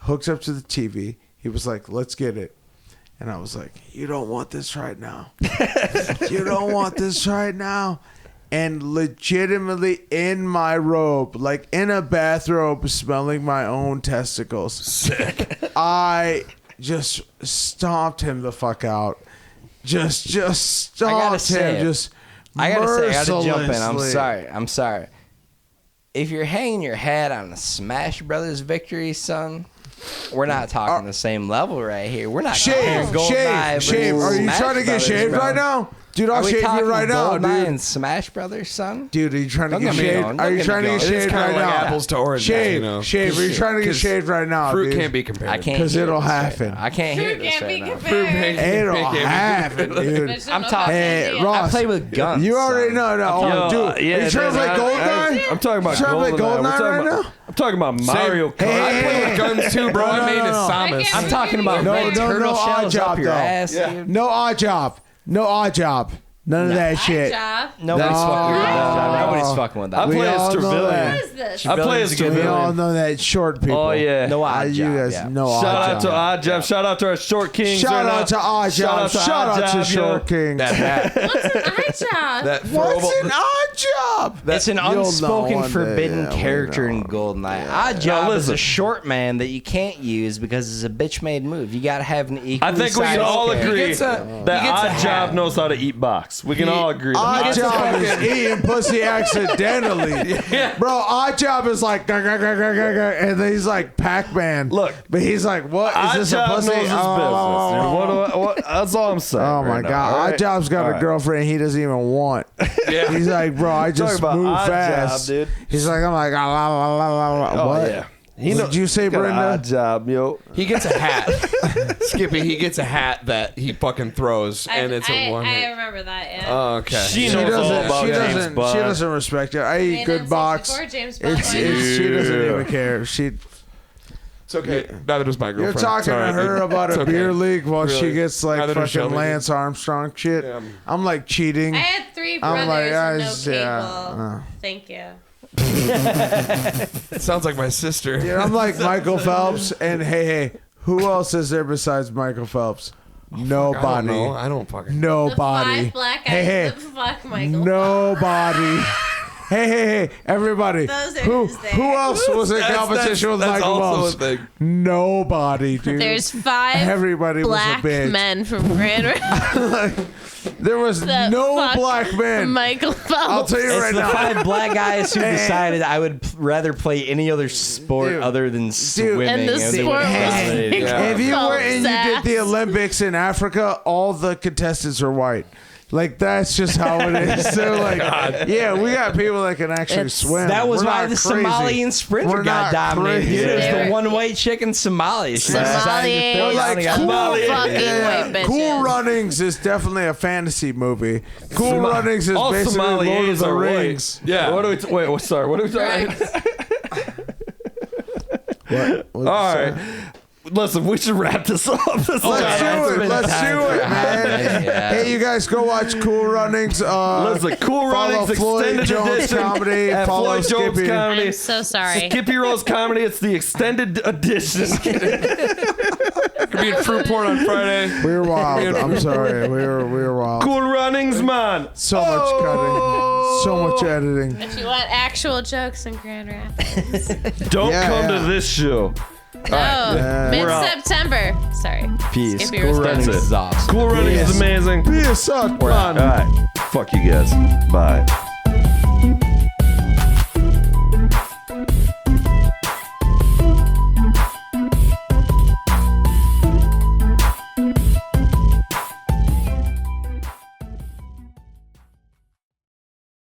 hooked up to the TV. He was like, "Let's get it." And I was like, "You don't want this right now. You don't want this right now." And legitimately in my robe, like in a bathrobe, smelling my own testicles. Sick. I just stomped him the fuck out. Just stomped say him. it. Just I gotta say, I gotta jump in. I'm mercilessly. sorry. If you're hanging your head on a Smash Brothers victory, son, we're not talking the same level right here. We're not Shave, talking GoldenEye shave. versus Are you Smash trying to get Brothers, shaved bro. right now? Dude, I'll Are we shave you talking right now, GoldenEye dude. and Smash Brothers, son? Dude, are you trying to Don't get get me shaved? going. Are Don't you get trying me to get going. It is shaved kinda right like now? apples to oranges, Shave, you know. shave. Are you trying to get 'Cause shaved right now, Fruit dude? can't be compared. I can't 'Cause hear it'll this right happen. now. I can't hear this Can't right be now. compared. It'll Can't be happen, dude. I'm talking. Hey, I Ross, play with guns. you already son. know. Oh, dude, are you trying to play GoldenEye? I'm talking about You trying to play GoldenEye. GoldenEye right now? I'm talking about Mario Kart. Hey, I play with guns too, bro. I made a Samus. I I'm talking about No, red no, turtle no odd shells job, up your though. ass, dude. No odd job. No odd job. None of that shit. Job. Nobody's No. fucking with that. No. Nobody's fucking with I that. We play as all know Trevelyan. that. What is this? I play as Trevelyan's good. We all Trevelyan. know that short people. Oh yeah. No odd You job. guys yeah. know Shout odd out to job. Odd Job. Shout out to our short kings. Shout right out now. to Odd Job. Shout out to Odd Short yo. King. That hat. What's an eye job? That What's throwable- an odd job? It's an You'll know unspoken one day. forbidden Yeah, we character in know. GoldenEye. Odd Job is listen. a short man that you can't use because it's a bitch-made move. You gotta have an equal. I think we can all agree that Odd Job knows how to eat box. We can all agree. Odd that. Job is eating pussy accidentally. Bro, Odd Job is like, "Grr, grr, grr, grr, grr, grr," and then he's like Pac-Man. Look. But he's like, what? Is Odd this a Job pussy? knows his business. Oh, What that's all I'm saying. Oh my right now, God. all Odd right? Job's got All a right. girlfriend he doesn't even want. He's like, bro, I just about move Odd Job, fast. dude. He's like, I'm like, ah, la, la, la, la, la. Oh What? yeah. What did you say, got an Brenda? Odd Job, yo. He gets a hat. Skippy, he gets a hat that he fucking throws, and it's a one I hit. remember that. Yeah. Oh, okay. She She knows all doesn't. about She James doesn't. Bond. She doesn't respect it. I eat And good then box. 64, James Bond. She doesn't even care. She. It's okay. Neither does my You're girlfriend. talking It's to all right. her about It's a okay. beer league while she Really. gets like Neither does fucking Shelby. Lance Armstrong shit. Yeah. I'm like cheating. I had 3 I'm brothers like, and no just- cable. yeah, Thank you. It sounds like my sister. Yeah, I'm like Michael Phelps, and hey, who else is there besides Michael Phelps? Nobody. I don't fucking. The Nobody. 5 black Hey, eyes. hey. The fuck, Michael. Nobody. Hey, everybody. Those are Who his who else was in That's- competition with that's Michael also Phelps? a thing. Nobody, dude. There's 5 Everybody black was a bitch. men from Grand Rapids. There was that no fucked black men. Michael Phelps. I'll tell you It's right the now. 5 black guys who decided I would rather play any other sport Dude. other than swimming. And the they sport would was dominate it. Yeah. If you went and you did Phelps' the ass. Olympics in Africa, all the contestants are white. Like that's just how it is. They're like, yeah, we got people that can actually It's- swim. That was We're why not the crazy. Somalian sprinter We're got not dominated. crazy. It was They're- the one white chick in Somalia. She decided to throw Somalians. it Like, down and got cool dominated. fucking white bitches. Cool Runnings is definitely a fantasy movie. Cool Runnings is all basically Lord of Somalis the are Rings. white. Yeah. What are we? Wait. Sorry. What are we talking? Right. What All right. Listen, we should wrap this up. Let's do it, man. Hey, you guys, go watch Cool Runnings. Listen, Cool follow Runnings Floyd extended Jones edition Comedy. at Follow Floyd Jones Skippy. Comedy. I'm so sorry. Skippy Rose Comedy. It's the extended edition. Could be in Fruitport on Friday. We were wild. I'm sorry. We were wild. Cool Runnings, man. So much cutting. So much editing. If you want actual jokes in Grand Rapids. Don't come to this show. No, mid-September. Sorry. Peace. Skippy Cool Rose Runnings That's it. is awesome. Cool Runnings is amazing. Peace out, man. All right. Fuck you guys. Bye.